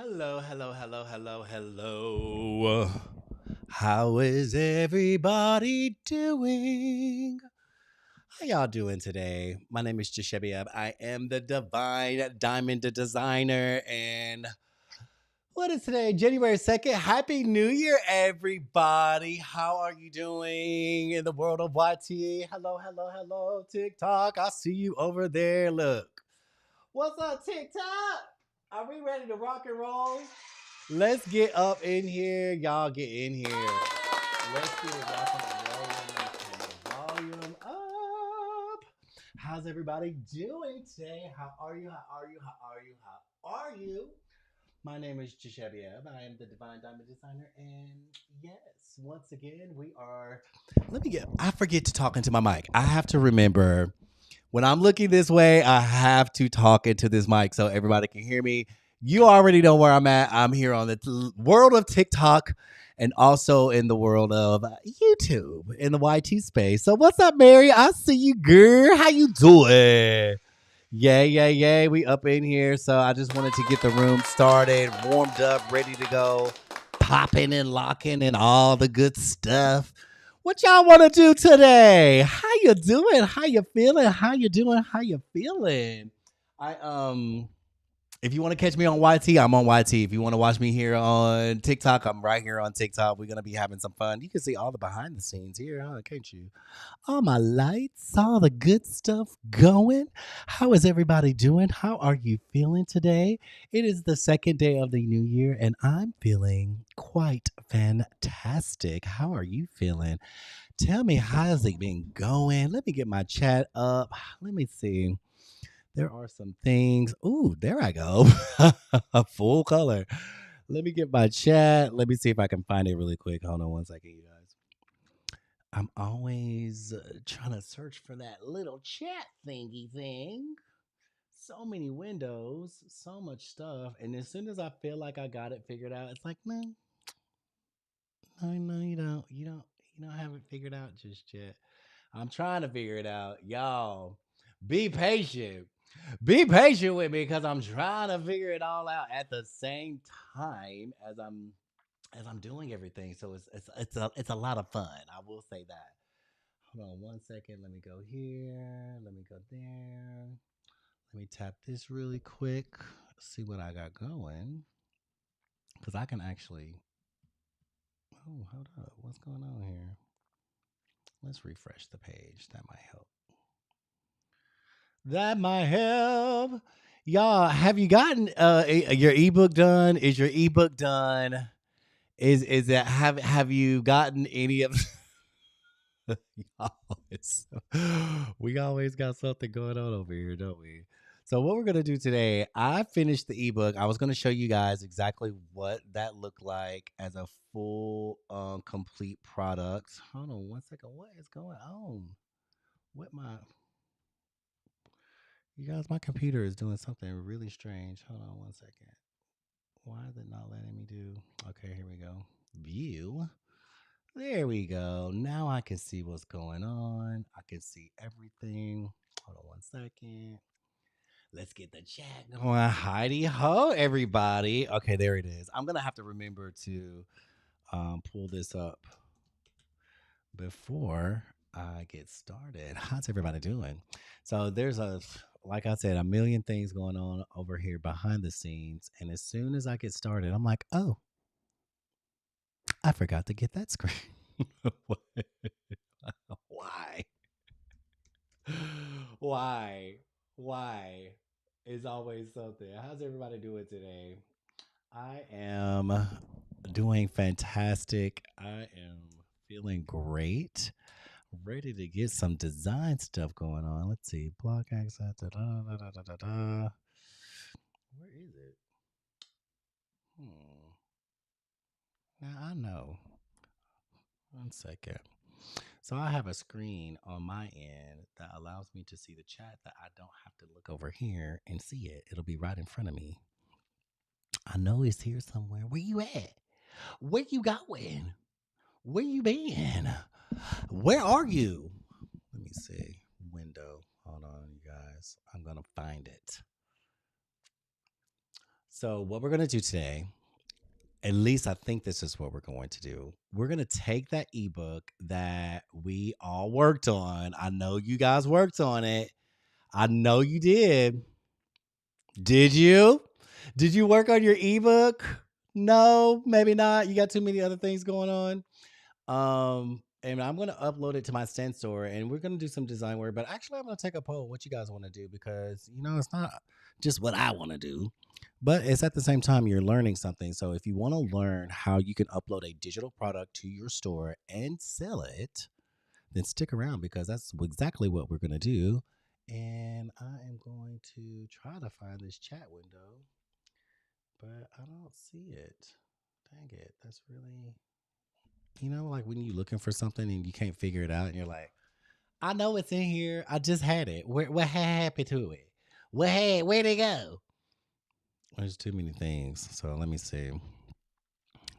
Hello, hello, hello, hello, hello. How is everybody doing? How y'all doing today? My name is Jashebiab. I am the Divine Diamond Designer. And what is today? January 2nd. Happy New Year, everybody. How are you doing in the world of YT? Hello, hello, hello, TikTok. I see you over there. Look. What's up, TikTok? Are we ready to rock and roll? Let's get up in here. Y'all get in here. Let's get it rocking and rolling. Let me turn the volume up. How's everybody doing today? How are you? How are you? How are you? How are you? My name is Jashebiab. I am the Divine Diamond Designer. And yes, once again, we are. I forget to talk into my mic. I have to remember when I'm looking this way, I have to talk into this mic so everybody can hear me. You already know where I'm at. I'm here on the world of TikTok and also in the world of YouTube in the YT space. So what's up, Mary? I see you, girl. How you doing? Yay, yay, yay. We up in here. So I just wanted to get the room started, warmed up, ready to go, popping and locking and all the good stuff. What y'all want to do today? How you doing? How you feeling? How you doing? How you feeling? I if you want to catch me on YT, I'm on YT. If you want to watch me here on TikTok, I'm right here on TikTok. We're gonna be having some fun. You can see all the behind the scenes here, huh? Can't you? All my lights, all the good stuff going. How is everybody doing? How are you feeling today? It is the second day of the new year, and I'm feeling quite fantastic. How are you feeling? Tell me, how's it been going? Let me get my chat up. Let me see. There are some things. Ooh, there I go. Full color. Let me get my chat. Let me see if I can find it really quick. Hold on one second, you guys. I'm always trying to search for that little chat thingy thing. So many windows, so much stuff, and as soon as I feel like I got it figured out, it's like, no, no, no, you don't have it figured out just yet. I'm trying to figure it out, y'all. Be patient. Be patient with me because I'm trying to figure it all out at the same time as I'm doing everything. So it's a lot of fun. I will say that. Hold on one second. Let me go here. Let me go there. Let me tap this really quick. See what I got going. Because I can actually. Oh, hold up. What's going on here? Let's refresh the page. That might help. That might help. Y'all, have you gotten your ebook done? Is your ebook done? Is that have you gotten any of y'all, we always got something going on over here, don't we? So what we're gonna do today, I finished the ebook. I was gonna show you guys exactly what that looked like as a full complete product. Hold on one second. What is going on? What my You guys, my computer is doing something really strange. Hold on one second. Why is it not letting me do? Okay, here we go. View. There we go. Now I can see what's going on. I can see everything. Hold on one second. Let's get the chat going. Heidi ho, everybody. Okay, there it is. I'm gonna have to remember to pull this up before I get started. How's everybody doing? So there's like I said, a million things going on over here behind the scenes. And as soon as I get started, I'm like, oh, I forgot to get that screen. Why? Why? Why? Is always something. How's everybody doing today? I am doing fantastic. I am feeling great. Ready to get some design stuff going on. Let's see. Block access. Da, da, da, da, da, da, da. Where is it? Hmm. Now I know. One second. So I have a screen on my end that allows me to see the chat that I don't have to look over here and see it. It'll be right in front of me. I know it's here somewhere. Where you at? Where you going? Where you been? Where are you? Let me see. Window. Hold on, you guys. I'm gonna find it. So, what we're going to do today, at least I think this is what we're going to do. We're going to take that ebook that we all worked on. I know you guys worked on it. I know you did. Did you? Did you work on your ebook? No, maybe not. You got too many other things going on. And I'm gonna upload it to my Store, and we're gonna do some design work. But actually, I'm gonna take a poll what you guys want to do because it's not just what I want to do, but it's at the same time you're learning something. So if you want to learn how you can upload a digital product to your store and sell it, then stick around because that's exactly what we're gonna do. And I am going to try to find this chat window, but I don't see it. Dang it, that's really like when you're looking for something and you can't figure it out, and you're like, I know it's in here. I just had it. What happened to it? Where'd it go? There's too many things. So let me see.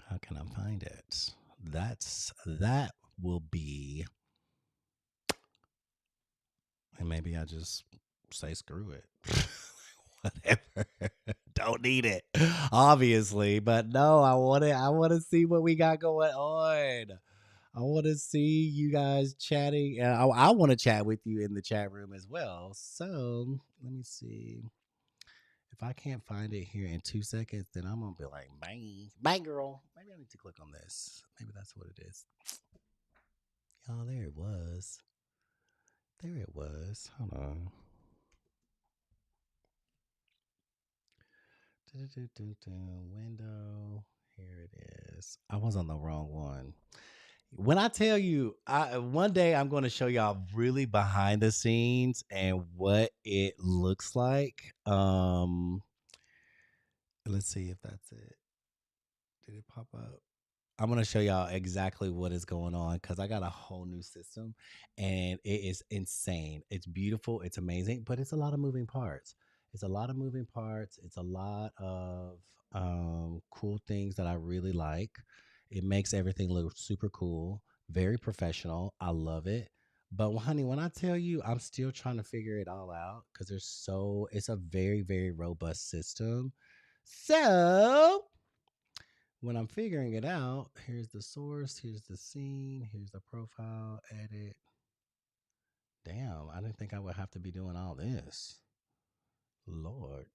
How can I find it? That will be, and maybe I just say screw it. Whatever. Don't need it, obviously. But no, I want to see what we got going on. I want to see you guys chatting, and I want to chat with you in the chat room as well. So let me see. If I can't find it here in 2 seconds, then I'm gonna be like, bang, bang, girl. Maybe I need to click on this. Maybe that's what it is. Oh, there it was. There it was. Hold on. Window. Here it is. I was on the wrong one. When I tell you, one day I'm going to show y'all really behind the scenes and what it looks like. Let's see if that's it. Did it pop up? I'm going to show y'all exactly what is going on because I got a whole new system and it is insane. It's beautiful. It's amazing, but it's a lot of moving parts. It's a lot of moving parts. It's a lot of cool things that I really like. It makes everything look super cool, very professional. I love it. But honey, when I tell you, I'm still trying to figure it all out because it's a very, very robust system. So when I'm figuring it out, here's the source, here's the scene, here's the profile, edit. Damn, I didn't think I would have to be doing all this. Lord.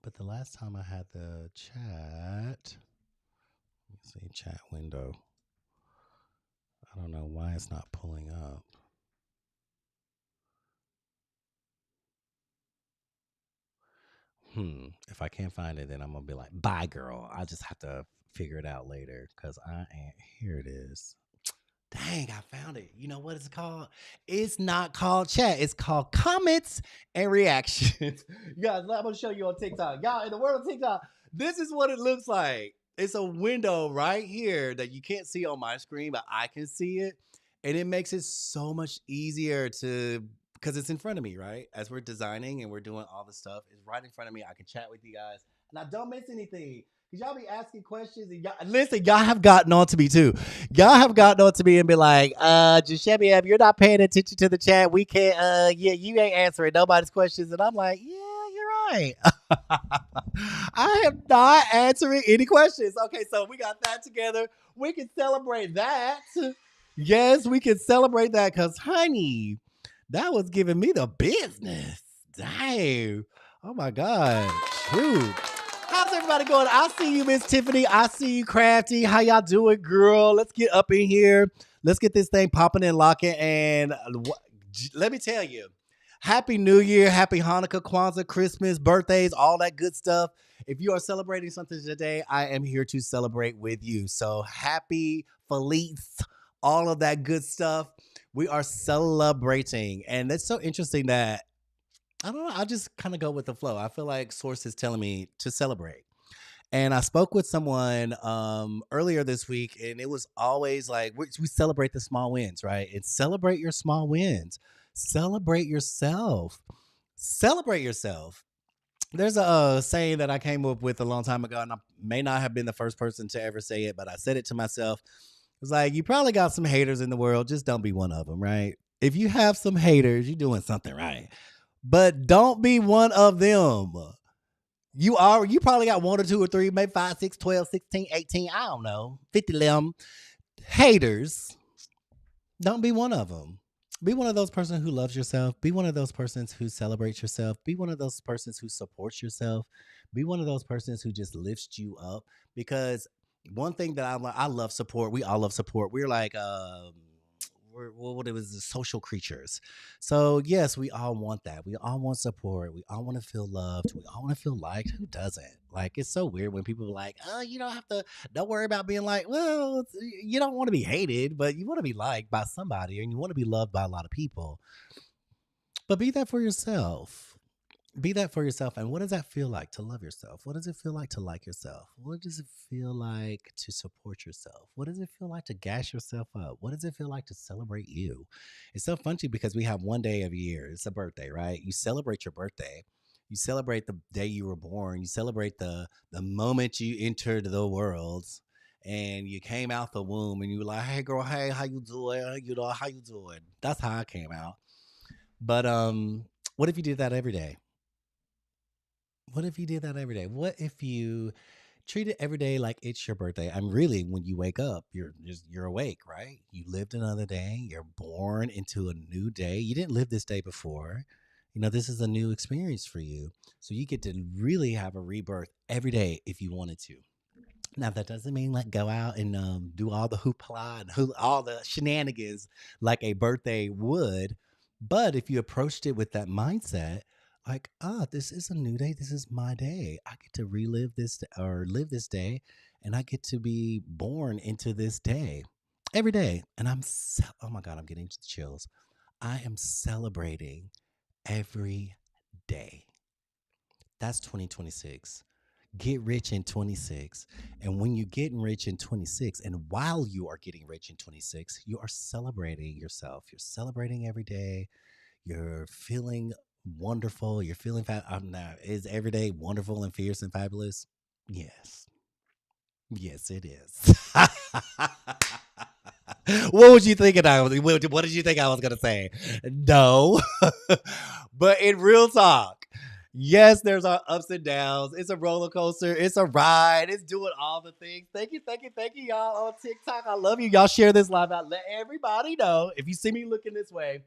But the last time I had the chat, let me see, chat window. I don't know why it's not pulling up. If I can't find it, then I'm gonna be like, bye, girl. I just have to figure it out later because I ain't. Here it is. Dang, I found it. You know what it's called? It's not called chat. It's called comments and reactions. You guys, I'm gonna show you on TikTok. Y'all in the world of TikTok, this is what it looks like. It's a window right here that you can't see on my screen, but I can see it. And it makes it so much easier to because it's in front of me, right? As we're designing and we're doing all the stuff, it's right in front of me. I can chat with you guys. And I don't miss anything. Cause y'all be asking questions and y'all listen, y'all have gotten on to me too. Y'all have gotten on to me and be like, Giuseppe, you're not paying attention to the chat. We can't yeah, you ain't answering nobody's questions. And I'm like, yeah, you're right. I am not answering any questions. Okay, so we got that together. We can celebrate that. Yes, we can celebrate that because honey, that was giving me the business. Dang. Oh my God. Shoot. How's everybody going? I see you, Miss Tiffany. I see you, Crafty. How y'all doing, girl? Let's get up in here. Let's get this thing popping and locking. And let me tell you, Happy New Year, Happy Hanukkah, Kwanzaa, Christmas, birthdays, all that good stuff. If you are celebrating something today, I am here to celebrate with you. So happy Feliz, all of that good stuff. We are celebrating. And it's so interesting that I don't know. I just kind of go with the flow. I feel like Source is telling me to celebrate. And I spoke with someone earlier this week, and it was always like, we celebrate the small wins, right? And celebrate your small wins. Celebrate yourself. Celebrate yourself. There's a saying that I came up with a long time ago, and I may not have been the first person to ever say it, but I said it to myself. It was like, you probably got some haters in the world. Just don't be one of them, right? If you have some haters, you're doing something right. But don't be one of them. You probably got one or two or three, maybe 5, 6, 12, 16, 18. I don't know. 50 limb haters. Don't be one of them. Be one of those persons who loves yourself. Be one of those persons who celebrates yourself. Be one of those persons who supports yourself. Be one of those persons who just lifts you up. Because one thing that I love support. We all love support. We're like we're what it was the social creatures. So yes, we all want that. We all want support. We all want to feel loved. We all want to feel liked. Who doesn't? Like it's so weird when people are like, "Oh, you don't have to. Don't worry about being like. Well, you don't want to be hated, but you want to be liked by somebody, and you want to be loved by a lot of people. But be that for yourself. Be that for yourself. And what does that feel like to love yourself? What does it feel like to like yourself? What does it feel like to support yourself? What does it feel like to gas yourself up? What does it feel like to celebrate you? It's so funny because we have one day of year. It's a birthday, right? You celebrate your birthday. You celebrate the day you were born. You celebrate the moment you entered the world and you came out the womb and you were like, hey girl, hey, how you doing? You know, how you doing? That's how I came out. But what if you did that every day? What if you did that every day? What if you treat it every day like it's your birthday? I'm really when you wake up, you're awake, right? You lived another day. You're born into a new day. You didn't live this day before. You know, this is a new experience for you. So you get to really have a rebirth every day if you wanted to. Now that doesn't mean like go out and do all the hoopla and all the shenanigans like a birthday would, but if you approached it with that mindset, like this is a new day, this is my day. I get to relive this or live this day, and I get to be born into this day every day. And oh my god, I'm getting chills. I am celebrating every day. That's 2026. Get rich in 26. And when you're getting rich in 26, and while you are getting rich in 26, you are celebrating yourself. You're celebrating every day. You're feeling wonderful. You're feeling I'm not, is every day wonderful and fierce and fabulous? Yes. Yes, it is. What was you thinking? What did you think I was gonna say? No, but in real talk, yes, there's our ups and downs. It's a roller coaster. It's a ride. It's doing all the things. Thank you, y'all on TikTok. I love you. Y'all share this live out. Let everybody know if you see me looking this way.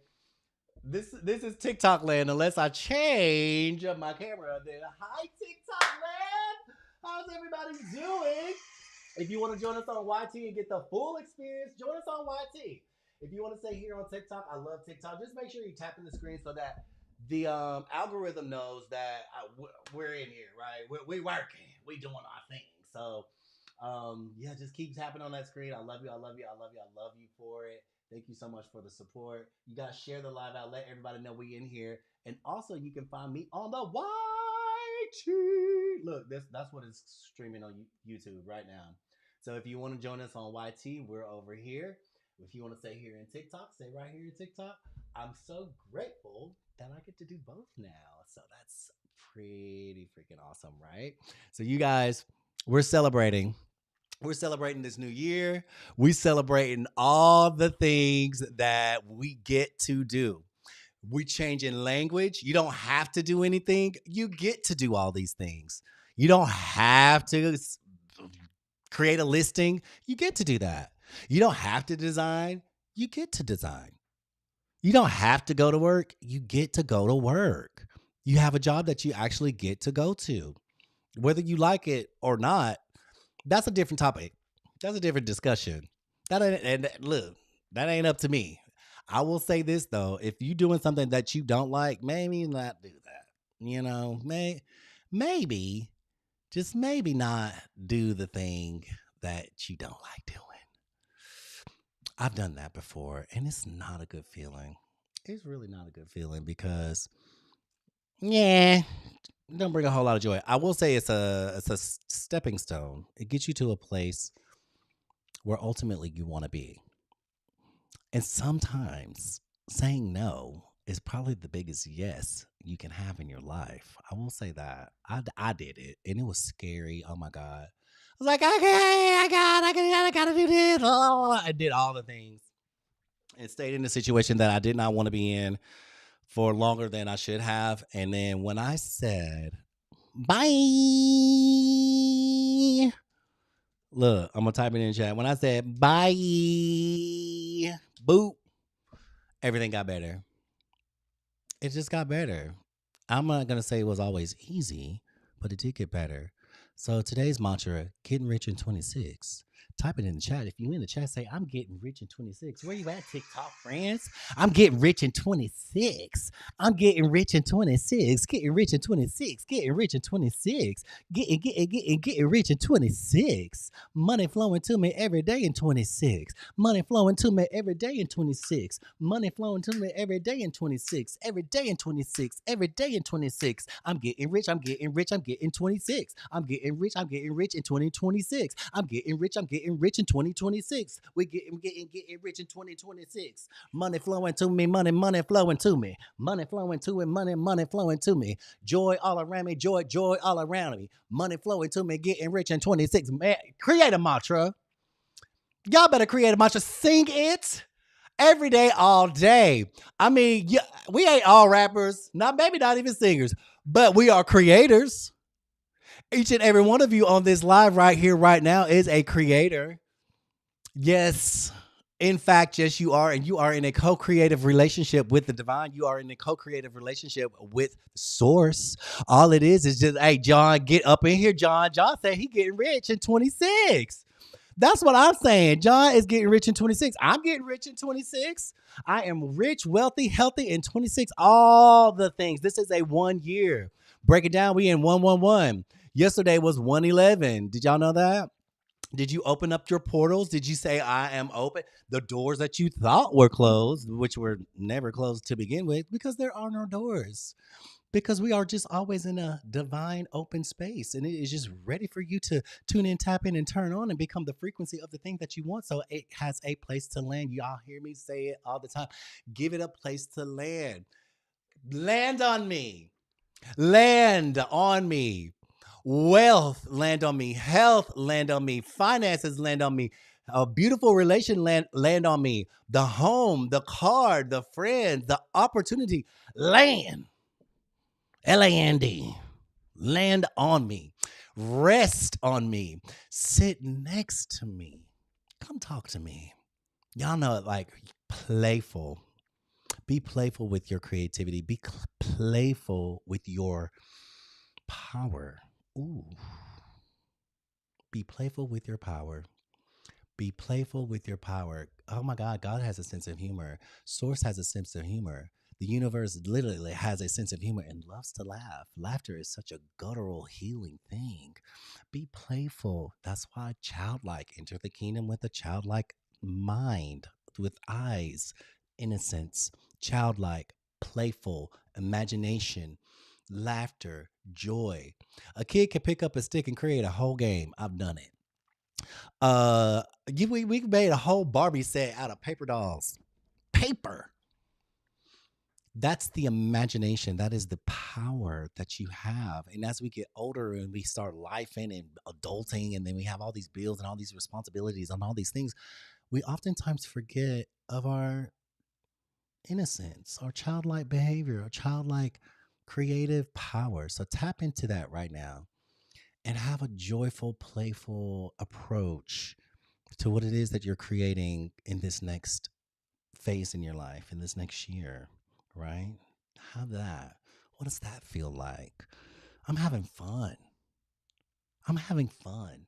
This is TikTok land. Unless I change my camera, then hi TikTok land. How's everybody doing? If you want to join us on YT and get the full experience, join us on YT. If you want to stay here on TikTok, I love TikTok. Just make sure you tap in the screen so that the algorithm knows that we're in here, right? We working, we doing our thing. So, yeah, just keep tapping on that screen. I love you. I love you. I love you. I love you for it. Thank you so much for the support. You guys share the live out. Let everybody know we in here. And also, you can find me on the YT. Look, that's what is streaming on YouTube right now. So if you want to join us on YT, we're over here. If you want to stay here in TikTok, stay right here in TikTok. I'm so grateful that I get to do both now. So that's pretty freaking awesome, right? So you guys, we're celebrating. We're celebrating this new year. We celebrating all the things that we get to do. We changing language. You don't have to do anything. You get to do all these things. You don't have to create a listing. You get to do that. You don't have to design. You get to design. You don't have to go to work. You get to go to work. You have a job that you actually get to go to. Whether you like it or not, that's a different topic. That's a different discussion. That ain't, and look, that ain't up to me. I will say this though: if you doing something that you don't like, maybe not do that. You know, maybe just maybe not do the thing that you don't like doing. I've done that before, and it's not a good feeling. It's really not a good feeling because, yeah, it don't bring a whole lot of joy. I will say it's a stepping stone. It gets you to a place where ultimately you want to be. And sometimes saying no is probably the biggest yes you can have in your life. I will say that. I did it, and it was scary. Oh my God. I was like, okay, I gotta do this. I did all the things and stayed in a situation that I did not want to be in for longer than I should have. And then when I said, Bye. Look, I'm gonna type it in the chat. When I said bye, boop, everything got better. It just got better. I'm not gonna say it was always easy, but it did get better. So today's mantra: getting rich in 26. Type it in the chat. If you in the chat, say I'm getting rich in 26. Where you at, TikTok friends? I'm getting rich in 26. I'm getting rich in 26. Getting rich in 26. Getting rich in 26. Getting rich in 26. Money flowing to me every day in 26. Money flowing to me every day in 26. Money flowing to me every day in 26. Every day in 26. Every day in 26. I'm getting rich. I'm getting rich. I'm getting 26. I'm getting rich. I'm getting rich in 2026. I'm getting rich. I'm getting rich in 2026. We getting rich in 2026. Money flowing to me. Money flowing to me. Money flowing to me. Money flowing to me. Joy all around me. Joy all around me. Money flowing to me. Getting rich in 26. Man, create a mantra. Y'all better create a mantra. Sing it every day, all day. I mean, yeah, we ain't all rappers, not maybe not even singers, but we are creators. Each and every one of you on this live right here, right now, is a creator. Yes. In fact, yes, you are. And you are in a co creative relationship with the divine. You are in a co creative relationship with source. All it is just, hey, John, get up in here, John. John said he getting rich in 26. That's what I'm saying. John is getting rich in 26. I'm getting rich in 26. I am rich, wealthy, healthy in 26. All the things. This is a 1 year. Break it down. We in 111. Yesterday was 111. Did y'all know that? Did you open up your portals? Did you say, I am open? The doors that you thought were closed, which were never closed to begin with, because there are no doors, because we are just always in a divine open space, and it is just ready for you to tune in, tap in, and turn on and become the frequency of the thing that you want, so it has a place to land. Y'all hear me say it all the time. Give it a place to land. Land on me. Land on me. Wealth land on me. Health land on me. Finances land on me. A beautiful relation land on me. The home, the car, the friends, the opportunity land. Land. Land on me. Rest on me. Sit next to me. Come talk to me. Y'all know it, like playful. Be playful with your creativity. Be playful with your power. Ooh. Be playful with your power. Be playful with your power. Oh my God, God has a sense of humor. Source has a sense of humor. The universe literally has a sense of humor and loves to laugh. Laughter is such a guttural, healing thing. Be playful. That's why childlike. Enter the kingdom with a childlike mind, with eyes, innocence, childlike, playful, imagination, laughter, joy. A kid can pick up a stick and create a whole game. I've done it. Uh, we made a whole Barbie set out of paper dolls. Paper. That's the imagination. That is the power that you have. And as we get older and we start lifing and adulting, and then we have all these bills and all these responsibilities and all these things, we oftentimes forget of our innocence, our childlike behavior, our childlike creative power. So tap into that right now and have a joyful, playful approach to what it is that you're creating in this next phase in your life, in this next year, right? Have that. What does that feel like? I'm having fun. I'm having fun.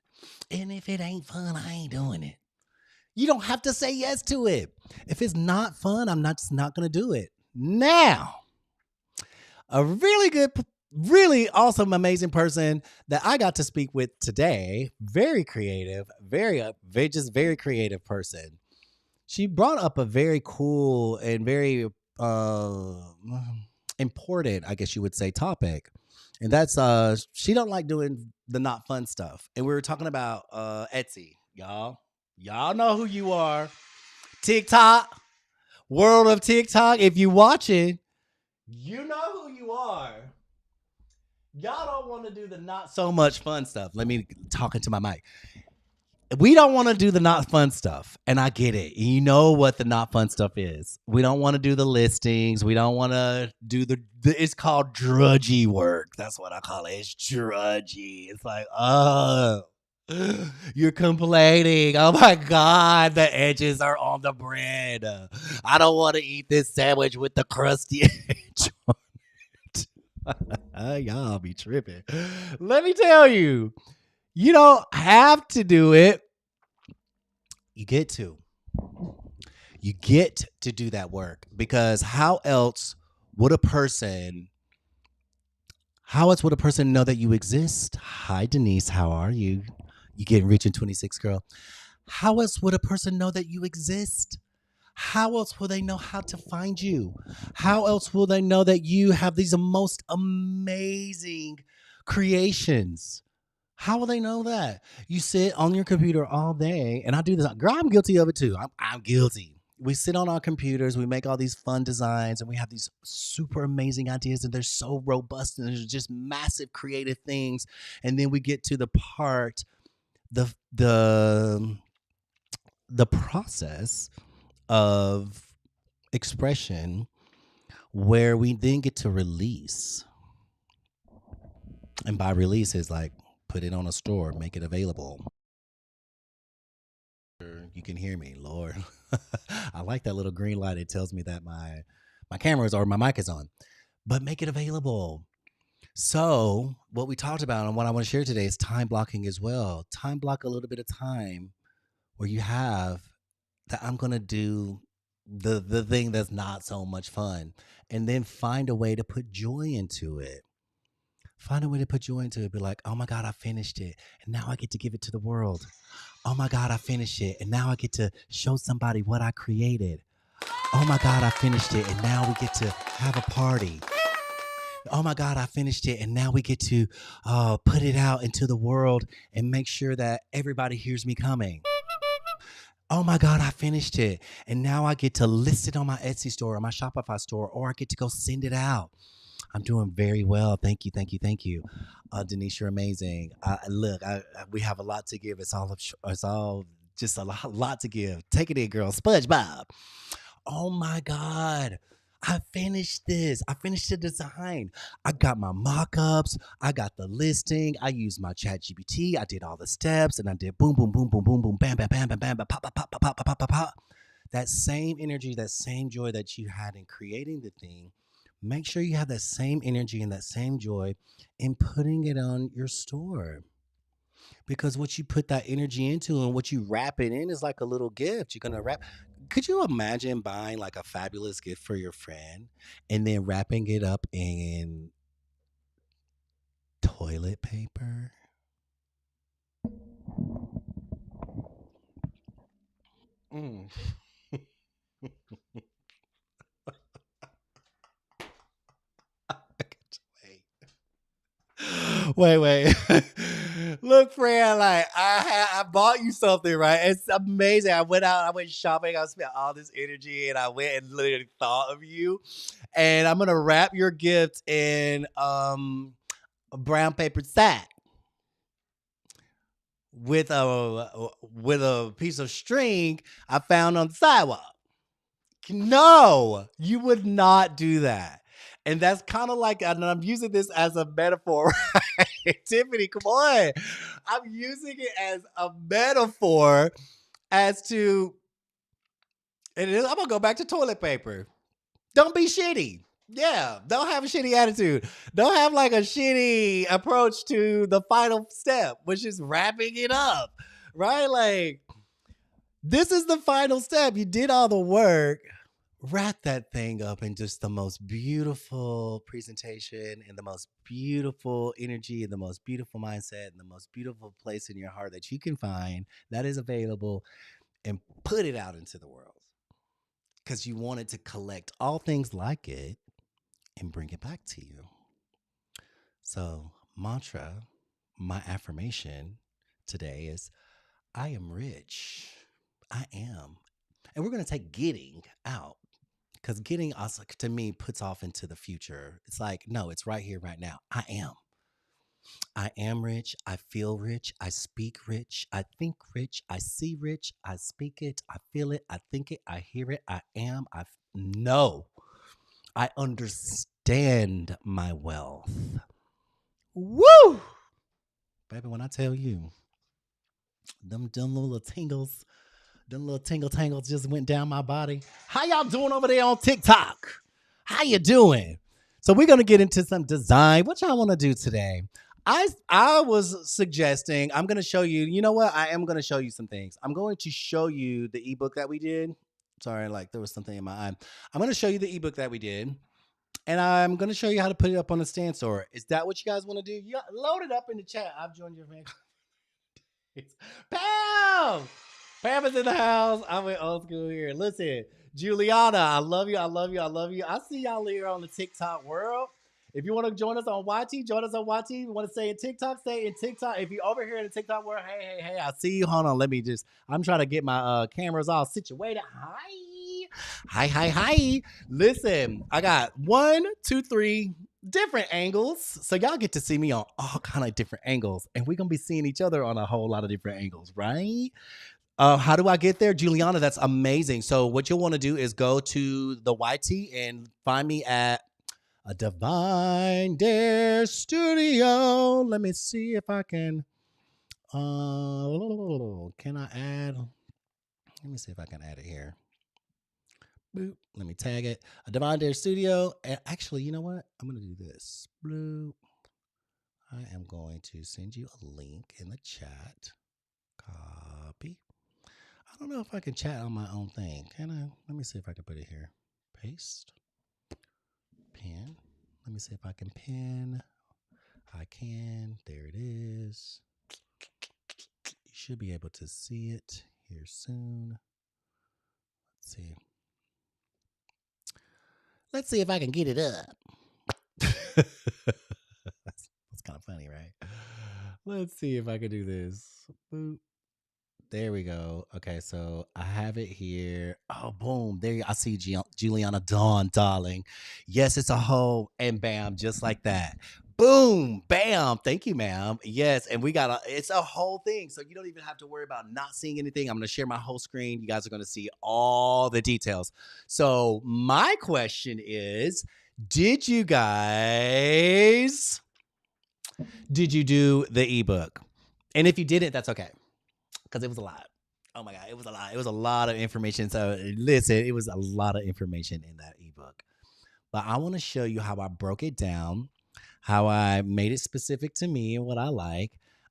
And if it ain't fun, I ain't doing it. You don't have to say yes to it. If it's not fun, I'm not just not going to do it. Now, a really good, really awesome, amazing person that I got to speak with today. Very creative, just very creative person. She brought up a very cool and very important, I guess you would say, topic. And that's she don't like doing the not fun stuff. And we were talking about Etsy, y'all. Y'all know who you are. TikTok, world of TikTok. If you watching, you know who you are. Y'all don't want to do the not so much fun stuff. Let me talk into my mic. we don't want to do the not fun stuff. And I get it. You know what the not fun stuff is. We don't want to do the listings. We don't want to do it's called drudgy work. That's what I call it. It's drudgy. It's like, oh, you're complaining. Oh my God, the edges are on the bread. I don't want to eat this sandwich with the crusty edge on it. Y'all be tripping. Let me tell you, you don't have to do it. You get to. You get to do that work because how else would a person know that you exist? Hi, Denise. How are you? You getting rich in 26, girl. How else would a person know that you exist? How else will they know how to find you? How else will they know that you have these most amazing creations? How will they know that? You sit on your computer all day, and I do this. Girl, I'm guilty of it too. I'm guilty. We sit on our computers, we make all these fun designs, and we have these super amazing ideas, and they're so robust, and there's just massive creative things. And then we get to the part, the the the process of expression, where we then get to release. And by release is like put it on a store, make it available. You can hear me, Lord. I like that little green light. It tells me that my camera is or my mic is on. But make it available. So what we talked about and what I want to share today is time blocking as well. Time block a little bit of time where you have that I'm gonna do the thing that's not so much fun. And then find a way to put joy into it. Find a way to put joy into it. Be like, oh my God, I finished it. And now I get to give it to the world. Oh my God, I finished it. And now I get to show somebody what I created. Oh my God, I finished it. And now we get to have a party. Oh my God, I finished it. And now we get to put it out into the world and make sure that everybody hears me coming. Oh my God, I finished it. And now I get to list it on my Etsy store or my Shopify store, or I get to go send it out. I'm doing very well. Thank you, thank you, thank you. Denise, you're amazing. Look, we have a lot to give. It's all just a lot to give. Take it in, girl. SpongeBob. Oh my God. I finished this. I finished the design. I got my mock-ups. I got the listing. I used my chat GPT. I did all the steps and I did boom, boom, boom, boom, boom, boom, bam, bam, bam, bam, bam, bam, pop, pop, pop, pop, pop, pop, pop, pop. That same energy, that same joy that you had in creating the thing, make sure you have that same energy and that same joy in putting it on your store. Because what you put that energy into and what you wrap it in is like a little gift. You're gonna wrap. Could you imagine buying like a fabulous gift for your friend and then wrapping it up in toilet paper? Mm. Wait, wait. Look, friend, like I bought you something, right? It's amazing. I went out, I went shopping, I spent all this energy, and I went and literally thought of you. And I'm gonna wrap your gift in a brown paper sack with a piece of string I found on the sidewalk. No, you would not do that. And that's kind of like, and I'm using this as a metaphor, right? Tiffany, come on. I'm using it as a metaphor as to, I'm going to go back to toilet paper. Don't be shitty. Yeah, don't have a shitty attitude. Don't have like a shitty approach to the final step, which is wrapping it up, right? Like, this is the final step. You did all the work. Wrap that thing up in just the most beautiful presentation and the most beautiful energy and the most beautiful mindset and the most beautiful place in your heart that you can find that is available, and put it out into the world because you wanted to collect all things like it and bring it back to you. So, mantra, my affirmation today is I am rich. I am. And we're going to take getting out because getting us to me puts off into the future. It's like, no, it's right here, right now. I am. I am rich. I feel rich. I speak rich. I think rich. I see rich. I speak it. I feel it. I think it. I hear it. I am. know. I understand my wealth. Woo! Baby, when I tell you, them little tingles, them little tingle tangles just went down my body. How y'all doing over there on TikTok? How you doing? So we're gonna get into some design. What y'all want to do today? I was suggesting I'm gonna show you. You know what? I am gonna show you some things. I'm going to show you the ebook that we did. Sorry, like there was something in my eye. I'm gonna show you the ebook that we did, and I'm gonna show you how to put it up on the stand store. Is that what you guys want to do? You load it up in the chat. I've joined your fan. Pam! Pam is in the house. I went old school here. Listen, Juliana, I love you. I love you. I love you. I see y'all here on the TikTok world. If you want to join us on YT, join us on YT. You want to stay in TikTok, stay in TikTok. If you're over here in the TikTok world, hey, I see you. Hold on. Let me just, I'm trying to get my cameras all situated. Hi. Listen, I got 1, 2, 3 different angles. So y'all get to see me on all kind of different angles. And we're going to be seeing each other on a whole lot of different angles, right? How do I get there? Juliana, that's amazing. So what you'll want to do is go to the YT and find me at a Divine Dare Studio. Let me see if I can. Can I add? Let me see if I can add it here. Boop. Let me tag it. A Divine Dare Studio. And actually, you know what? I'm going to do this. Bloop. I am going to send you a link in the chat. Copy. I don't know if I can chat on my own thing. Can I? Let me see if I can put it here. Paste. Pin. Let me see if I can pin. I can. There it is. You should be able to see it here soon. Let's see. Let's see if I can get it up. that's kind of funny, right? Let's see if I can do this. Boop. There we go. Okay, so I have it here. Oh, boom. There I see Juliana Dawn, darling. Yes, it's a whole and bam, just like that. Boom, bam. Thank you, ma'am. Yes, and we got it's a whole thing. So you don't even have to worry about not seeing anything. I'm going to share my whole screen. You guys are going to see all the details. So my question is, did you do the ebook? And if you didn't, that's okay, because it was a lot. Oh my God, it was a lot. It was a lot of information. So listen, it was a lot of information in that ebook. But I want to show you how I broke it down, how I made it specific to me and what I like.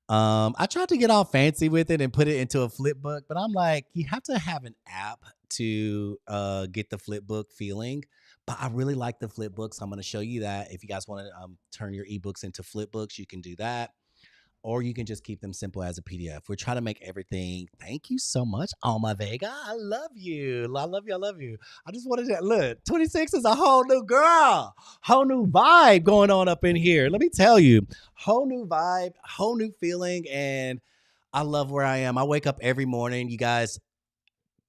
I tried to get all fancy with it and put it into a flip book, but I'm like, you have to have an app to get the flip book feeling. But I really like the flip book, so I'm going to show you that. If you guys want to turn your ebooks into flip books, you can do that, or you can just keep them simple as a PDF. We're trying to make everything. Thank you so much, Alma Vega. I love you. I love you. I love you. I just wanted to look. 26 is a whole new girl, whole new vibe going on up in here. Let me tell you, whole new vibe, whole new feeling, and I love where I am. I wake up every morning, you guys.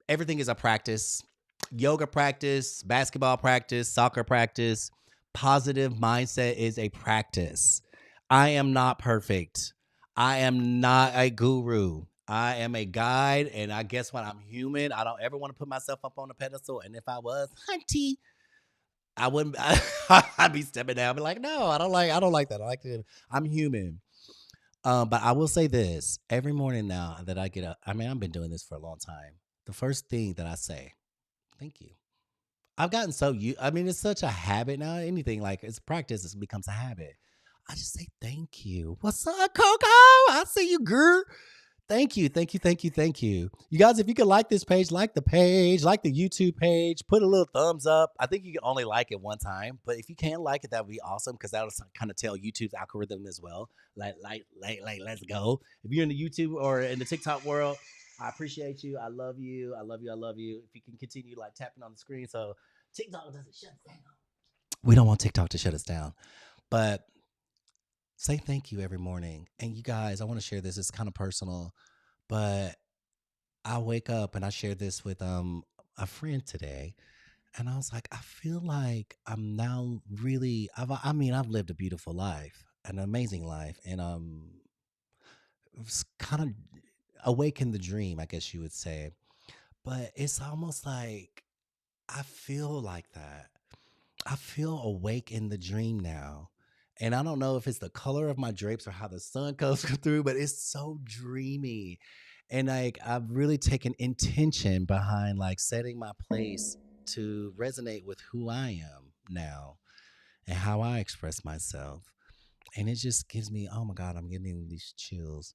Everything is a practice. Yoga practice, basketball practice, soccer practice. Positive mindset is a practice. I am not perfect. I am not a guru. I am a guide, and I guess what? I'm human. I don't ever want to put myself up on a pedestal. And if I was, hunty, I wouldn't. I'd be stepping down. I'd be like, no, I don't like that. I like to. I'm human. But I will say this: every morning now that I get up, I mean, I've been doing this for a long time. The first thing that I say, thank you. I've gotten so you. I mean, it's such a habit now. Anything like it's practice, it becomes a habit. I just say thank you. What's up, Coco? I see you, girl. Thank you, thank you, thank you, thank you. You guys, if you could like this page, like the page, like the YouTube page, put a little thumbs up. I think you can only like it one time, but if you can like it, that would be awesome, because that'll kind of tell YouTube's algorithm as well. Let's go. If you're in the YouTube or in the TikTok world, I appreciate you. I love you. I love you. I love you. If you can continue like tapping on the screen so TikTok doesn't shut us down. We don't want TikTok to shut us down, but say thank you every morning. And you guys, I want to share this. It's kind of personal, but I wake up and I shared this with a friend today, and I was like, I feel like I'm now really. I mean, I've lived a beautiful life, an amazing life, and kind of awaken the dream, I guess you would say. But it's almost like I feel like that. I feel awake in the dream now. And I don't know if it's the color of my drapes or how the sun comes through, but it's so dreamy. And like I've really taken intention behind like setting my place to resonate with who I am now and how I express myself. And it just gives me, oh my God, I'm getting these chills.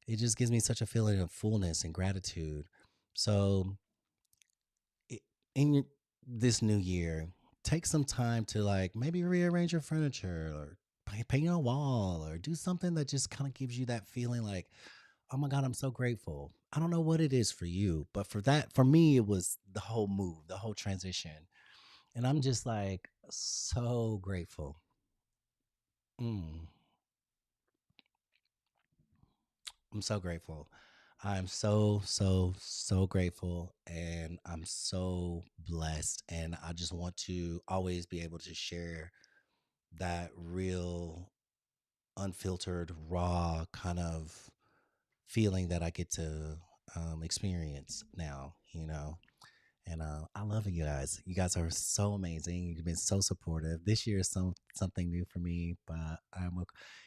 It just gives me such a feeling of fullness and gratitude. So i- in this new year, take some time to like maybe rearrange your furniture or paint a wall or do something that just kind of gives you that feeling like, oh my God, I'm so grateful. I don't know what it is for you, but for me, it was the whole move, the whole transition. And I'm just like so grateful. Mm, I'm so grateful. I'm so grateful. And I'm so blessed. And I just want to always be able to share that real, unfiltered, raw kind of feeling that I get to experience now, you know. And I love you guys. You guys are so amazing. You've been so supportive. This year is something new for me, but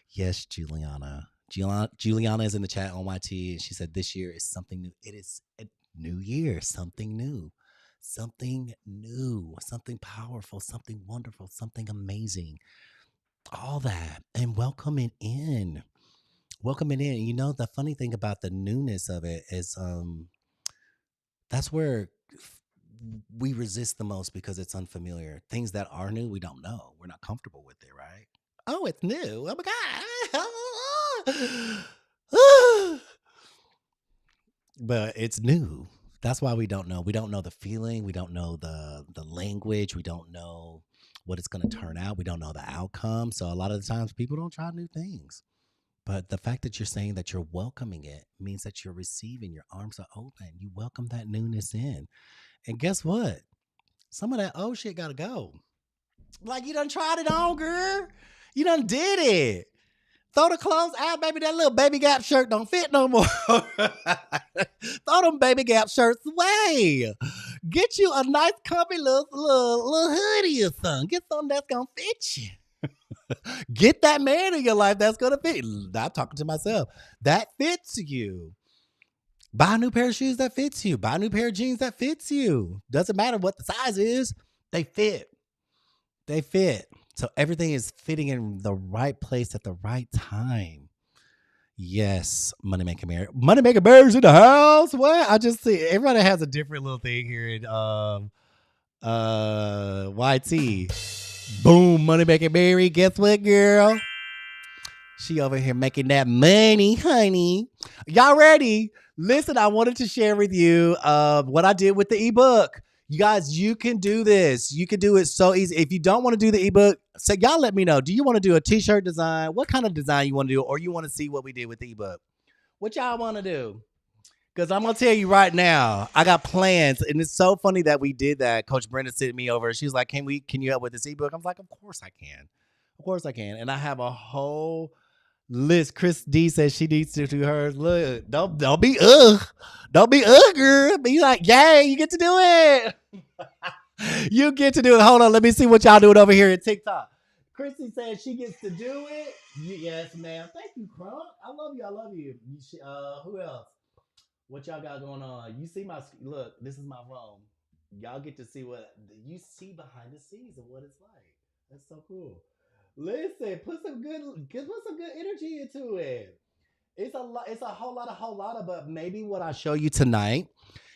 yes, Juliana. Juliana is in the chat on YT, and she said this year is something new. It is a new year, something new, something powerful, something wonderful, something amazing. All that, and welcoming in. You know, the funny thing about the newness of it is, that's where we resist the most because it's unfamiliar. Things that are new, we don't know. We're not comfortable with it, right? Oh, it's new. Oh my God. But it's new. That's why we don't know. We don't know the feeling. We don't know the language. We don't know what it's going to turn out. We don't know the outcome. So a lot of the times people don't try new things. But the fact that you're saying that you're welcoming it means that you're receiving, your arms are open. You welcome that newness in. And guess what? Some of that old shit gotta go. Like you done tried it on, girl. You done did it. Throw the clothes out, baby. That little baby gap shirt don't fit no more. Throw them baby gap shirts away. Get you a nice, comfy little hoodie or something. Get something that's gonna fit you. Get that man in your life that's gonna fit. I'm talking to myself. That fits you. Buy a new pair of shoes that fits you. Buy a new pair of jeans that fits you. Doesn't matter what the size is. They fit. They fit. So everything is fitting in the right place at the right time. Yes, Money Maker Mary. Money Maker Mary's in the house. What? I just see everybody has a different little thing here in YT. Boom, Money Maker Mary. Guess what, girl? She over here making that money, honey. Y'all ready? Listen, I wanted to share with you what I did with the ebook. You guys, you can do this. You can do it so easy. If you don't want to do the ebook, so y'all let me know. Do you want to do a t-shirt design? What kind of design you want to do? Or you want to see what we did with the ebook? What y'all want to do? Because I'm gonna tell you right now, I got plans, and it's so funny that we did that. Coach Brenda sent me over. She was like, Can you help with this ebook?" I was like, "Of course I can, of course I can." And I have a whole list. Chris D says she needs to do hers. Look, don't be don't be girl. Be like, yay, you get to do it. You get to do it. Hold on, let me see what y'all doing over here at TikTok. Chrissy says she gets to do it. Yes, ma'am. Thank you, Crump. I love you. I love you. Who else? What y'all got going on? You see my look. This is my room. Y'all get to see what you see behind the scenes of what it's like. That's so cool. Listen, put some good energy into it. It's a lot. It's a whole lot of. But maybe what I show you tonight,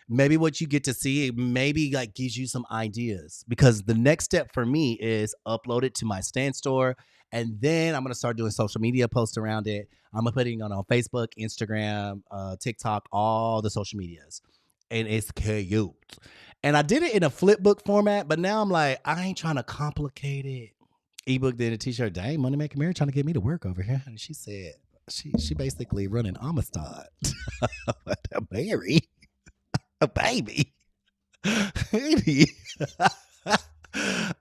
maybe what you get to see, maybe like gives you some ideas. Because the next step for me is upload it to my stand store, and then I'm gonna start doing social media posts around it. I'm gonna put it on Facebook, Instagram, TikTok, all the social medias, and it's cute. And I did it in a flip book format, but now I'm like, I ain't trying to complicate it. Ebook did a t-shirt. Dang, Money Maker Mary trying to get me to work over here. And she said she basically running Amistad. A Mary, a baby. Baby.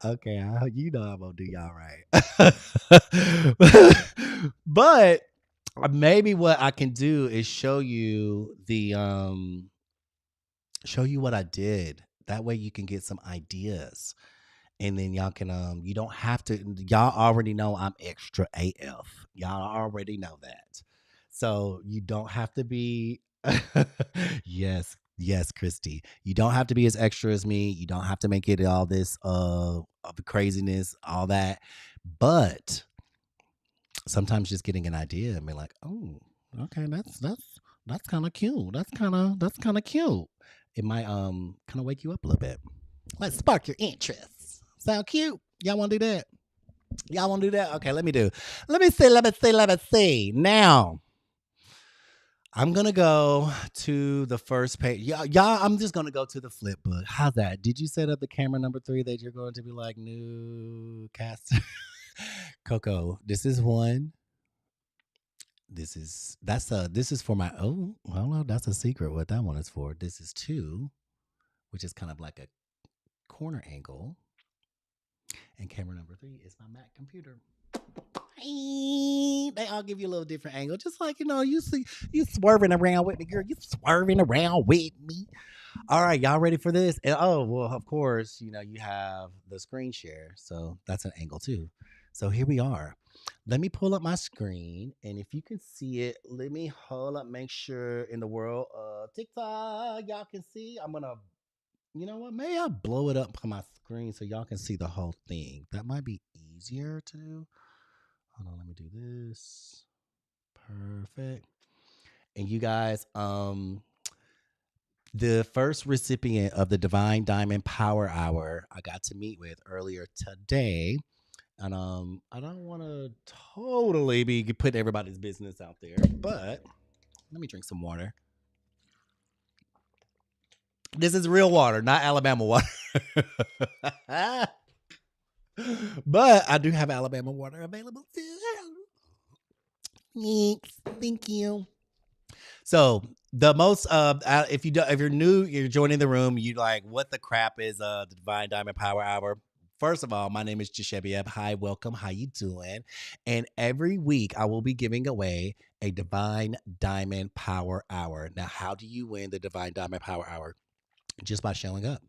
Okay, you know I'm gonna do y'all right. But maybe what I can do is show you what I did. That way you can get some ideas. And then y'all can you don't have to, y'all already know I'm extra AF. Y'all already know that. So you don't have to be yes, yes, Christy. You don't have to be as extra as me. You don't have to make it all this of the craziness, all that. But sometimes just getting an idea and be like, oh, okay, that's kind of cute. That's kind of cute. It might kind of wake you up a little bit. Let's spark your interest. Sound cute? Y'all want to do that? Y'all want to do that? Okay, let me do. Let me see. Let me see. Let me see. Now, I'm gonna go to the first page. Y'all, I'm just gonna go to the flip book. How's that? Did you set up the camera number 3 that you're going to be like new cast? Coco, this is one. This is for my well no, that's a secret what that one is for. This is 2, which is kind of like a corner angle. And camera number 3 is my Mac computer. They all give you a little different angle. Just like, you see, you swerving around with me, girl. You swerving around with me. All right, y'all ready for this? And, well, of course, you have the screen share. So that's an angle too. So here we are. Let me pull up my screen. And if you can see it, let me hold up, make sure in the world of TikTok, y'all can see. I'm going to, you know what? Maybe I'll blow it up on my screen so y'all can see the whole thing. That might be easier to do. Hold on, let me do this. Perfect. And you guys, the first recipient of the Divine Diamond Power Hour I got to meet with earlier today. And I don't want to totally be putting everybody's business out there, but let me drink some water. This is real water, not Alabama water. But I do have Alabama water available too. Thanks. Thank you. So the most if you're new, you're joining the room, you like, what the crap is the Divine Diamond Power Hour? First of all, my name is Jashebieb. Hi, welcome. How you doing? And every week I will be giving away a Divine Diamond Power Hour. Now, how do you win the Divine Diamond Power Hour? Just by showing up.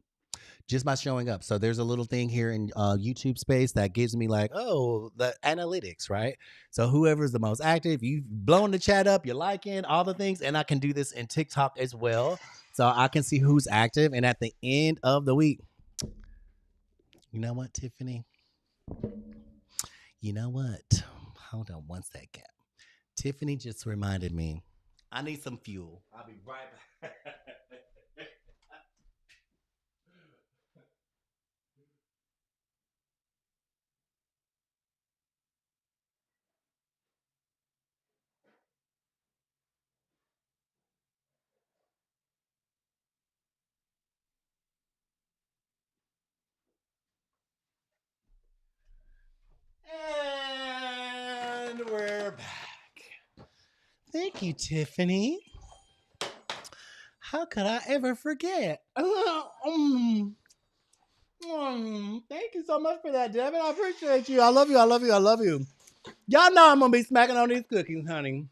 Just by showing up. So there's a little thing here in YouTube space that gives me like, oh, the analytics, right? So whoever's the most active, you've blown the chat up, you're liking all the things, and I can do this in TikTok as well. So I can see who's active. And at the end of the week, you know what, Tiffany? You know what? Hold on one second. Tiffany just reminded me I need some fuel. I'll be right back. And we're back. Thank you, Tiffany. How could I ever forget? Thank you so much for that, Devin. I appreciate you. I love you. I love you. I love you. Y'all know I'm gonna be smacking on these cookies, honey.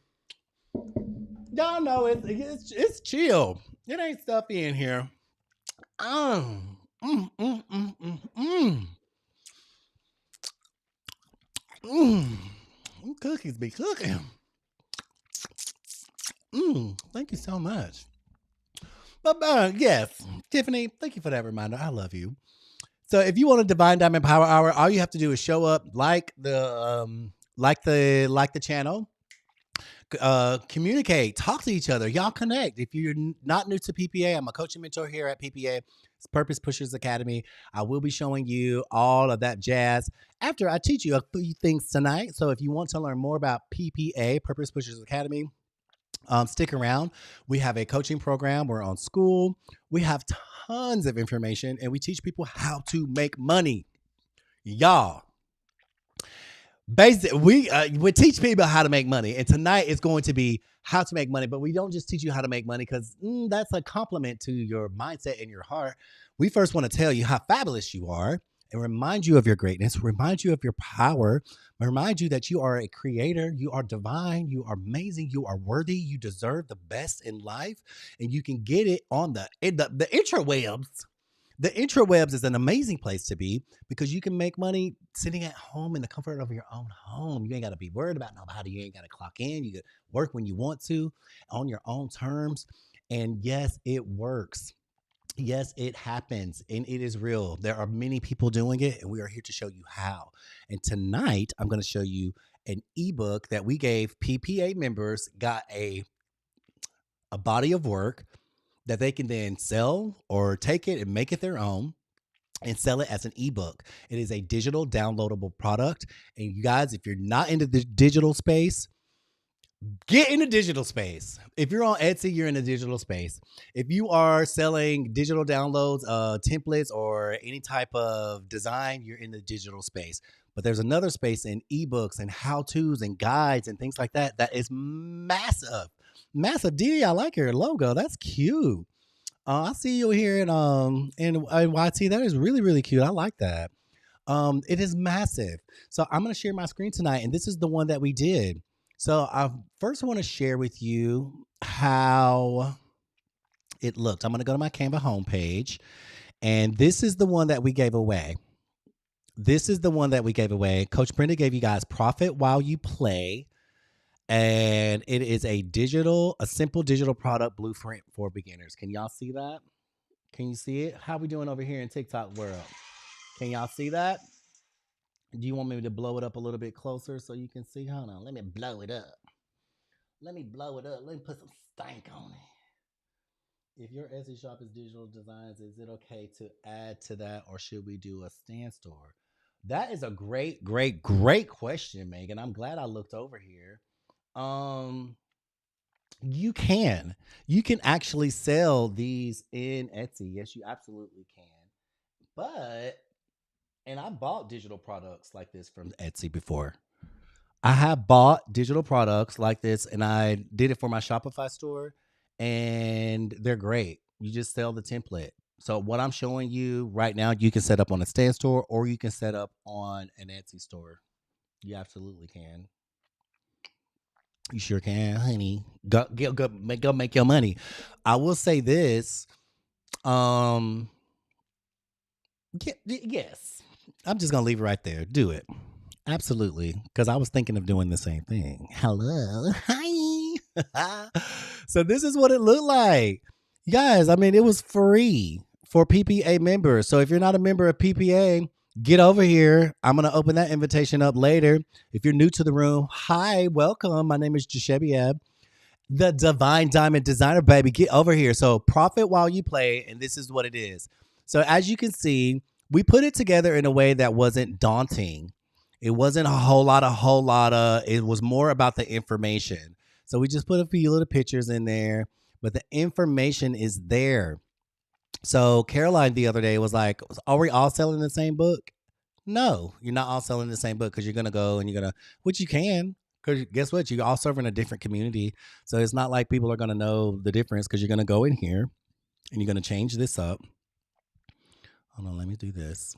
Y'all know it's chill. It ain't stuffy in here. Mm, mm, mm, mm, mm, mm. Mm. Them cookies be cooking. Thank you so much. But yes, Tiffany, thank you for that reminder. I love you. So if you want a Divine Diamond Power Hour, all you have to do is show up, like the channel, communicate, talk to each other. Y'all connect. If you're not new to PPA, I'm a coaching mentor here at PPA. It's Purpose Pushers Academy. I will be showing you all of that jazz after I teach you a few things tonight. So if you want to learn more about PPA, Purpose Pushers Academy, stick around. We have a coaching program. We're on school. We have tons of information, and we teach people how to make money. Y'all, basically, we teach people how to make money, and tonight is going to be how to make money. But we don't just teach you how to make money because that's a compliment to your mindset and your heart. We first want to tell you how fabulous you are, and remind you of your greatness, remind you of your power, remind you that you are a creator, you are divine, you are amazing, you are worthy, you deserve the best in life, and you can get it on the interwebs. The intrawebs is an amazing place to be because you can make money sitting at home in the comfort of your own home. You ain't got to be worried about nobody. You ain't got to clock in. You can work when you want to on your own terms. And yes, it works. Yes, it happens and it is real. There are many people doing it, and we are here to show you how. And tonight, I'm going to show you an ebook that we gave PPA members, got a body of work that they can then sell or take it and make it their own and sell it as an ebook. It is a digital downloadable product. And you guys, if you're not into the digital space, get in the digital space. If you're on Etsy, you're in the digital space. If you are selling digital downloads, templates, or any type of design, you're in the digital space. But there's another space in ebooks and how-tos and guides and things like that that is massive. Massive. Dee, I like your logo. That's cute. I see you here in YT. That is really, really cute. I like that. It is massive. So I'm going to share my screen tonight, and this is the one that we did. So I first want to share with you how it looked. I'm going to go to my Canva homepage, and this is the one that we gave away. This is the one that we gave away. Coach Brenda gave you guys Profit While You Play, and it is a simple digital product blueprint for beginners. Can y'all see that? Can you see it? How we doing over here in TikTok world? Can y'all see that? Do you want me to blow it up a little bit closer so you can see? Hold on. Let me blow it up. Let me blow it up. Let me put some stank on it. If your Etsy shop is digital designs, is it okay to add to that, or should we do a stand store? That is a great, great, great question, Megan. I'm glad I looked over here. Um, you can. You can actually sell these in Etsy. Yes, you absolutely can. But and I bought digital products like this from Etsy before. I have bought digital products like this, and I did it for my Shopify store, and they're great. You just sell the template. So what I'm showing you right now, you can set up on a stand store, or you can set up on an Etsy store. You absolutely can. You sure can, honey. Go make your money. I will say this. Um, yes. I'm just gonna leave it right there. Do it. Absolutely. Because I was thinking of doing the same thing. Hello. Hi. So this is what it looked like. You guys, I mean, it was free for PPA members. So if you're not a member of PPA, get over here. I'm going to open that invitation up later. If you're new to the room, hi, welcome. My name is Jashebiab, the Divine Diamond Designer, baby. Get over here. So profit while you play, and this is what it is. So as you can see, we put it together in a way that wasn't daunting. It wasn't a whole lot of, it was more about the information. So we just put a few little pictures in there, but the information is there. So Caroline the other day was like, are we all selling the same book? No, you're not all selling the same book because you're going to go and you're going to, which you can, because guess what? You're all serving a different community. So it's not like people are going to know the difference because you're going to go in here and you're going to change this up. Hold on, let me do this.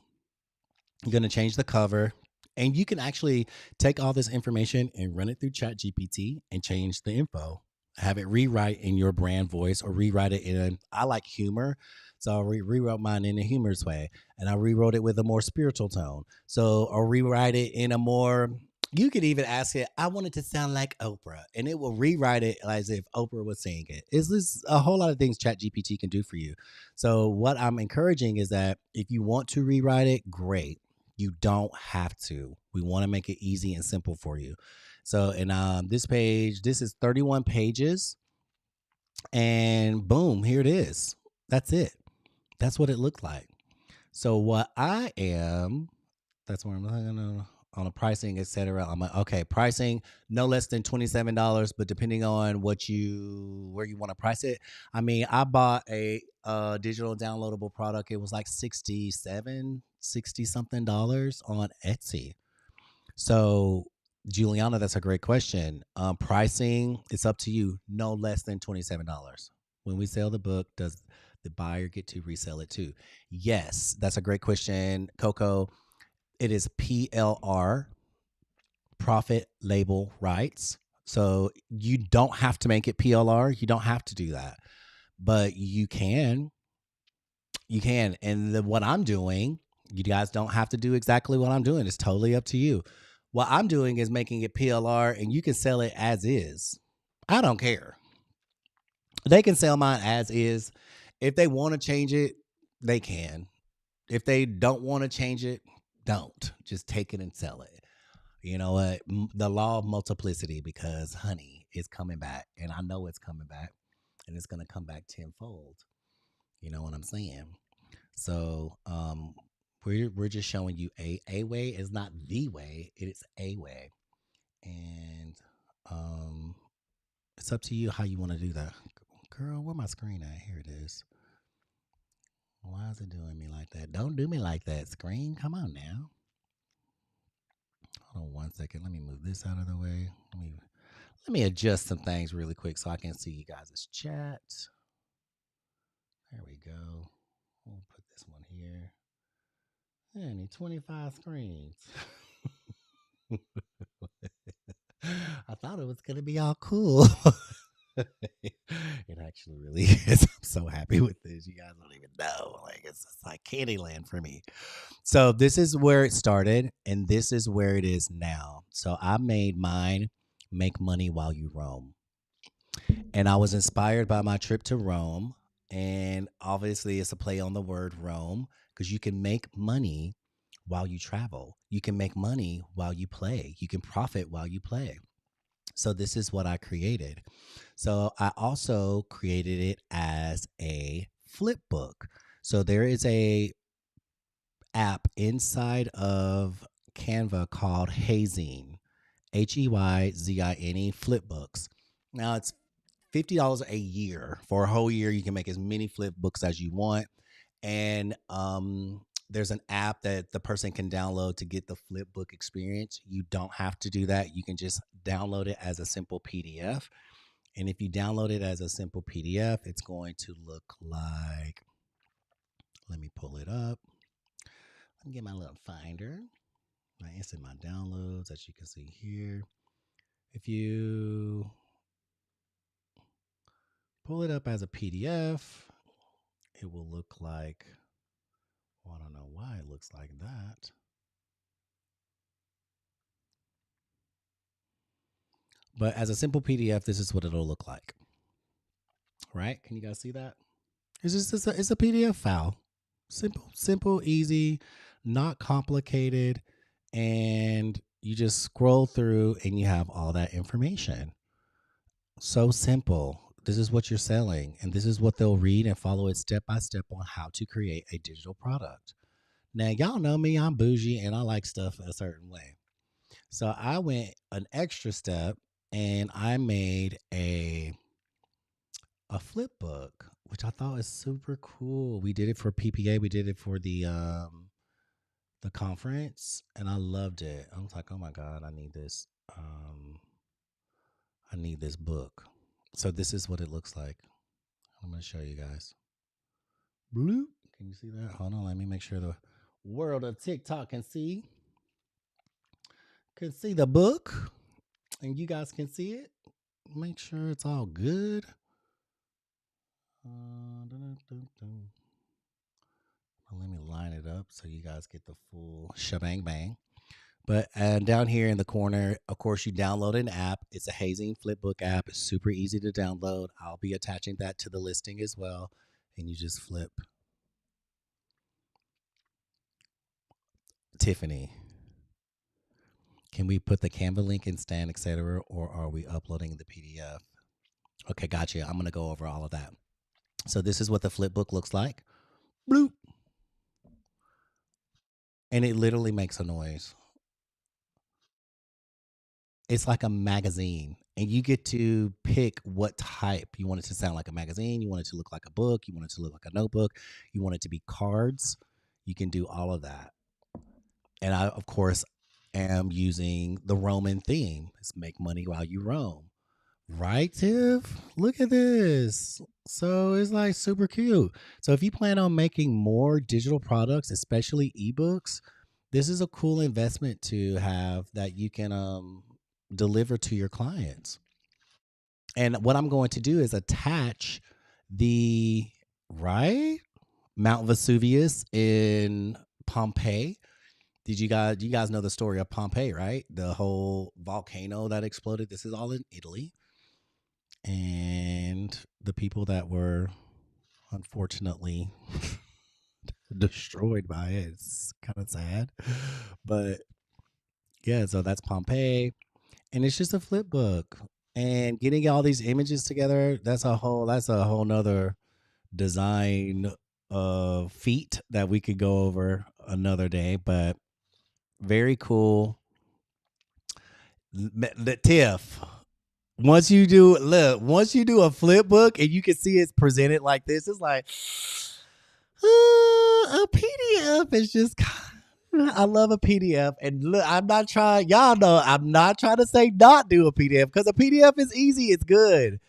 You're going to change the cover. And you can actually take all this information and run it through ChatGPT and change the info. Have it rewrite in your brand voice or rewrite it in, I like humor. So I rewrote mine in a humorous way. And I rewrote it with a more spiritual tone. So I'll rewrite it in a more, you could even ask it, I want it to sound like Oprah. And it will rewrite it as if Oprah was saying it. It's just a whole lot of things ChatGPT can do for you. So what I'm encouraging is that if you want to rewrite it, great. You don't have to. We want to make it easy and simple for you. So, and this page, this is 31 pages. And boom, here it is. That's it. That's what it looked like. So what I am, that's where I'm on the pricing, etc. I'm like, okay, pricing no less than $27, but depending on where you want to price it. I mean, I bought a digital downloadable product. It was like $60 something on Etsy. So Juliana, that's a great question. Pricing, it's up to you. No less than $27. When we sell the book, the buyer get to resell it too? Yes, that's a great question, Coco. It is PLR, profit label rights. So you don't have to make it PLR. You don't have to do that, but you can. You can. And what I'm doing, you guys don't have to do exactly what I'm doing. It's totally up to you. What I'm doing is making it PLR, and you can sell it as is. I don't care. They can sell mine as is. If they want to change it, they can. If they don't want to change it, don't. Just take it and sell it. You know what? The law of multiplicity, because honey is coming back, and I know it's coming back, and it's going to come back tenfold. You know what I'm saying? So, we're just showing you a way is not the way; it is a way, and it's up to you how you want to do that. Girl, where my screen at? Here it is. Why is it doing me like that? Don't do me like that, screen. Come on now. Hold on 1 second. Let me move this out of the way. Let me adjust some things really quick so I can see you guys' chat. There we go. We'll put this one here. Yeah, I need 25 screens. I thought it was gonna be all cool. It actually really is. I'm so happy with this. You guys don't even know. Like it's just like Candyland for me. So this is where it started, and this is where it is now. So I made mine make money while you roam. And I was inspired by my trip to Rome. And obviously, it's a play on the word Rome because you can make money while you travel. You can make money while you play. You can profit while you play. So, this is what I created. So, I also created it as a flip book. So, there is a app inside of Canva called Hazine, Heyzine flip books. Now, it's $50 a year. For a whole year, you can make as many flip books as you want. And there's an app that the person can download to get the flip book experience. You don't have to do that. You can just download it as a simple PDF. And if you download it as a simple PDF, it's going to look like, let me pull it up. Let me get my little finder. It's in my downloads, as you can see here. If you pull it up as a PDF, it will look like, well, I don't know why it looks like that. But as a simple PDF, this is what it'll look like. Right? Can you guys see that? It's a PDF file. Simple, easy, not complicated. And you just scroll through and you have all that information. So simple. This is what you're selling, and this is what they'll read and follow it step by step on how to create a digital product. Now, y'all know me, I'm bougie and I like stuff a certain way. So I went an extra step and I made a flip book, which I thought was super cool. We did it for PPA, we did it for the conference, and I loved it. I was like, "Oh my god, I need this. I need this book." So this is what it looks like. I'm going to show you guys. Bloop. Can you see that? Hold on, let me make sure the world of TikTok can see the book, and you guys can see it. Make sure it's all good. Let me line it up so you guys get the full shebang bang. But down here in the corner, of course, you download an app. It's a Hazing Flipbook app. It's super easy to download. I'll be attaching that to the listing as well. And you just flip. Tiffany, can we put the Canva link in Stan, etc., or are we uploading the PDF? Okay, gotcha. I'm going to go over all of that. So this is what the flipbook looks like. Bloop. And it literally makes a noise. It's like a magazine, and you get to pick what type. You want it to sound like a magazine, you want it to look like a book, you want it to look like a notebook, you want it to be cards. You can do all of that. And I, of course, am using the Roman theme. It's make money while you roam. Right, Tiff? Look at this. So it's like super cute. So if you plan on making more digital products, especially ebooks, this is a cool investment to have that you can deliver to your clients. And what I'm going to do is attach the right Mount Vesuvius in Pompeii. Did you guys know the story of Pompeii, right? The whole volcano that exploded. This is all in Italy. And the people that were unfortunately destroyed by it. It's kind of sad. But yeah, so that's Pompeii. And it's just a flip book. And getting all these images together, that's a whole nother design feat that we could go over another day. But very cool. The Tiff. Once you do a flip book and you can see it's presented like this, it's like a PDF is just. I love a PDF, and look, I'm not trying. Y'all know I'm not trying to say not do a PDF because a PDF is easy, it's good.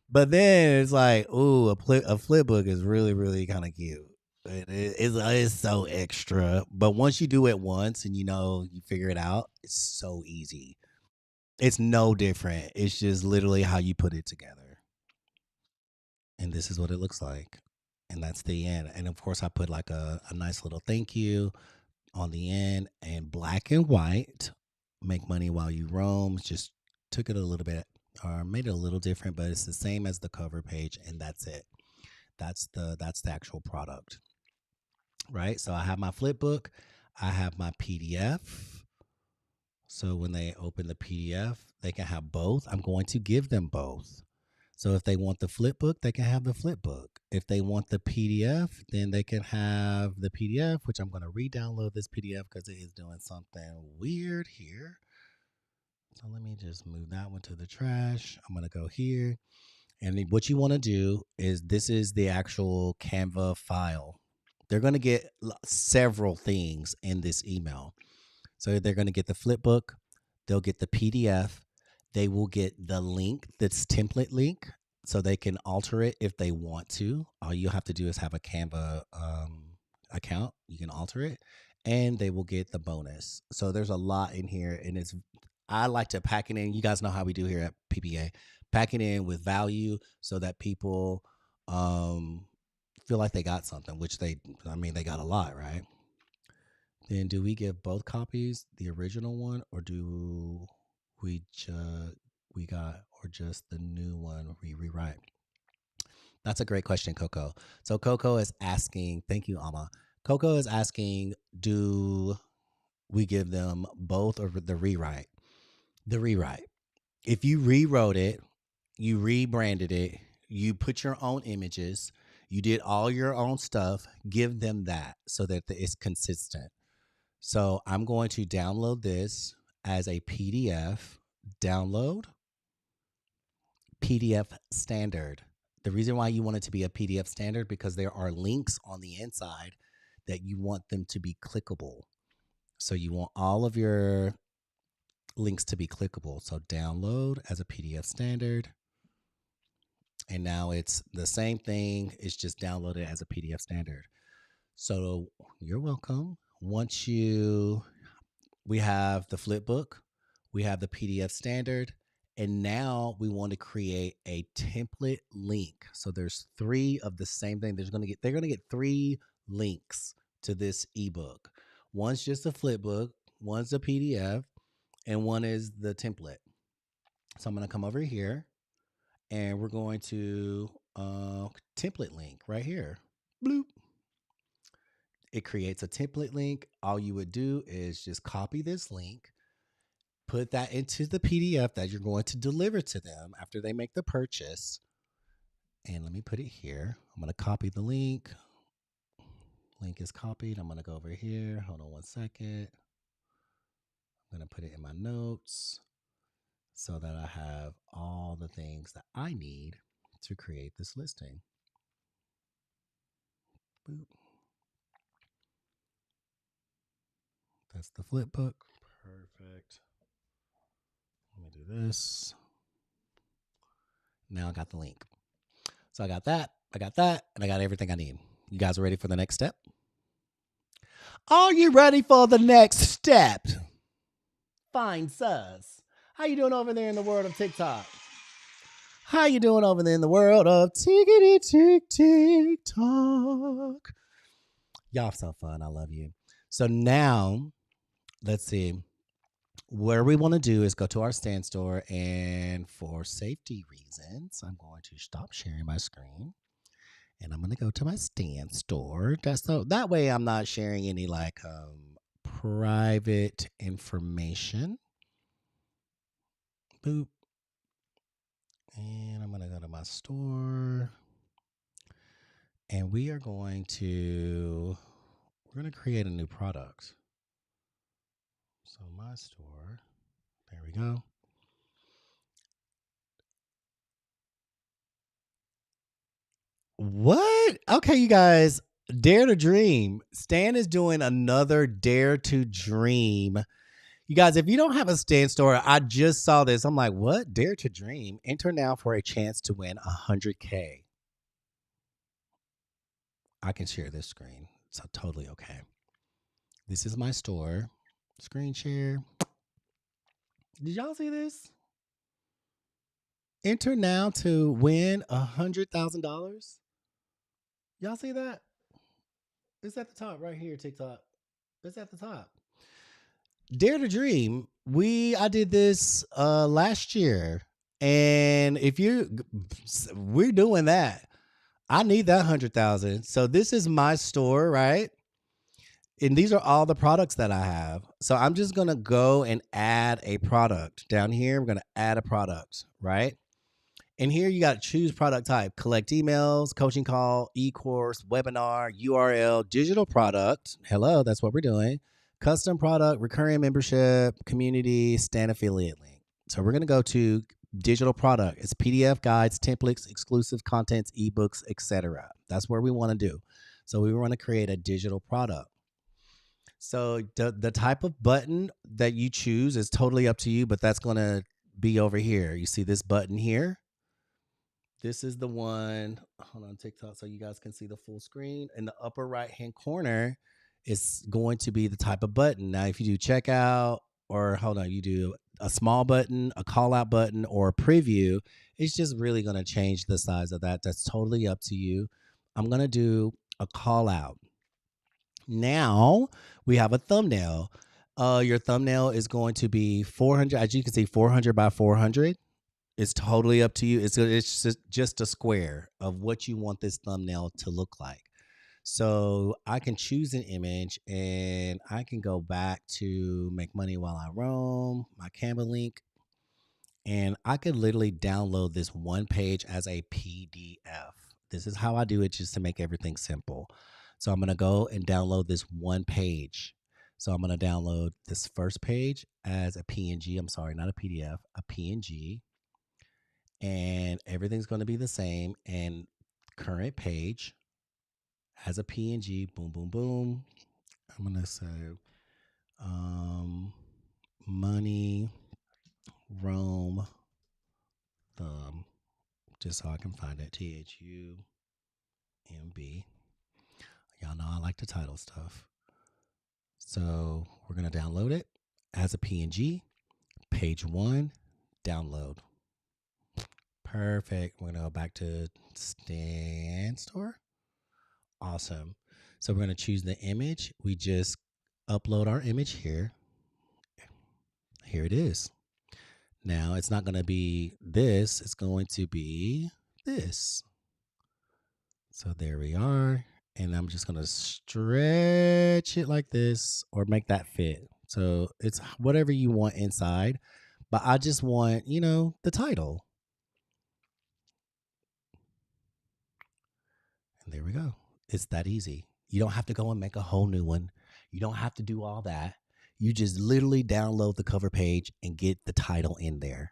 But then it's like, ooh, a flip book is really, really kind of cute. It's so extra. But once you do it once and you know you figure it out, it's so easy. It's no different. It's just literally how you put it together. And this is what it looks like. And that's the end. And of course, I put like a nice little thank you on the end and black and white. Make money while you roam. Just took it a little bit or made it a little different, but it's the same as the cover page, and that's it. That's the actual product, right? So I have my flip book, I have my PDF. So when they open the PDF, they can have both. I'm going to give them both. So if they want the flip book, they can have the flip book. If they want the PDF, then they can have the PDF, which I'm going to re-download this PDF because it is doing something weird here. So let me just move that one to the trash. I'm going to go here. And what you want to do is this is the actual Canva file. They're going to get several things in this email. So they're going to get the flip book, they'll get the PDF, they will get the link that's template link so they can alter it if they want to. All you have to do is have a Canva account, you can alter it, and they will get the bonus. So there's a lot in here, and I like to pack it in. You guys know how we do here at PPA. Pack it in with value so that people um, feel like they got something, which they got a lot, right? Then do we give both copies, the original one, or do we just we got or just the new one we rewrite? That's a great question, Coco. So Coco is asking, thank you, Ama. Coco is asking, do we give them both or the rewrite? The rewrite. If you rewrote it, you rebranded it, you put your own images, you did all your own stuff, give them that so that it's consistent. So I'm going to download this as a PDF. Download PDF standard. The reason why you want it to be a PDF standard because there are links on the inside that you want them to be clickable. So you want all of your links to be clickable. So download as a PDF standard. And now it's the same thing. It's just downloaded as a PDF standard. So you're welcome. We have the flip book, we have the PDF standard, and now we want to create a template link. So there's three of the same thing. They're gonna get three links to this ebook. One's just a flip book, one's a PDF, and one is the template. So I'm gonna come over here and we're going to template link right here. Bloop. It creates a template link. All you would do is just copy this link, put that into the PDF that you're going to deliver to them after they make the purchase. And let me put it here. I'm going to copy the link. Link is copied. I'm going to go over here. Hold on one second. I'm going to put it in my notes so that I have all the things that I need to create this listing. Boop. That's the flip book. Perfect. Let me do this. Now I got the link. So I got that, and I got everything I need. You guys ready for the next step? Are you ready for the next step? Fine, sus. How you doing over there in the world of TikTok? How you doing over there in the world of tickety tick TikTok? Y'all so fun. I love you. So now, let's see. Where we want to do is go to our stand store, and for safety reasons, I'm going to stop sharing my screen, and I'm going to go to my stand store. That way I'm not sharing any like private information. Boop. And I'm going to go to my store, and we're going to create a new product. So my store, there we go. What? Okay, you guys, Dare to Dream. Stan is doing another Dare to Dream. You guys, if you don't have a Stan store, I just saw this. I'm like, what? Dare to Dream. Enter now for a chance to win 100K. I can share this screen. So totally okay. This is my store. Screen share. Did y'all see this? Enter now to win $100,000. Y'all see that? It's at the top right here, TikTok. It's at the top. Dare to Dream. I did this last year, and we're doing that. I need that 100,000. So this is my store, right? And these are all the products that I have. So I'm just gonna go and add a product down here. I'm gonna add a product, right? And here you got to choose product type: collect emails, coaching call, e-course, webinar, URL, digital product. Hello, that's what we're doing. Custom product, recurring membership, community, Stan affiliate link. So we're going to go to digital product. It's PDF guides, templates, exclusive contents, ebooks, etc. That's where we want to do. So we want to create a digital product. So the type of button that you choose is totally up to you, but that's going to be over here. You see this button here? This is the one. Hold on, TikTok, so you guys can see the full screen. In the upper right hand corner, it's going to be the type of button. Now, if you do checkout, or hold on, you do a small button, a call out button, or a preview, it's just really going to change the size of that. That's totally up to you. I'm going to do a call out. Now we have a thumbnail. Your thumbnail is going to be 400, as you can see, 400 by 400. It's totally up to you. It's just a square of what you want this thumbnail to look like. So I can choose an image, and I can go back to Make Money While I Roam, my Canva link, and I could literally download this one page as a PDF. This is how I do it, just to make everything simple. So I'm going to go and download this one page. So I'm going to download this first page as a PNG. I'm sorry, not a PDF, a PNG. And everything's going to be the same. And current page as a PNG, boom, boom, boom. I'm going to say money, Rome, thumb, just so I can find it. THUMB. Y'all know I like to title stuff. So we're going to download it as a PNG. Page 1, download. Perfect. We're going to go back to Stan Store. Awesome. So we're going to choose the image. We just upload our image here. Here it is. Now it's not going to be this. It's going to be this. So there we are. And I'm just going to stretch it like this, or make that fit. So it's whatever you want inside. But I just want, the title. And there we go. It's that easy. You don't have to go and make a whole new one. You don't have to do all that. You just literally download the cover page and get the title in there.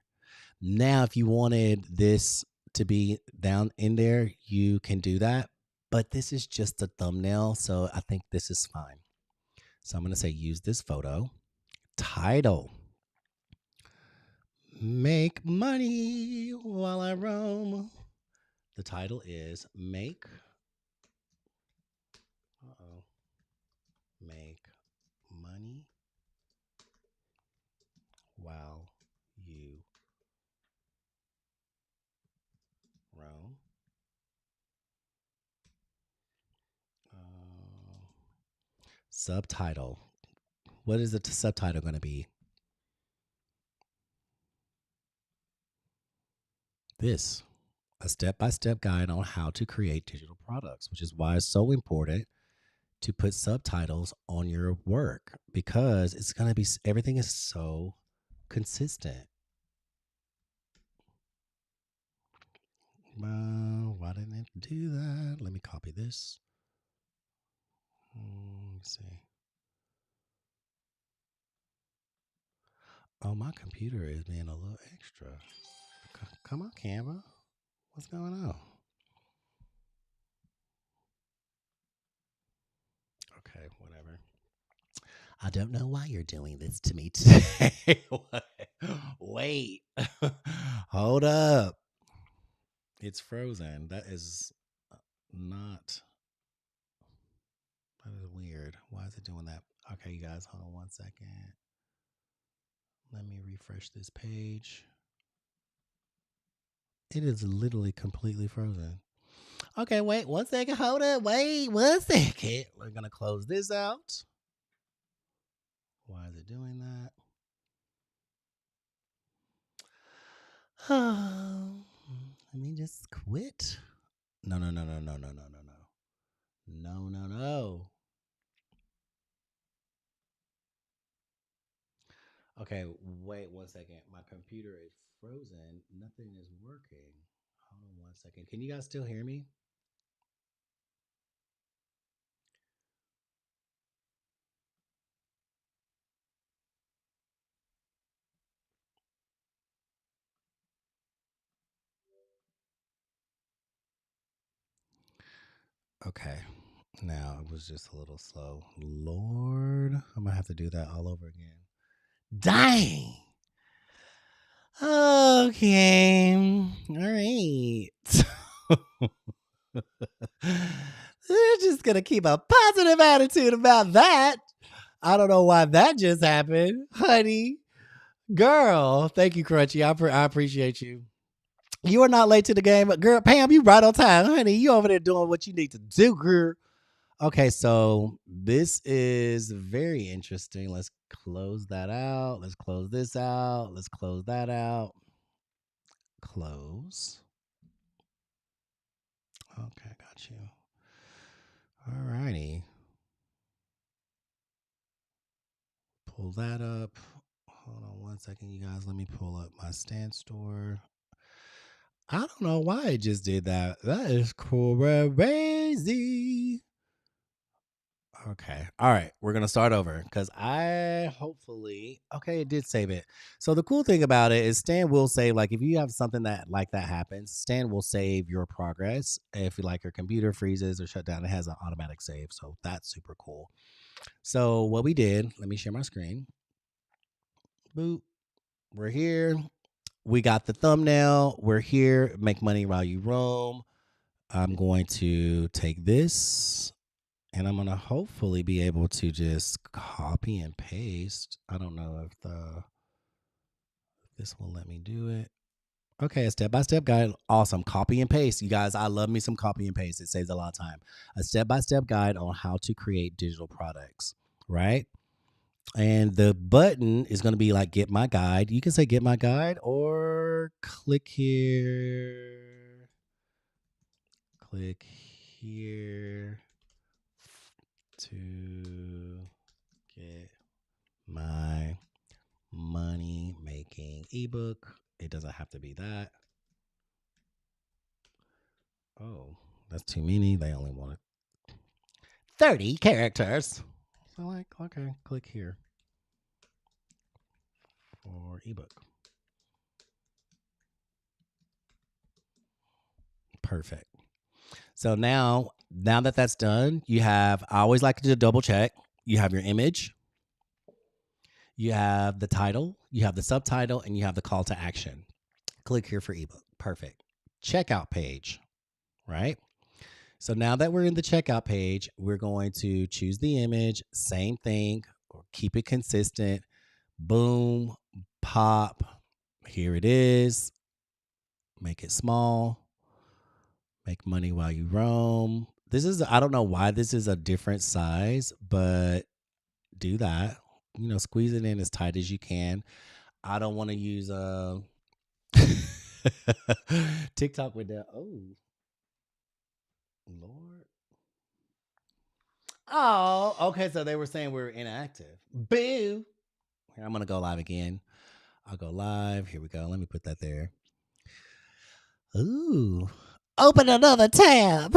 Now, if you wanted this to be down in there, you can do that. But this is just a thumbnail, so I think this is fine. So I'm going to say use this photo. Title. Make money while I roam. The title is Make. Uh-oh. Make money while you roam. Uh, Subtitle. What is the subtitle going to be? This, a step by step guide on how to create digital products, which is why it's so important to put subtitles on your work because it's going to be, everything is so consistent. Why didn't it do that? Let me copy this. Let's see. Oh, my computer is being a little extra. Come on, Canva. What's going on? Okay, whatever. I don't know why you're doing this to me today. Wait. Hold up. It's frozen. That is not. That is weird. Why is it doing that? Okay, you guys, hold on 1 second. Let me refresh this page. It is literally completely frozen. Okay, wait 1 second. Hold up. Wait 1 second. We're going to close this out. Why is it doing that? Oh, let me just quit. No, no, no, no, no, no, no, no, no. No, no, no. Okay, wait 1 second. My computer is frozen. Nothing is working. Hold on 1 second. Can you guys still hear me? Okay. Now it was just a little slow. Lord, I'm gonna have to do that all over again. Dang. Okay. All right. They're just gonna keep a positive attitude about that. I don't know why that just happened, honey. Girl, thank you, Crunchy. I appreciate you. You are not late to the game, but girl, Pam, you right on time, honey. You over there doing what you need to do, girl. Okay, so this is very interesting. Let's close that out. Let's close this out. Let's close that out. Close. Okay, got you. All righty. Pull that up. Hold on 1 second, you guys. Let me pull up my stand store. I don't know why it just did that. That is crazy. Okay. All right. We're going to start over because I hopefully, okay, it did save it. So the cool thing about it is Stan will save, like, if you have something that like that happens, Stan will save your progress. If like your computer freezes or shut down, it has an automatic save. So that's super cool. So what we did, let me share my screen. Boop. We're here. We got the thumbnail. We're here. Make money while you roam. I'm going to take this and I'm going to hopefully be able to just copy and paste. I don't know if this will let me do it. Okay, a step-by-step guide. Awesome. Copy and paste. You guys, I love me some copy and paste. It saves a lot of time. A step-by-step guide on how to create digital products, right? And the button is going to be like get my guide. You can say get my guide or click here. Click here to get my money making ebook. It doesn't have to be that. Oh, that's too many. They only wanted 30 characters. So like, okay, click here for ebook. Perfect. So now that that's done, you have, I always like to double check. You have your image. You have the title, you have the subtitle, and you have the call to action. Click here for ebook. Perfect. Checkout page, right? So now that we're in the checkout page, we're going to choose the image, same thing, or keep it consistent. Boom, pop. Here it is. Make it small. Make money while you roam. This is, I don't know why this is a different size, but do that. Squeeze it in as tight as you can. I don't want to use TikTok with that. Oh, Lord. Oh, okay. So they were saying we are inactive. Boo. Here, I'm going to go live again. I'll go live. Here we go. Let me put that there. Ooh. Open another tab.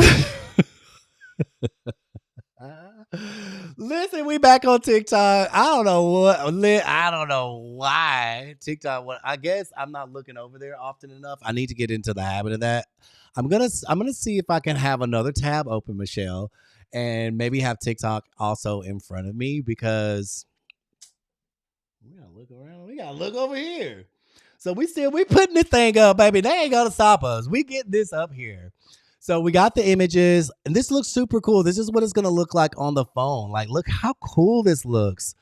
Listen, we back on TikTok. I don't know what. I don't know why TikTok. What I guess I'm not looking over there often enough. I need to get into the habit of that. I'm gonna see if I can have another tab open, Michelle, and maybe have TikTok also in front of me because we gotta look around. We gotta look over here. So we putting this thing up, baby. They ain't gonna stop us. We get this up here. So we got the images, and this looks super cool. This is what it's gonna look like on the phone. Like, look how cool this looks.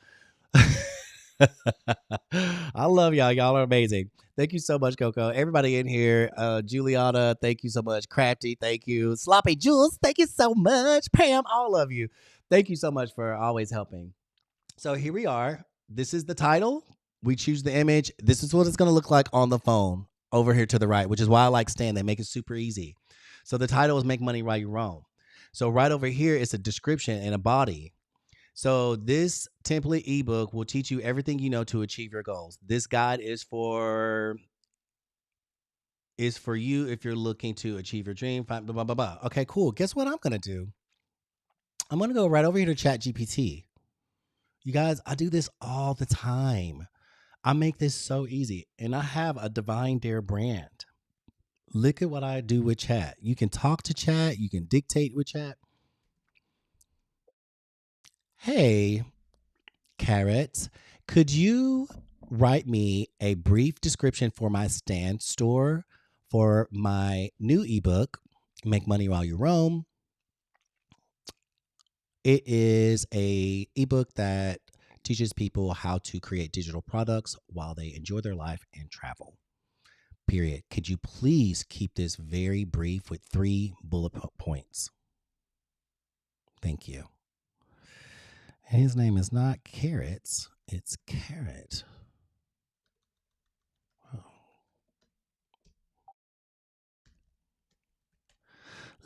I love y'all. Y'all are amazing. Thank you so much, Coco. Everybody in here. Juliana, thank you so much. Crafty, thank you. Sloppy Jules, thank you so much. Pam, all of you. Thank you so much for always helping. So here we are. This is the title. We choose the image. This is what it's going to look like on the phone over here to the right, which is why I like Stan. They make it super easy. So the title is Make Money While You Roam. So right over here is a description and a body. So this template ebook will teach you everything you know to achieve your goals. This guide is for you if you're looking to achieve your dream. Blah, blah, blah, blah. Okay, cool. Guess what I'm going to do? I'm going to go right over here to Chat GPT. You guys, I do this all the time. I make this so easy. And I have a Divine Dare brand. Look at what I do with chat. You can talk to chat. You can dictate with chat. Hey, Carrots, could you write me a brief description for my stand store for my new ebook, Make Money While You Roam? It is a ebook that teaches people how to create digital products while they enjoy their life and travel. Period. Could you please keep this very brief with 3 bullet points? Thank you. And his name is not Carrots, it's Carrot. Oh.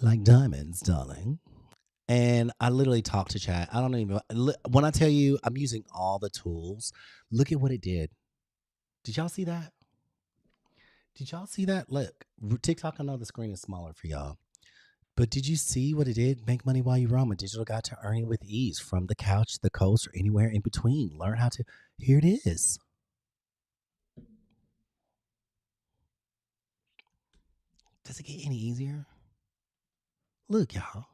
Like diamonds, darling. And I literally talk to chat. I don't even, when I tell you I'm using all the tools, look at what it did. Did y'all see that? Did y'all see that? Look, TikTok, I know the screen is smaller for y'all. But did you see what it did? Make money while you roam. A digital guide to earning with ease from the couch, the coast, or anywhere in between. Learn how to. Here it is. Does it get any easier? Look, y'all.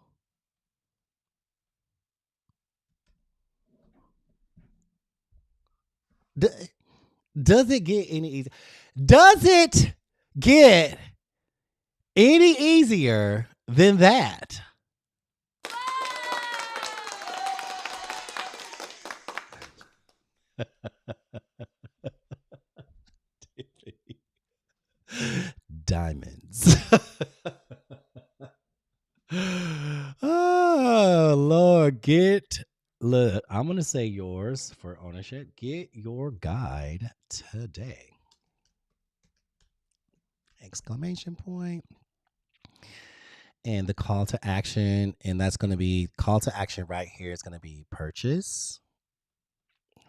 Does it get any easier? Does it get any easier than that? Diamonds. Oh, Lord. Look, I'm going to say yours for ownership. Get your guide today. Exclamation point. And the call to action, and that's going to be call to action right here is going to be purchase.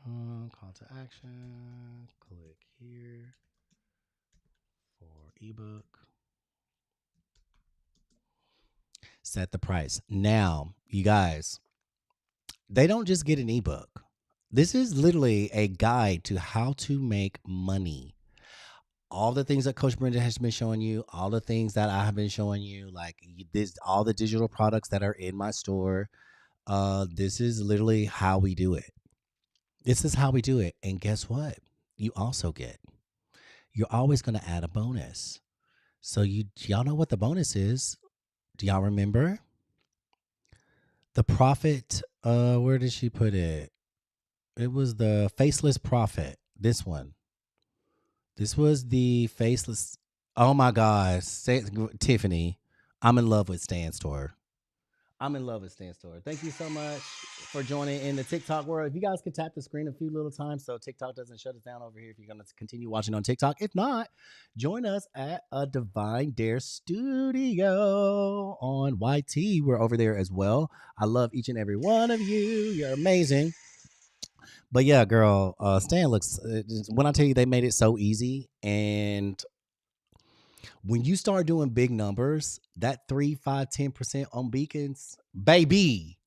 Call to action. Click here for ebook. Set the price. Now, you guys, they don't just get an ebook. This is literally a guide to how to make money. All the things that Coach Brenda has been showing you, all the things that I have been showing you, like this, all the digital products that are in my store. This is literally how we do it. This is how we do it. And guess what? You also get. You're always going to add a bonus. So y'all know what the bonus is. Do y'all remember? The prophet, where did she put it? It was the faceless prophet. This one. This was the faceless. Oh my God. Tiffany, I'm in love with Stan Store. I'm in love with Stan Store. Thank you so much for joining in the TikTok world. If you guys could tap the screen a few little times so TikTok doesn't shut us down over here if you're going to continue watching on TikTok. If not, join us at a Divine Dare Studio on YT. We're over there as well. I love each and every one of you. You're amazing. But yeah, girl, Stan looks, when I tell you they made it so easy, and when you start doing big numbers, that 3, 5, 10% on beacons, baby,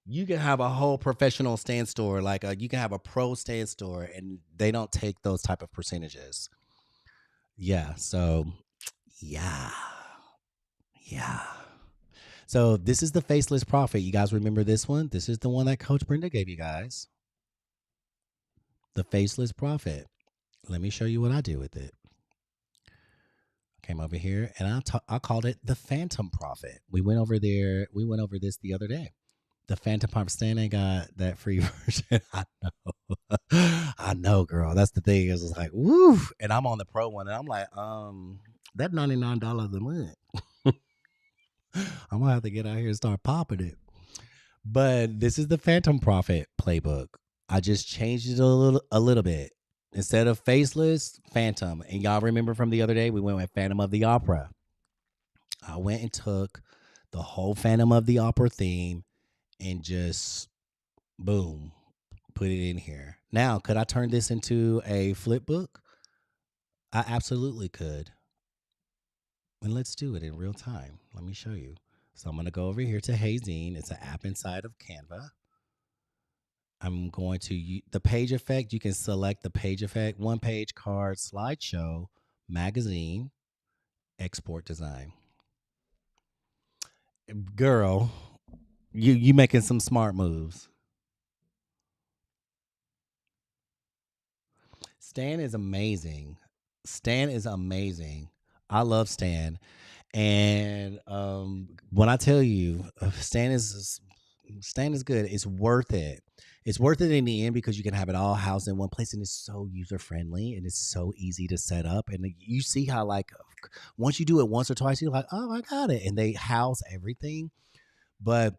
you can have a whole professional stand store, like you can have a pro stand store, and they don't take those type of percentages. Yeah. So yeah. Yeah. So this is the faceless prophet. You guys remember this one? This is the one that Coach Brenda gave you guys. The faceless prophet. Let me show you what I did with it. Came over here and I called it the Phantom Prophet. We went over there. We went over this the other day. The Phantom Prophet. Stan ain't got that free version. I know. I know, girl. That's the thing. It's like, woo. And I'm on the pro one, and I'm like, that $99 a month. I'm gonna have to get out here and start popping it. But this is the Phantom Prophet playbook. I just changed it a little bit. Instead of faceless, Phantom. And y'all remember from the other day, we went with Phantom of the Opera. I went and took the whole Phantom of the Opera theme and just boom, put it in here. Now, could I turn this into a flip book? I absolutely could. And let's do it in real time. Let me show you. So I'm going to go over here to Hazine. It's an app inside of Canva. I'm going to the page effect. You can select the page effect, one page, card, slideshow, magazine, export design. Girl, you making some smart moves. Stan is amazing. Stan is amazing. I love Stan. And when I tell you, Stan is good. It's worth it. It's worth it in the end because you can have it all housed in one place, and it's so user friendly and it's so easy to set up. And you see how, like, once you do it once or twice, you're like, oh, I got it. And they house everything. But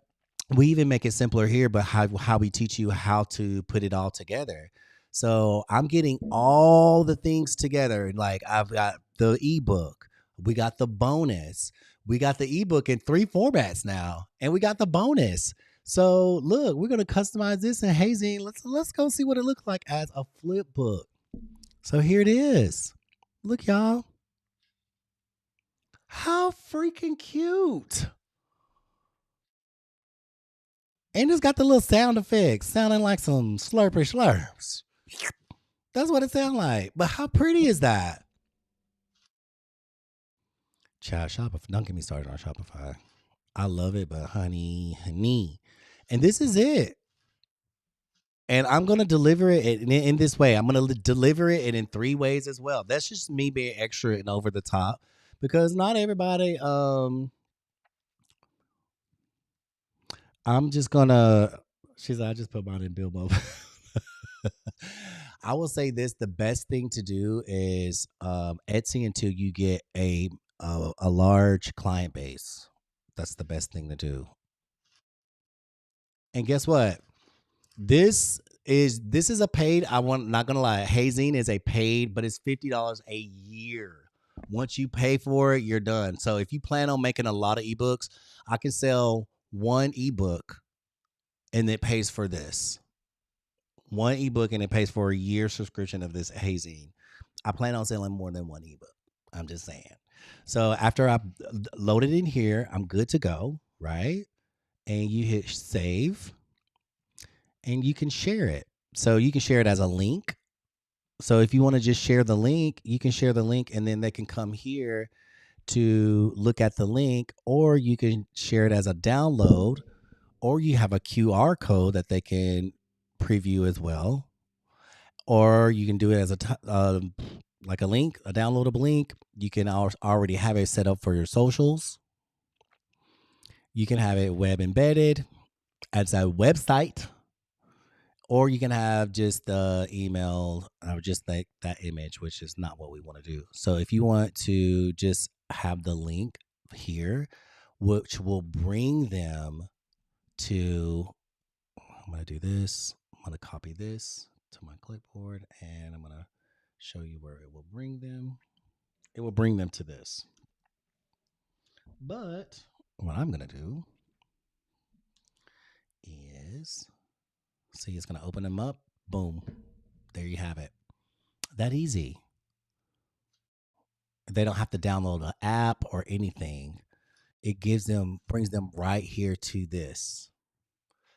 we even make it simpler here, but how we teach you how to put it all together. So I'm getting all the things together. Like, I've got the ebook, we got the bonus, we got the ebook in 3 formats now, and we got the bonus. So look, we're gonna customize this in Hazing. Let's go see what it looks like as a flip book. So here it is. Look, y'all. How freaking cute. And it's got the little sound effects sounding like some slurpy slurps. That's what it sounds like. But how pretty is that? Child, Shopify. Don't get me started on Shopify. I love it, but honey. And this is it. And I'm going to deliver it in this way. I'm going to deliver it in 3 ways as well. That's just me being extra and over the top because not everybody, I'm just going to, she's like, I just put mine in Bilbo. I will say this: the best thing to do is Etsy until you get a large client base. That's the best thing to do. And guess what? This is a paid. I want not gonna lie. Hazing is a paid, but it's $50 a year. Once you pay for it, you're done. So if you plan on making a lot of ebooks, I can sell one ebook, and it pays for this. One ebook, and it pays for a year subscription of this Hazing. I plan on selling more than one ebook. I'm just saying. So after I load it in here, I'm good to go, right? And you hit save, and you can share it. So you can share it as a link. So if you want to just share the link, you can share the link, and then they can come here to look at the link, or you can share it as a download, or you have a QR code that they can preview as well. or you can do it as like a link, a downloadable link. You can already have it set up for your socials. You can have it web embedded as a website, or you can have just the email or just like that image, which is not what we want to do. So if you want to just have the link here, which will bring them to, I'm going to do this. I'm going to copy this to my clipboard, and I'm going to show you where it will bring them. It will bring them to this. But what I'm going to do is, see, it's going to open them up. Boom. There you have it. That easy. They don't have to download an app or anything. It brings them right here to this.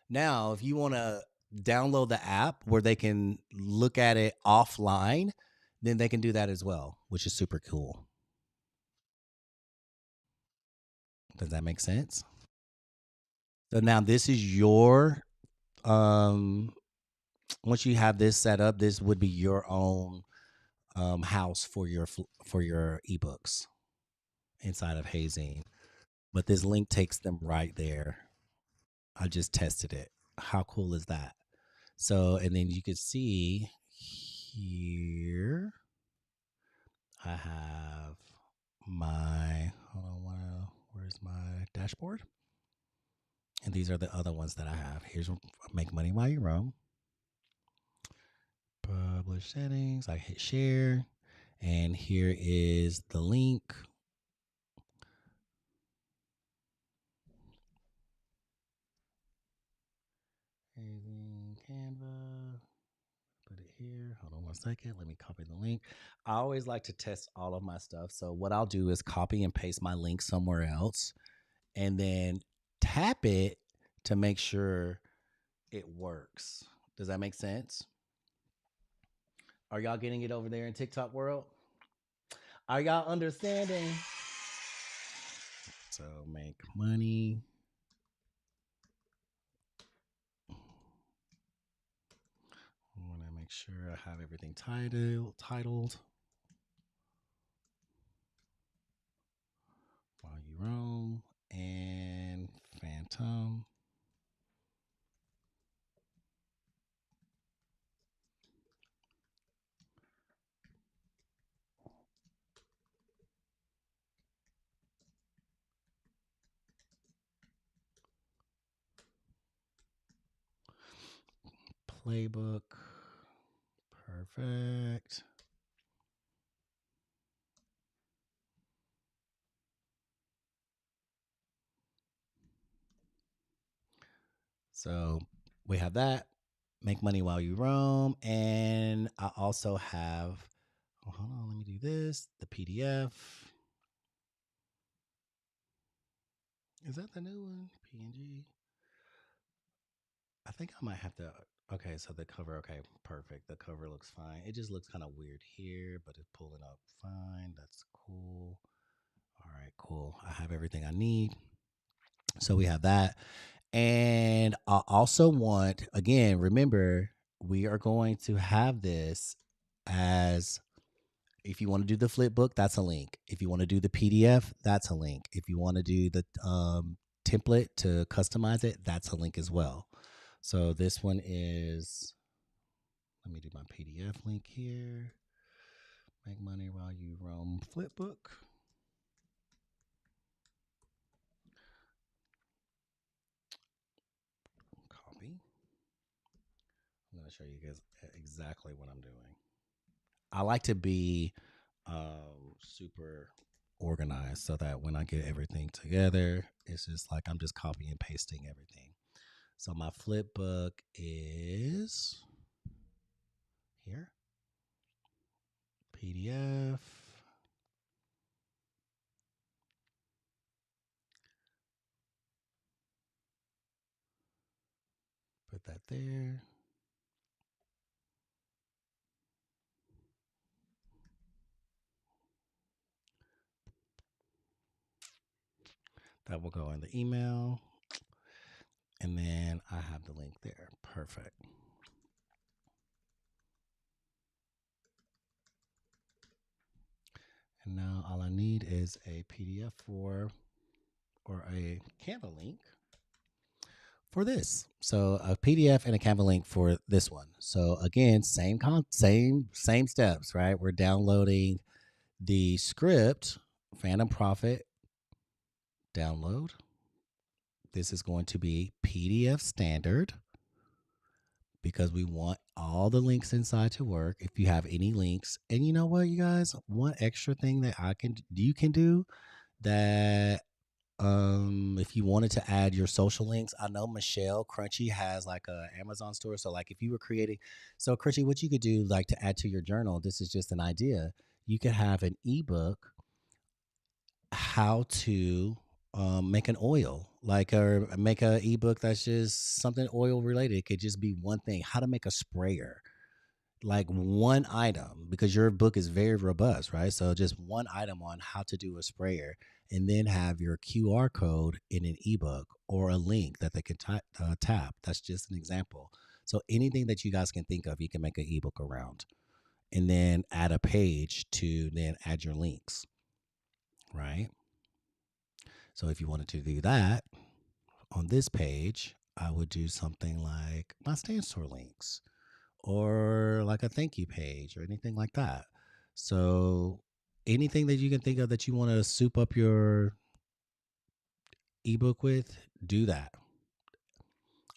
Now, if you want to download the app where they can look at it offline, then they can do that as well, which is super cool. Does that make sense? So now this is your um once you have this set up, this would be your own house for your ebooks inside of Hazing. But this link takes them right there. I just tested it. How cool is that? So, and then you can see here, I have my, hold on, where's my dashboard? And these are the other ones that I have. Here's Make Money While You Roam. Publish settings. I hit share. And here is the link. Canva. Put it here. Hold on one second. Let me copy the link. I always like to test all of my stuff. So what I'll do is copy and paste my link somewhere else and then tap it to make sure it works. Does that make sense? Are y'all getting it over there in TikTok world? Are y'all understanding? So make money. I want to make sure I have everything titled. While You Roam and Phantom. Playbook. Perfect. So we have that. Make money while you roam. And I also have, oh, hold on, let me do this. The PDF. Is that the new one? PNG. I think I might have to. Okay, so the cover, okay, perfect. The cover looks fine. It just looks kind of weird here, but it's pulling up fine. That's cool. All right, cool. I have everything I need. So we have that. And I also want, again, remember, we are going to have this as, if you want to do the flip book, that's a link. If you want to do the PDF, that's a link. If you want to do the template to customize it, that's a link as well. So this one is, let me do my PDF link here. Make money while you roam flip book. Copy. I'm going to show you guys exactly what I'm doing. I like to be super organized so that when I get everything together, it's just like I'm just copying and pasting everything. So my flip book is here. PDF. Put that there. That will go in the email. And then I have the link there. Perfect. And now all I need is a PDF for or a Canva link for this. So a PDF and a Canva link for this one. So again, same steps, right? We're downloading the script, Phantom Profit download. This is going to be PDF standard because we want all the links inside to work. If you have any links, and you know what, you guys, one extra thing that you can do that if you wanted to add your social links, I know Michelle Crunchy has like a Amazon store. So like if you were creating, so Crunchy, what you could do like to add to your journal, this is just an idea. You could have an ebook, how to make an oil, like or make a ebook that's just something oil related. It could just be one thing, how to make a sprayer, like one item, because your book is very robust, right? So just one item on how to do a sprayer, and then have your QR code in an ebook or a link that they can tap. That's just an example. So anything that you guys can think of, you can make an ebook around, and then add a page to then add your links, right? So if you wanted to do that on this page, I would do something like my stand store links or like a thank you page or anything like that. So anything that you can think of that you want to soup up your ebook with, do that.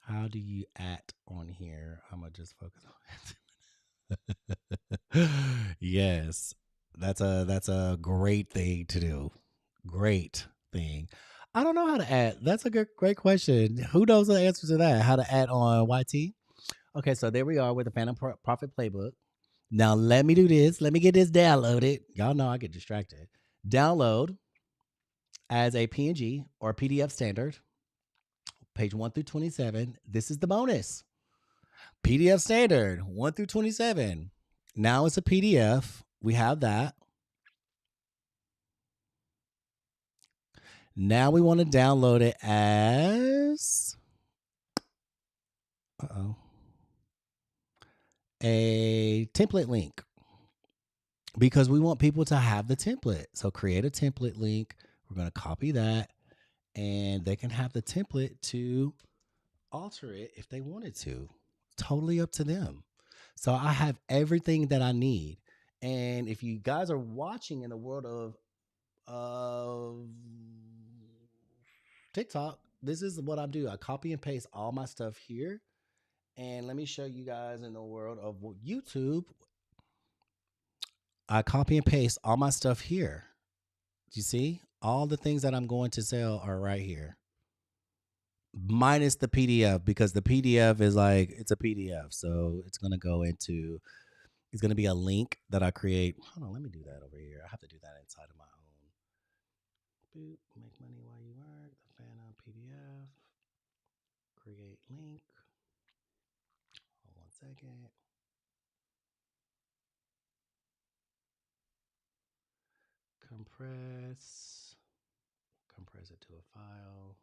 How do you at on here? I'm gonna just focus on it. Yes, that's a great thing to do. Great thing. I don't know how to add. That's a great question. Who knows the answer to that? How to add on YT? Okay, so there we are with the Phantom Profit Playbook. Now let me do this. Let me get this downloaded. Y'all know I get distracted. Download as a PNG or PDF standard, page 1 through 27. This is the bonus. PDF standard 1 through 27. Now it's a PDF. We have that. Now we want to download it as a template link because we want people to have the template. So create a template link. We're going to copy that, and they can have the template to alter it if they wanted to. Totally up to them. So I have everything that I need. And if you guys are watching in the world of TikTok, this is what I do. I copy and paste all my stuff here. And let me show you guys in the world of YouTube. I copy and paste all my stuff here. Do you see? All the things that I'm going to sell are right here. Minus the PDF, because the PDF is like, it's a PDF. So it's going to go into, it's going to be a link that I create. Hold on, let me do that over here. I have to do that inside of my own. Boop, make money while you work. The Phantom PDF. Create link. Hold on 1 second. Compress it to a file.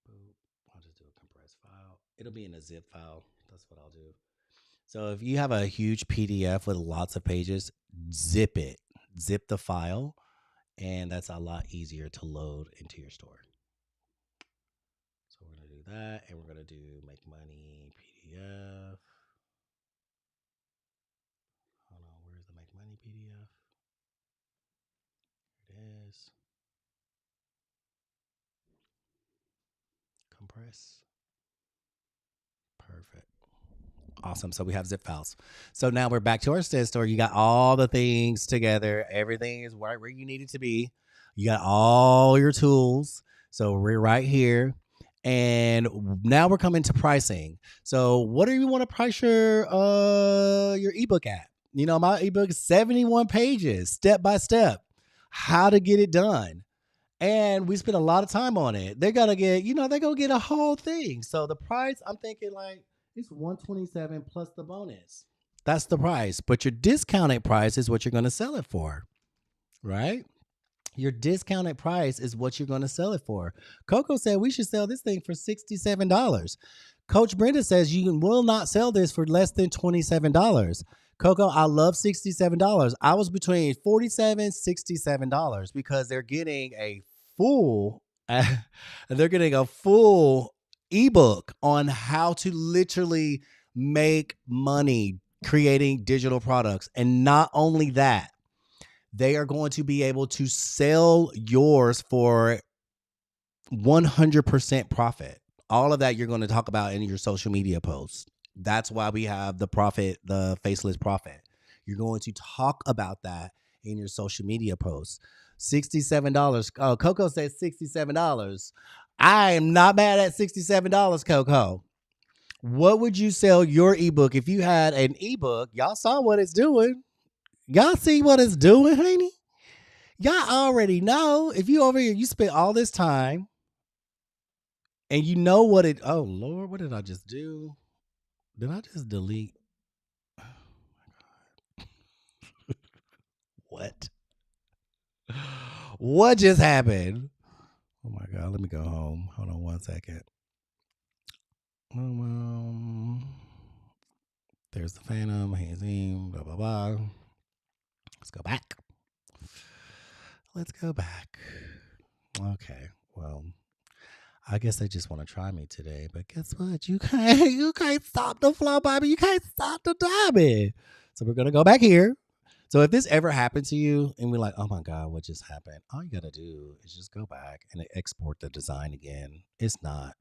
Boop. I'll just do a compressed file. It'll be in a zip file. That's what I'll do. So if you have a huge PDF with lots of pages, zip it. Zip the file, and that's a lot easier to load into your store. So we're going to do that, and we're going to do make money PDF. Hold on, where's the make money PDF? Here it is. Compress. Perfect. Awesome. So we have zip files. So now we're back to our stand store. You got all the things together. Everything is right where you need it to be. You got all your tools. So we're right here. And now we're coming to pricing. So what do you want to price your ebook at? You know, my ebook is 71 pages, step by step, how to get it done. And we spent a lot of time on it. They're gonna get, they're gonna get a whole thing. So the price, I'm thinking like it's 127 plus the bonus. That's the price. But your discounted price is what you're gonna sell it for, right? Your discounted price is what you're gonna sell it for. Coco said we should sell this thing for $67. Coach Brenda says you will not sell this for less than $27. Coco, I love $67. I was between $47, $67 because they're getting a full they're getting a full ebook on how to literally make money creating digital products. And not only that, they are going to be able to sell yours for 100% profit. All of that you're going to talk about in your social media posts. That's why we have the profit, the faceless profit. You're going to talk about that in your social media posts. $67. Oh, Coco says $67. I am not mad at $67, Coco. What would you sell your ebook if you had an ebook? Y'all saw what it's doing. Y'all see what it's doing, honey? Y'all already know. If you over here, you spent all this time and you know what it. Oh Lord, what did I just do? Did I just delete? What? What just happened? Oh my God, let me go home. Hold on one second. There's the Phantom, Hazim, blah, blah, blah. Let's go back. Let's go back. Okay, well, I guess they just want to try me today, but guess what? You can't stop the flow, baby. You can't stop the timing. So we're gonna go back here. So if this ever happened to you and we're like, oh my God, what just happened? All you gotta do is just go back and export the design again. It's not,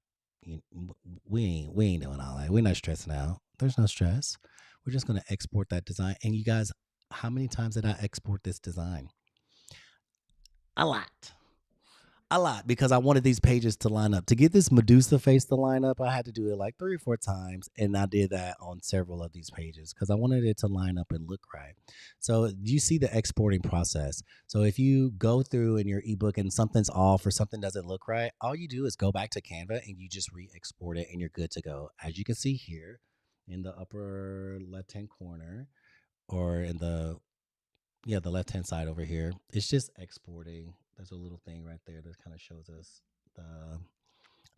we ain't doing all that. We're not stressing out. There's no stress. We're just gonna export that design. And you guys, how many times did I export this design? A lot. A lot, because I wanted these pages to line up. To get this Medusa face to line up, I had to do it like 3 or 4 times, and I did that on several of these pages because I wanted it to line up and look right. So you see the exporting process. So if you go through in your ebook and something's off or something doesn't look right, all you do is go back to Canva and you just re-export it and you're good to go. As you can see here in the upper left-hand corner, or in the the left hand side over here, it's just exporting. There's a little thing right there that kind of shows us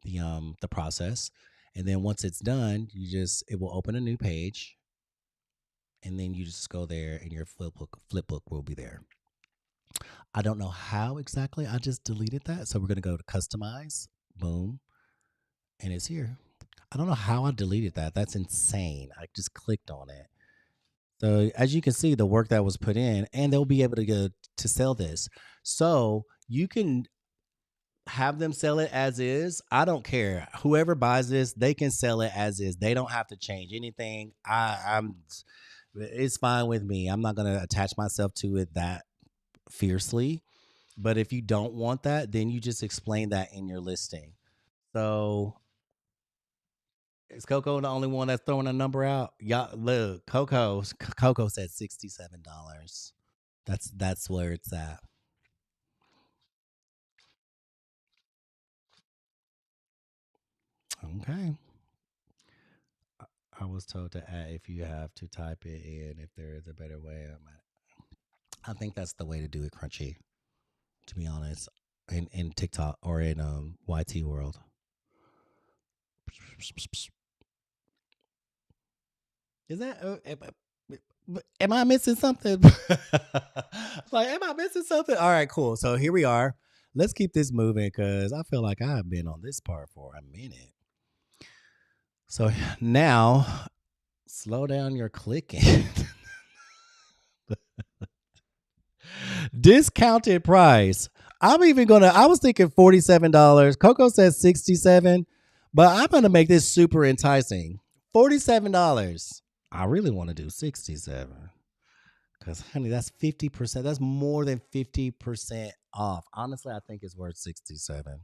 the process. And then once it's done, it will open a new page, and then you just go there and your flip book will be there. I don't know how exactly. I just deleted that. So we're going to go to customize. Boom. And it's here. I don't know how I deleted that. That's insane. I just clicked on it. So as you can see, the work that was put in, and they'll be able to go to sell this. So you can have them sell it as is. I don't care. Whoever buys this, they can sell it as is. They don't have to change anything. It's fine with me. I'm not gonna attach myself to it that fiercely. But if you don't want that, then you just explain that in your listing. So is Coco the only one that's throwing a number out? Y'all look, Coco said $67. That's where it's at. Okay. I was told to add if you have to type it in if there is a better way. I think that's the way to do it, Crunchy. To be honest, in TikTok or in YT world. Is that? Am I missing something? Like, am I missing something? All right, cool. So here we are. Let's keep this moving because I feel like I've been on this part for a minute. So now, slow down your clicking. Discounted price. I was thinking $47. Coco says 67, but I'm gonna make this super enticing. $47. I really want to do 67. Because honey, that's 50%. That's more than 50% off. Honestly, I think it's worth 67.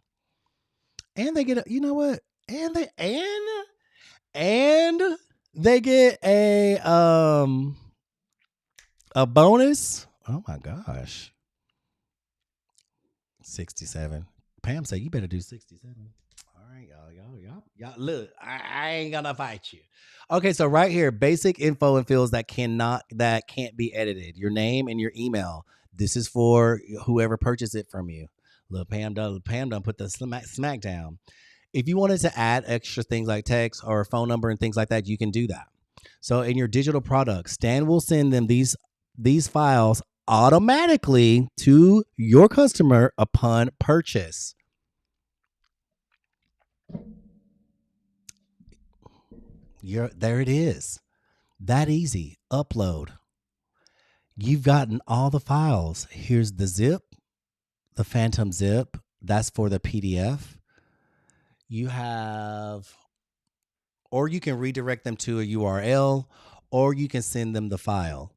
And they get you know what? And they get a bonus. Oh my gosh. 67. Pam said you better do 67. All right, y'all. Look, I ain't gonna fight you. Okay, so right here, basic info and fields that can't be edited. Your name and your email. This is for whoever purchased it from you. Look, Pam done put the smack down. If you wanted to add extra things like text or phone number and things like that, you can do that. So in your digital products, Stan will send them these files automatically to your customer upon purchase. There it is. That easy. Upload. You've gotten all the files. Here's the zip, the phantom zip. That's for the PDF. You have, or you can redirect them to a URL, or you can send them the file.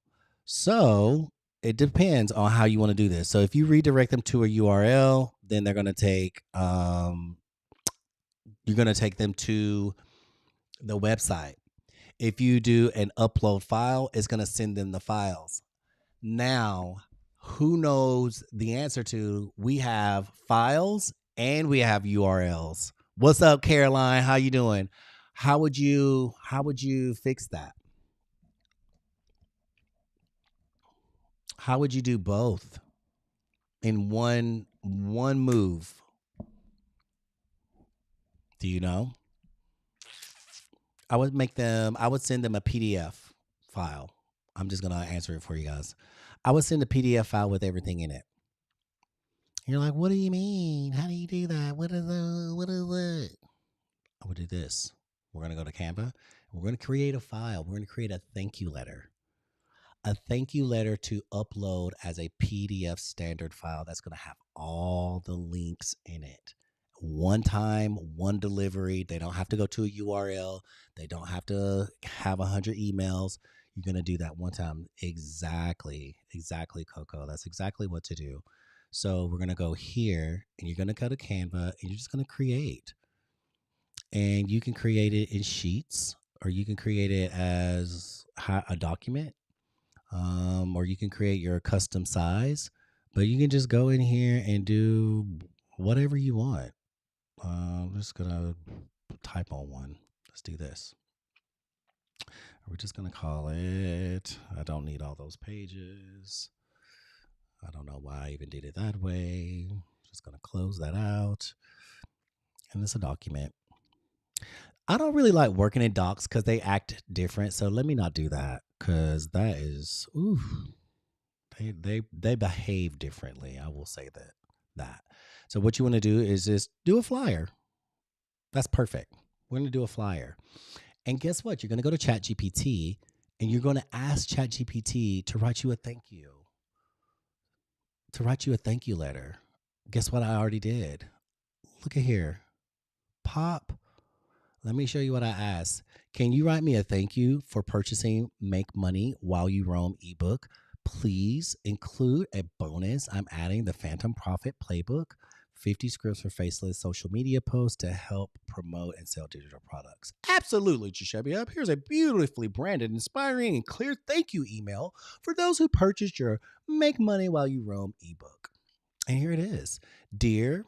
So it depends on how you want to do this. So if you redirect them to a URL, then they're going to take, you're going to take them to the website. If you do an upload file, it's going to send them the files. Now, who knows the answer to? We have files and we have URLs. What's up, Caroline? How you doing? How would you fix that? How would you do both in one move? Do you know? I would send them a PDF file. I'm just gonna answer it for you guys. I would send a PDF file with everything in it. You're like, what do you mean? How do you do that? What is it? I would do this. We're gonna go to Canva. We're gonna create a file. We're gonna create a thank you letter. A thank you letter to upload as a PDF standard file that's going to have all the links in it. One time, one delivery. They don't have to go to a URL. They don't have to have 100 emails. You're going to do that one time. Exactly, Coco. That's exactly what to do. So we're going to go here and you're going to go to Canva and you're just going to create. And you can create it in sheets or you can create it as a document, or you can create your custom size, but you can just go in here and do whatever you want. I'm just gonna type on one. Let's do this. We're just gonna call it, I don't need all those pages. I don't know why I even did it that way. Just gonna close that out. And it's a document. I don't really like working in docs because they act different. So let me not do that because that is, ooh, they behave differently. I will say that. So what you want to do is just do a flyer. That's perfect. We're going to do a flyer. And guess what? You're going to go to ChatGPT and you're going to ask ChatGPT to write you a thank you. To write you a thank you letter. Guess what I already did? Look at here. Pop. Let me show you what I asked. Can you write me a thank you for purchasing Make Money While You Roam ebook? Please include a bonus. I'm adding the Phantom Profit Playbook, 50 scripts for faceless social media posts to help promote and sell digital products. Absolutely, Giuseppe. Up here's a beautifully branded, inspiring, and clear thank you email for those who purchased your Make Money While You Roam ebook. And here it is. Dear,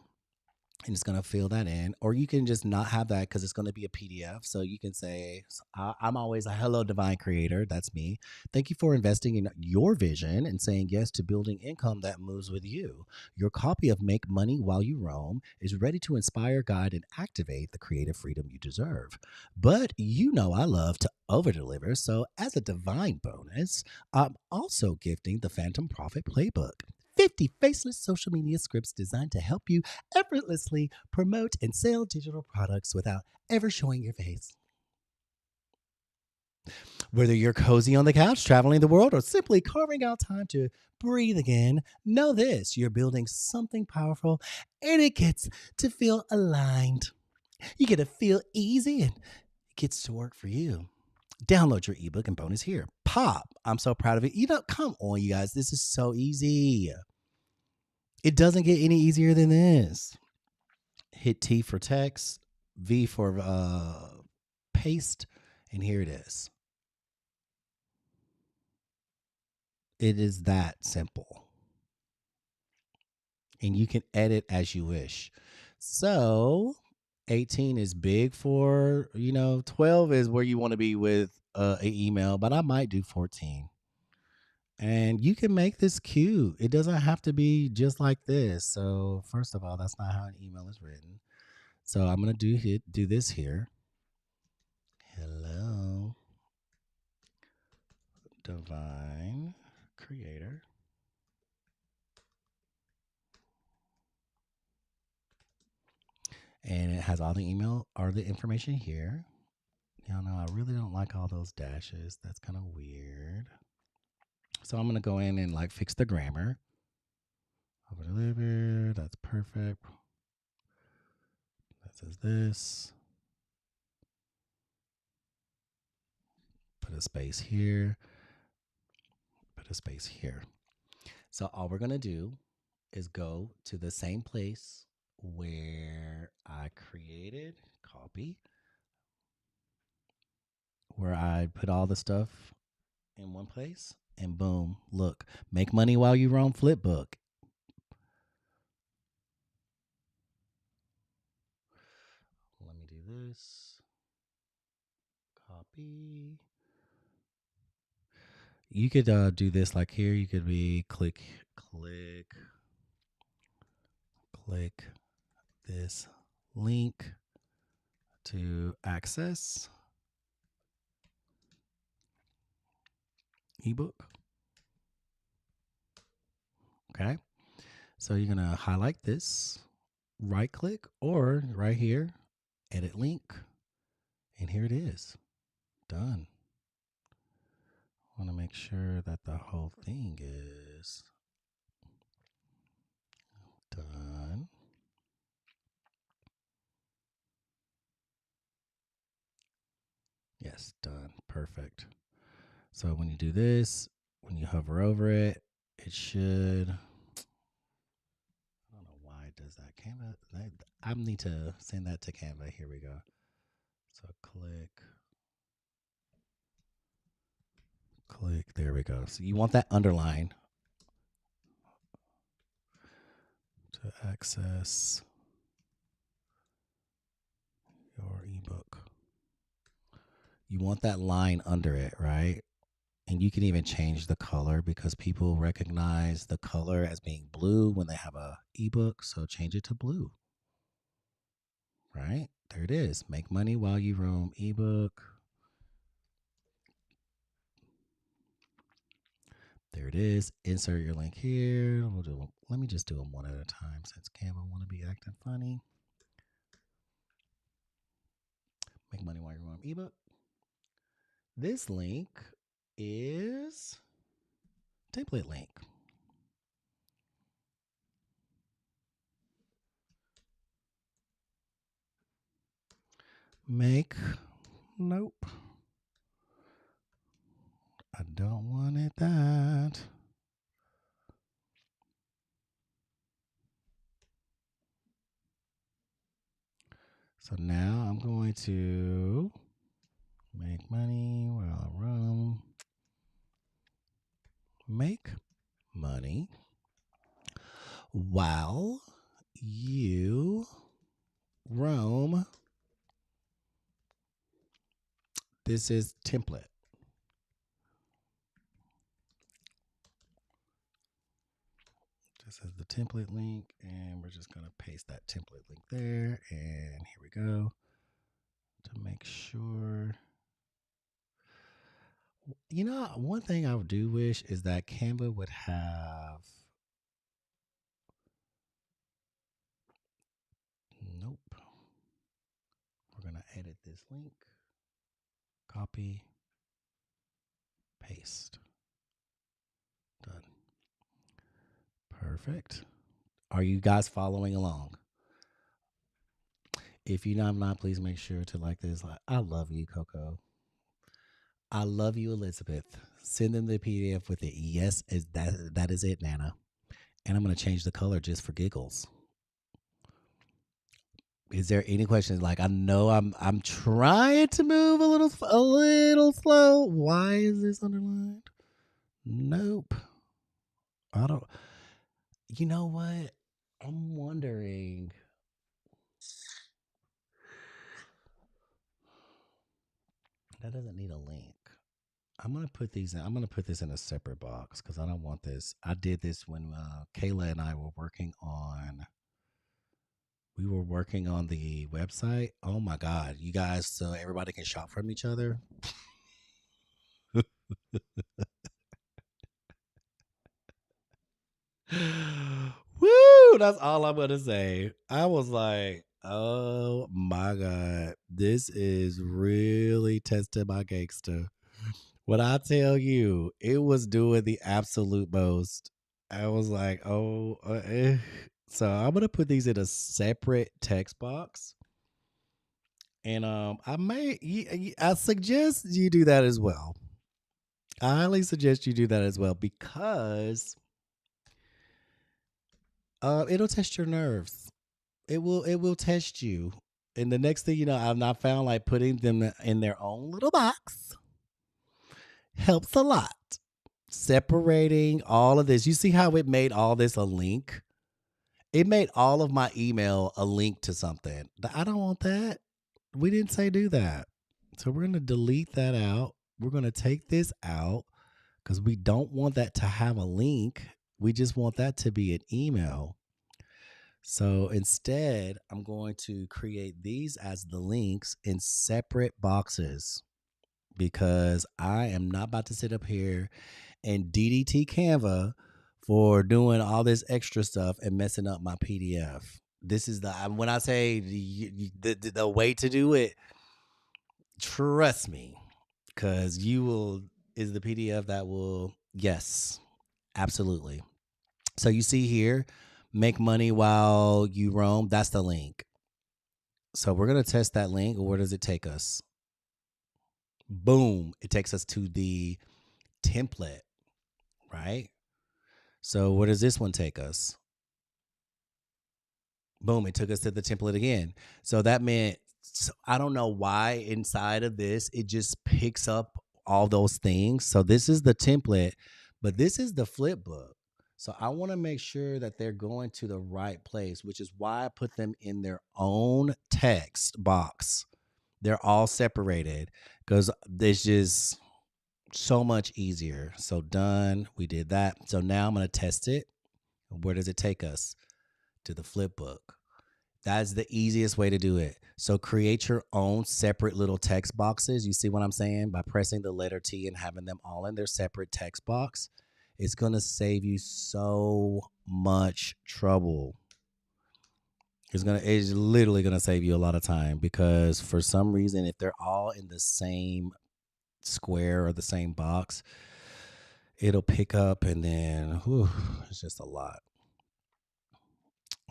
and it's going to fill that in, or you can just not have that because it's going to be a PDF. So you can say, I'm always a hello divine creator. That's me. Thank you for investing in your vision and saying yes to building income that moves with you. Your copy of Make Money While You Roam is ready to inspire, guide, and activate the creative freedom you deserve. But you know I love to over deliver. So as a divine bonus, I'm also gifting the Phantom Profit Playbook. 50 faceless social media scripts designed to help you effortlessly promote and sell digital products without ever showing your face. Whether you're cozy on the couch, traveling the world, or simply carving out time to breathe again, know this: you're building something powerful and it gets to feel aligned. You get to feel easy and it gets to work for you. Download your ebook and bonus here. Pop. I'm so proud of it. Come on, you guys. This is so easy. It doesn't get any easier than this. Hit T for text, V for paste, and here it is. It is that simple. And you can edit as you wish. So 18 is big for, 12 is where you want to be with an email, but I might do 14. And you can make this cute. It doesn't have to be just like this. So first of all, that's not how an email is written. So I'm gonna do this here. Hello, divine creator. And it has all the email or the information here. Y'all know I really don't like all those dashes. That's kind of weird. So I'm gonna go in and like fix the grammar. Over deliver. That's perfect. That says this. Put a space here. Put a space here. So all we're gonna do is go to the same place where I created copy, where I put all the stuff in one place, and boom, look, make money while you roam flipbook. Let me do this. Copy. You could do this like here. You could be click this link to access ebook. Okay. So you're going to highlight this, right click, or right here, edit link. And here it is. Done. I want to make sure that the whole thing is done. Yes, done. Perfect. So when you do this, when you hover over it, it should. I don't know why it does that. Canva. I need to send that to Canva. Here we go. So click. There we go. So you want that underline to access your ebook. You want that line under it, right? And you can even change the color because people recognize the color as being blue when they have a ebook. So change it to blue. Right? There it is. Make money while you roam ebook. There it is. Insert your link here. Let me just do them one at a time since Canva want to be acting funny. Make money while you roam ebook. This link is template link. Nope. I don't want it that. So now I'm going to make money while I roam. Make money while you roam. This is template. This is the template link, and we're just going to paste that template link there. And here we go to make sure. You know, one thing I do wish is that Canva would have. Nope. We're going to edit this link. Copy. Paste. Done. Perfect. Are you guys following along? If you're not, please make sure to like this. I love you, Coco. I love you, Elizabeth. Send them the PDF with it. Yes, that is it, Nana. And I'm going to change the color just for giggles. Is there any questions? Like, I know I'm trying to move a little slow. Why is this underlined? Nope. I don't. You know what? I'm wondering. That doesn't need a link. I'm gonna put these. I'm gonna put this in a separate box because I don't want this. I did this when Kayla and I were working on. We were working on the website. Oh my God, you guys, so everybody can shop from each other. Woo! That's all I'm gonna say. I was like, oh my God, this is really testing my gangster. When I tell you, it was doing the absolute most. I was like, oh, so I'm gonna put these in a separate text box, and I suggest you do that as well. I highly suggest you do that as well because it'll test your nerves. It will test you. And the next thing you know, I've not found like putting them in their own little box helps a lot. Separating all of this. You see how it made all this a link? It made all of my email a link to something. I don't want that. We didn't say do that. So we're going to delete that out. We're going to take this out because we don't want that to have a link. We just want that to be an email. So instead, I'm going to create these as the links in separate boxes because I am not about to sit up here and DDT Canva for doing all this extra stuff and messing up my PDF. This is when I say the way to do it, trust me, because you will is the PDF that will, yes, absolutely. So you see here, make money while you roam. That's the link. So we're going to test that link. Where does it take us? Boom. It takes us to the template, right? So where does this one take us? Boom. It took us to the template again. So that meant, I don't know why inside of this, it just picks up all those things. So this is the template, but this is the flip book. So I want to make sure that they're going to the right place, which is why I put them in their own text box. They're all separated because it's just so much easier. So done. We did that. So now I'm going to test it. Where does it take us? To the flip book. That's the easiest way to do it. So create your own separate little text boxes. You see what I'm saying? By pressing the letter T and having them all in their separate text box, it's going to save you so much trouble. It's literally gonna save you a lot of time because for some reason, if they're all in the same square or the same box, it'll pick up and then it's just a lot.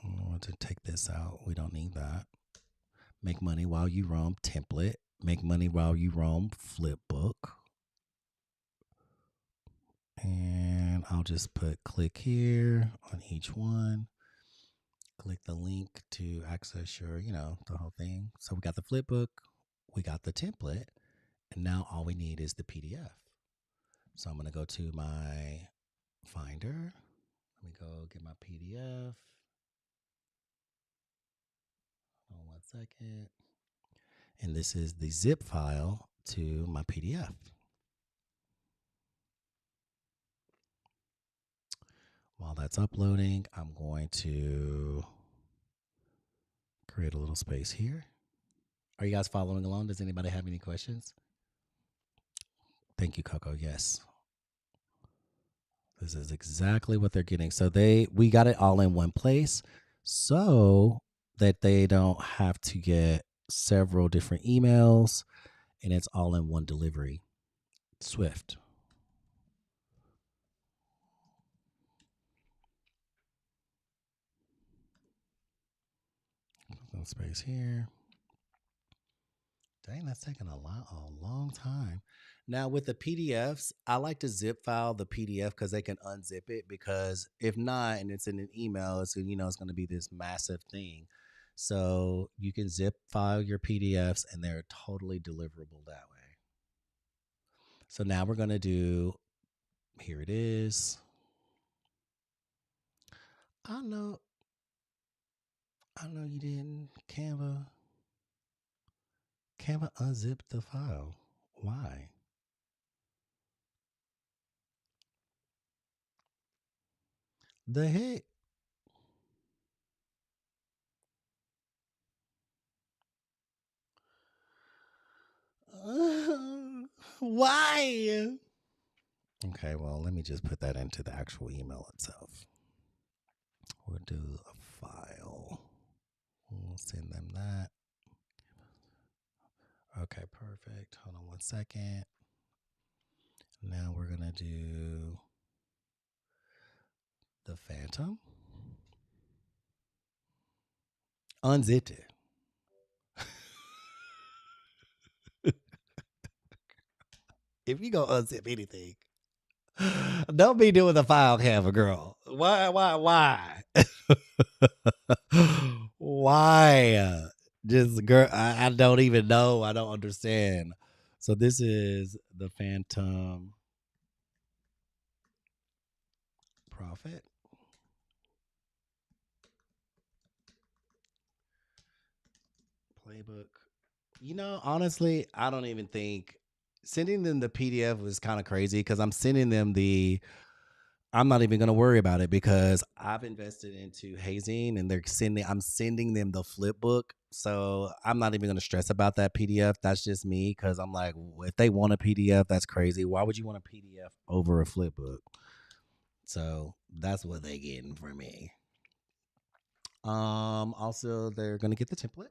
I want to take this out. We don't need that. Make money while you roam template. Make money while you roam flip book. And I'll just put click here on each one. Click the link to access your, the whole thing. So we got the flip book, we got the template, and now all we need is the PDF. So I'm going to go to my Finder. Let me go get my PDF. Hold on 1 second. And this is the zip file to my PDF. While that's uploading, I'm going to create a little space here. Are you guys following along? Does anybody have any questions? Thank you, Coco. Yes. This is exactly what they're getting. So we got it all in one place so that they don't have to get several different emails and it's all in one delivery. Swift. No space here. Dang, that's taking a long time. Now with the PDFs, I like to zip file the PDF because they can unzip it. Because if not, and it's in an email, it's going to be this massive thing. So you can zip file your PDFs, and they're totally deliverable that way. So now we're going to do. Here it is. I know. I know you didn't. Canva unzipped the file. Why? The heck? Why? Okay, well, let me just put that into the actual email itself. We'll do a file. We'll send them that. Okay, perfect. Hold on 1 second. Now we're going to do the Phantom. Unzipped it. If you go unzip anything, don't be doing the file camera, girl. Why? Why? Just girl, I don't even know. I don't understand. So this is the Phantom Prophet playbook. Honestly, I don't even think sending them the PDF was kind of crazy because I'm sending them the. I'm not even gonna worry about it because I've invested into hazing and I'm sending them the flip book. So I'm not even gonna stress about that PDF. That's just me because I'm like, if they want a PDF, that's crazy. Why would you want a PDF over a flip book? So that's what they getting from me. Also they're gonna get the template.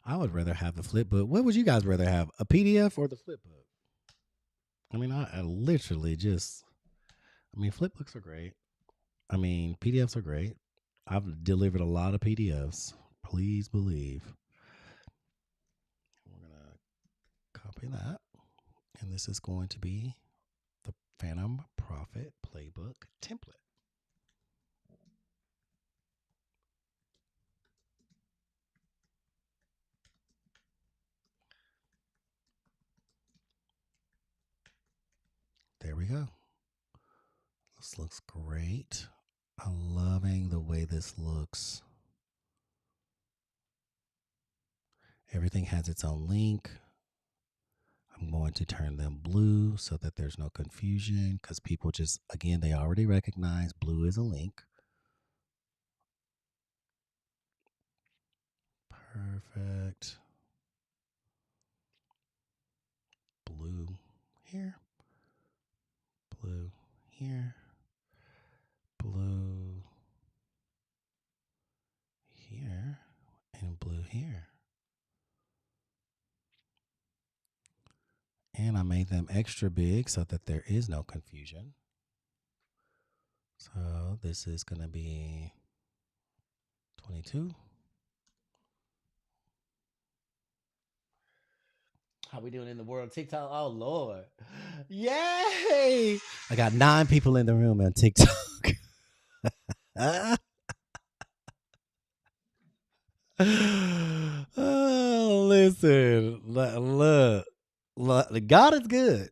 I would rather have the flip book. What would you guys rather have? A PDF or the flip book? I mean, I literally just flip books are great. PDFs are great. I've delivered a lot of PDFs. Please believe. We're going to copy that. And this is going to be the Phantom Prophet Playbook template. There we go. This looks great. I'm loving the way this looks. Everything has its own link. I'm going to turn them blue so that there's no confusion because people they already recognize blue is a link. Perfect. Blue here. Blue here. Blue here. And blue here. And I made them extra big so that there is no confusion. So this is going to be 22. How we doing in the world? TikTok? Oh, Lord. Yay! I got 9 people in the room on TikTok. Oh, listen. Look. God is good.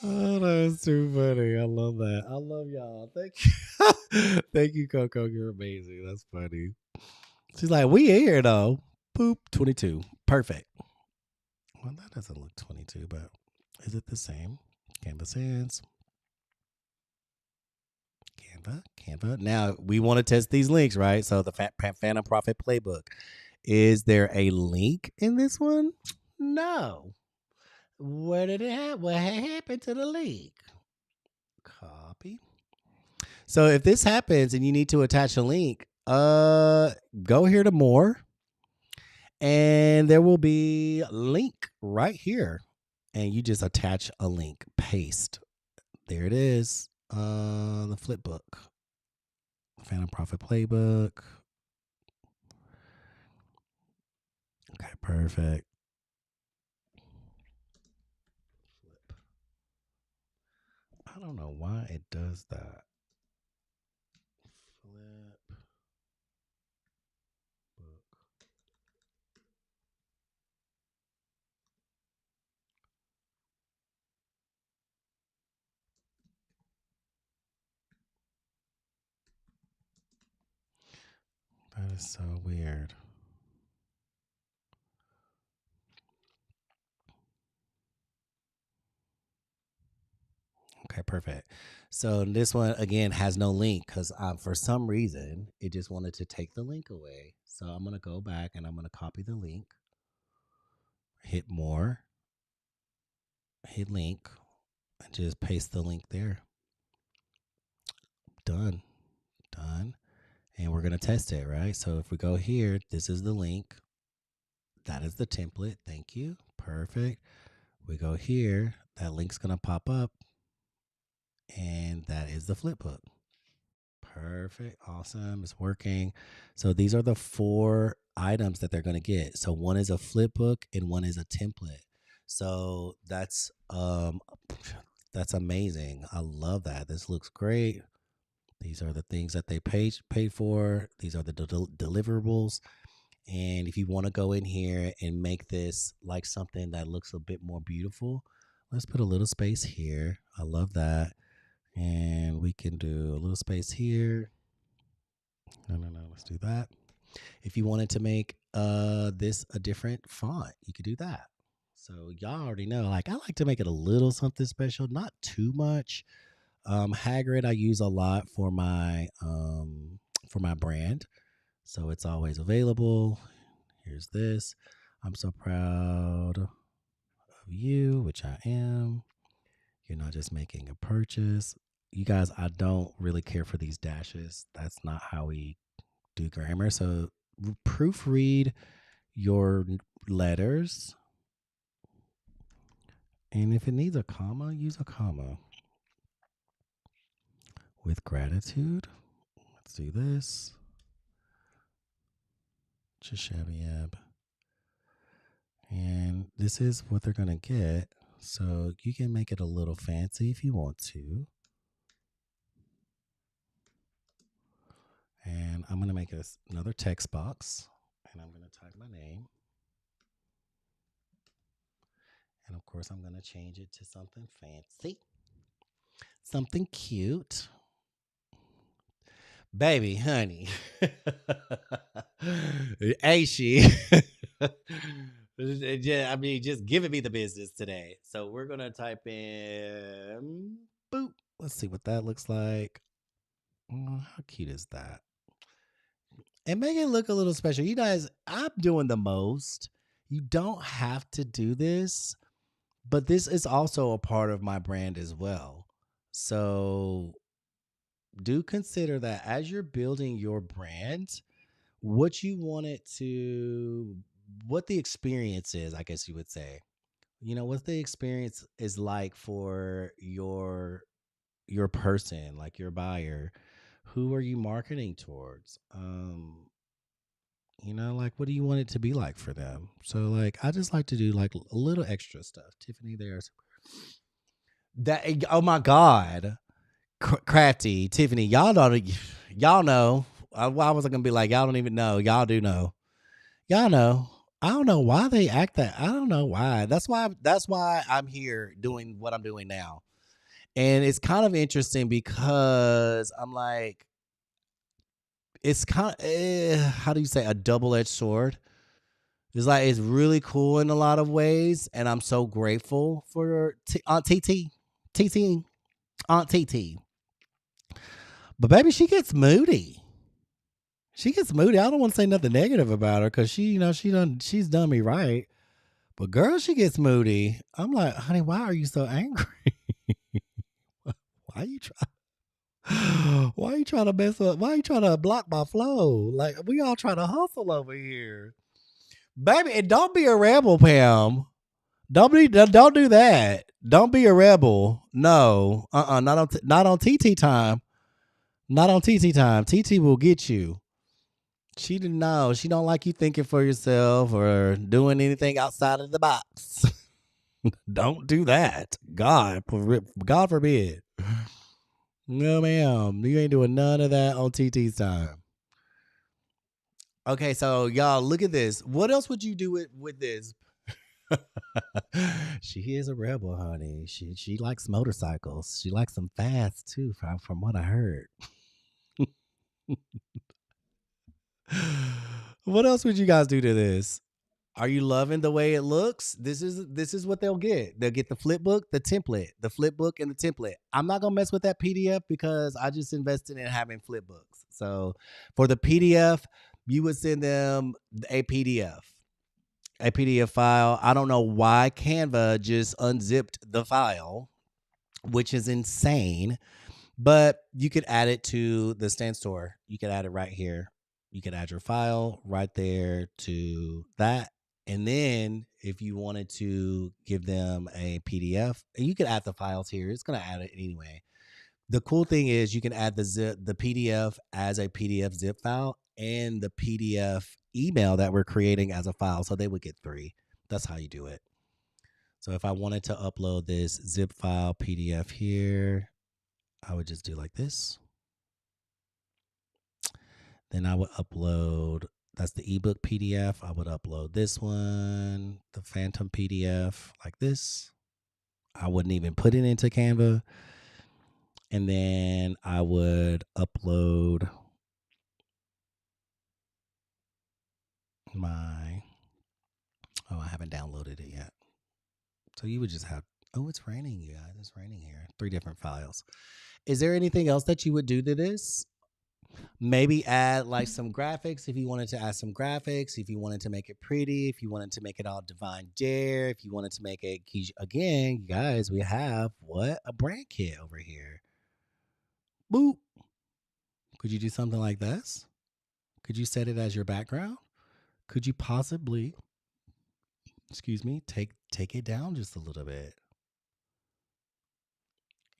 Oh, that's too funny. I love that. I love y'all. Thank you. Thank you, Coco. You're amazing. That's funny. She's like, we here though. Poop 22. Perfect. Well, that doesn't look 22, but is it the same? Canvas ends. Canva. Now we want to test these links, right? So the Phantom Profit Playbook. Is there a link in this one? No. Where did it happen? What happened to the link? Copy. So if this happens and you need to attach a link, go here to more, and there will be a link right here, and you just attach a link, paste. There it is. The flip book, Phantom Profit Playbook. Okay, perfect. Flip. I don't know why it does that. Flip book. That is so weird. Okay, perfect. So this one again has no link because for some reason it just wanted to take the link away. So I'm gonna go back and I'm gonna copy the link, hit more, hit link, and just paste the link there. Done, done. And we're gonna test it, right? So if we go here, this is the link. That is the template. Thank you. Perfect. We go here. That link's gonna pop up, and that is the flip book. Perfect. Awesome. It's working. So these are the 4 items that they're going to get. So one is a flip book and one is a template. So that's amazing. I love that. This looks great. These are the things that they paid for. These are the deliverables. And if you want to go in here and make this like something that looks a bit more beautiful, let's put a little space here. I love that. And we can do a little space here. No, let's do that. If you wanted to make this a different font, you could do that. So y'all already know, like I like to make it a little something special, not too much. Hagrid I use a lot for my brand. So it's always available. Here's this. I'm so proud of you, which I am. You're not just making a purchase. You guys, I don't really care for these dashes. That's not how we do grammar. So proofread your letters. And if it needs a comma, use a comma. With gratitude. Let's do this. Chishabiab. And this is what they're going to get. So you can make it a little fancy if you want to. And I'm going to make another text box. And I'm going to type my name. And of course, I'm going to change it to something fancy. Something cute. Baby, honey. Hey, she. I mean, just giving me the business today. So we're going to type in boop. Let's see what that looks like. Oh, how cute is that? And make it look a little special. You guys, I'm doing the most. You don't have to do this, but this is also a part of my brand as well. So do consider that as you're building your brand, what you want it to, what the experience is, I guess you would say. You know, what the experience is like for your person, like your buyer. Who are you marketing towards? You know, like what do you want it to be like for them? So like I just like to do like a little extra stuff. Tiffany, there's that. Oh my God, crafty Tiffany, y'all know. Why was I gonna be like y'all don't even know? Y'all do know. Y'all know. I don't know why they act that. I don't know why. That's why I'm here doing what I'm doing now. And it's kind of interesting because I'm like, it's kind of how do you say, a double-edged sword. It's like it's really cool in a lot of ways, and I'm so grateful for Aunt TT, Aunt TT. But baby, she gets moody. She gets moody. I don't want to say nothing negative about her because she, she's done me right. But girl, she gets moody. I'm like, honey, why are you so angry? Why you try? Why you trying to mess up? Why you trying to block my flow? Like we all trying to hustle over here, baby. And don't be a rebel, Pam. Don't do that. Don't be a rebel. No, not on TT time. Not on TT time. TT will get you. She didn't know. She don't like you thinking for yourself or doing anything outside of the box. Don't do that. God forbid. No, ma'am. You ain't doing none of that on TT's time. Okay, so y'all look at this. What else would you do with this? She is a rebel, honey. She likes motorcycles. She likes them fast too, from what I heard. What else would you guys do to this? Are you loving the way it looks? This is what they'll get. They'll get the flip book, the flip book, and the template. I'm not gonna mess with that PDF because I just invested in having flip books. So for the PDF, you would send them a PDF, a PDF file. I don't know why Canva just unzipped the file, which is insane. But you could add it to the Stand Store. You could add it right here. You could add your file right there to that. And then if you wanted to give them a PDF, you could add the files here. It's going to add it anyway. The cool thing is you can add the PDF as a PDF zip file and the PDF email that we're creating as a file. So they would get three. That's how you do it. So if I wanted to upload this zip file PDF here, I would just do like this. Then I would upload, that's the ebook PDF. I would upload this one, the Phantom PDF, like this. I wouldn't even put it into Canva. And then I would upload my, oh, I haven't downloaded it yet. So you would just have, oh, it's raining, you guys. It's raining here. 3 different files. Is there anything else that you would do to this? Maybe add like some graphics if you wanted to add some graphics, if you wanted to make it pretty, if you wanted to make it all divine dare, if you wanted to make it again, guys, we have what? A brand kit over here. Boop. Could you do something like this? Could you set it as your background? Could you possibly, excuse me, take it down just a little bit?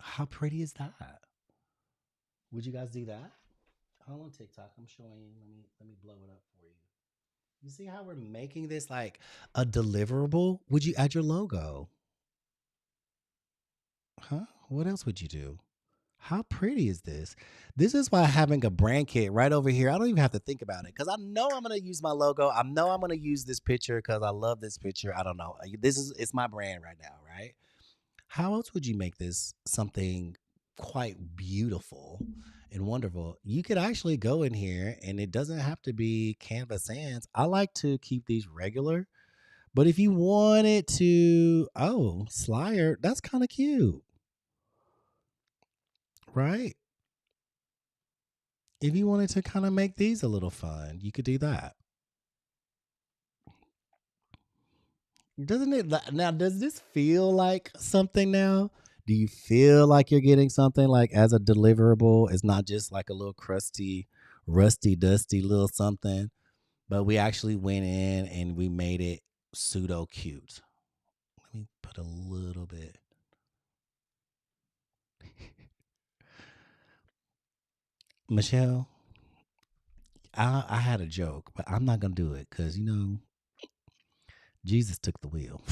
How pretty is that? Would you guys do that? I'm on TikTok. I'm showing you. Let me blow it up for you. You see how we're making this like a deliverable? Would you add your logo? Huh? What else would you do? How pretty is this? This is why having a brand kit right over here, I don't even have to think about it because I know I'm going to use my logo. I know I'm going to use this picture because I love this picture. I don't know. It's my brand right now, right? How else would you make this something quite beautiful and wonderful? You could actually go in here and it doesn't have to be Canvas Sans. I like to keep these regular. But if you wanted to, oh, Slyer, that's kind of cute, right? If you wanted to kind of make these a little fun, you could do that. Doesn't it? Now, does this feel like something now? Do you feel like you're getting something like as a deliverable? It's not just like a little crusty, rusty, dusty little something, but we actually went in and we made it pseudo cute. Let me put a little bit. Michelle, I had a joke, but I'm not gonna do it because Jesus took the wheel.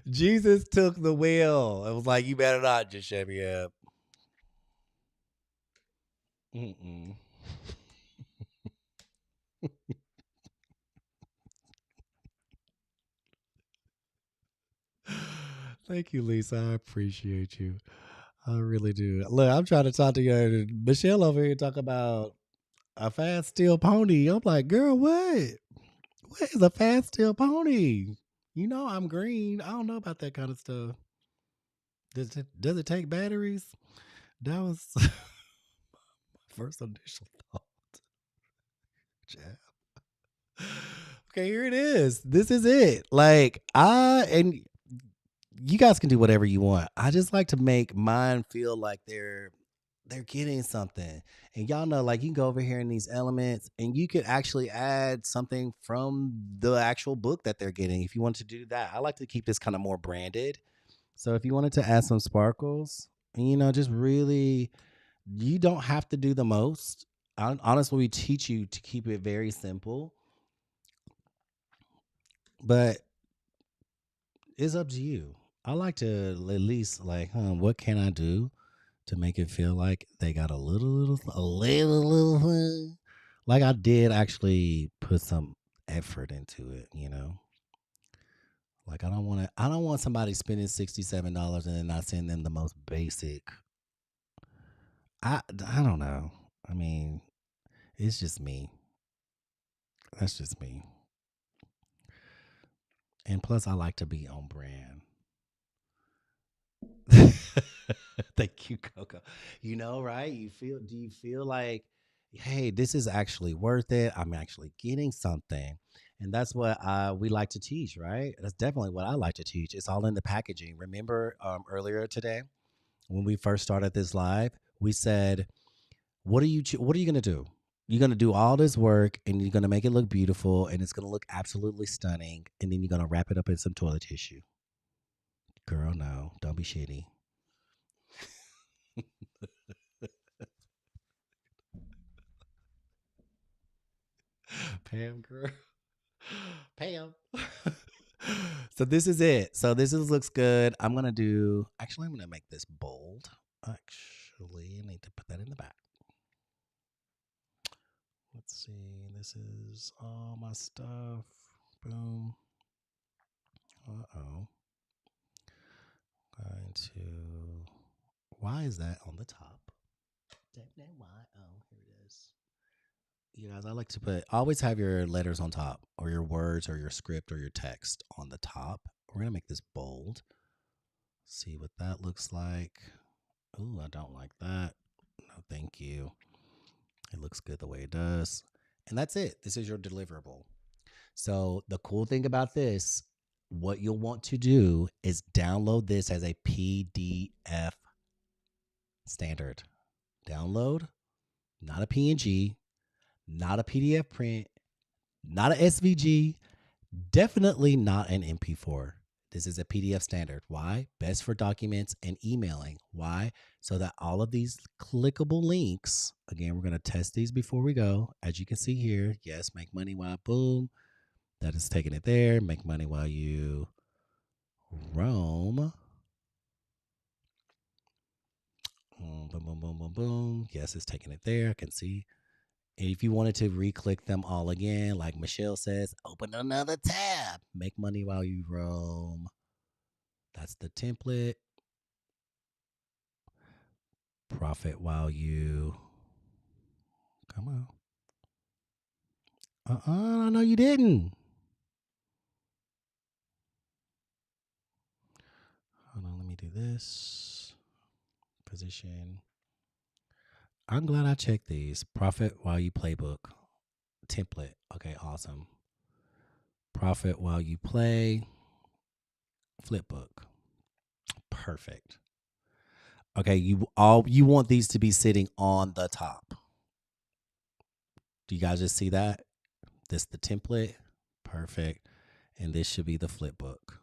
Jesus took the wheel. It was like, you better not just shut me up. Mm-mm. Thank you, Lisa. I appreciate you. I really do. Look, I'm trying to talk to you. Michelle over here talk about a fast steel pony. I'm like, girl, what? What is a fast steel pony? You know I'm green. I don't know about that kind of stuff. Does it take batteries? That was my first initial thought. Jab. Okay, here it is. This is it. Like and you guys can do whatever you want. I just like to make mine feel like they're getting something. And y'all know, like you can go over here in these elements and you could actually add something from the actual book that they're getting if you want to do that. I like to keep this kind of more branded. So if you wanted to add some sparkles, just really, you don't have to do the most. Honestly, we teach you to keep it very simple, but it's up to you. I like to at least like, what can I do to make it feel like they got a little fun? Like I did actually put some effort into it. Like I don't want somebody spending $67 and then I send them the most basic. I don't know. I mean, it's just me. That's just me. And plus, I like to be on brand. Thank you, Coco. You know, right? Do you feel like, hey, this is actually worth it? I'm actually getting something. And that's what we like to teach, right? That's definitely what I like to teach. It's all in the packaging. Remember earlier today when we first started this live, we said, what are you going to do? You're going to do all this work and you're going to make it look beautiful and it's going to look absolutely stunning. And then you're going to wrap it up in some toilet tissue. Girl, no, don't be shitty. Pam, girl. Pam. So this is it. So looks good. I'm gonna make this bold. Actually, I need to put that in the back. Let's see. This is all my stuff. Boom. Uh-oh. Going to Why is that on the top? Don't know why. Oh, here it is. You guys, I like to always have your letters on top, or your words, or your script, or your text on the top. We're going to make this bold. See what that looks like. Ooh, I don't like that. No, thank you. It looks good the way it does. And that's it. This is your deliverable. So, the cool thing about this, what you'll want to do is download this as a PDF standard. Download, not a PNG, not a PDF print, not a SVG, definitely not an MP4. This is a PDF standard. Why? Best for documents and emailing. Why? So that all of these clickable links, again, we're going to test these before we go. As you can see here, yes, make money while boom. That is taking it there. Make money while you roam. Boom, boom, boom, boom, boom. Yes, it's taking it there. I can see. If you wanted to re-click them all again, like Michelle says, open another tab. Make money while you roam. That's the template. Profit while you. Come on. No, you didn't. Hold on, let me do this. Position. I'm glad I checked these. Profit while you playbook. Template. Okay, awesome. Profit while you play. Flipbook. Perfect. Okay, you want these to be sitting on the top. Do you guys just see that? This the template. Perfect. And this should be the flipbook.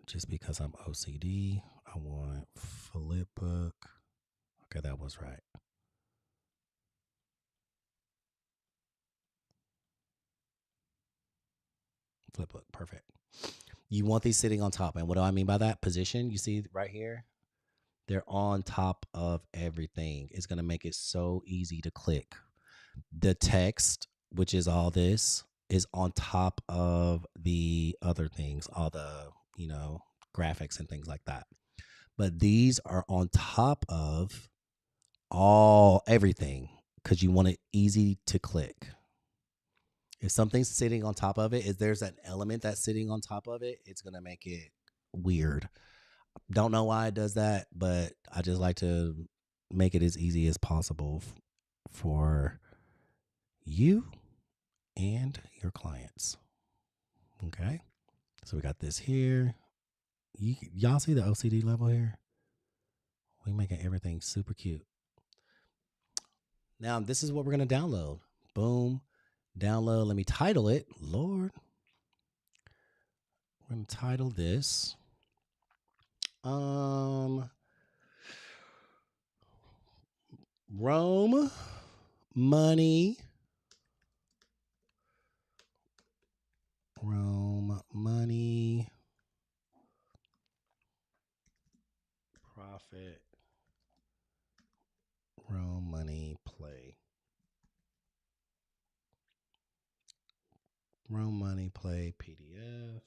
Just because I'm OCD, I want flipbook. Okay, that was right. Flipbook, perfect. You want these sitting on top. And what do I mean by that? Position, you see right here? They're on top of everything. It's going to make it so easy to click. The text, which is all this, is on top of the other things, all the, graphics and things like that. But these are on top of everything because you want it easy to click. If something's sitting on top of it, if there's an element that's sitting on top of it, it's going to make it weird. Don't know why it does that, but I just like to make it as easy as possible for you and your clients. Okay. So we got this here. Y'all see the OCD level here? We making everything super cute. Now, this is what we're going to download. Boom. Download. Let me title it. Lord. We're going to title this. Rome money. Rome money. Profit. Rome money play. Rome money play PDF.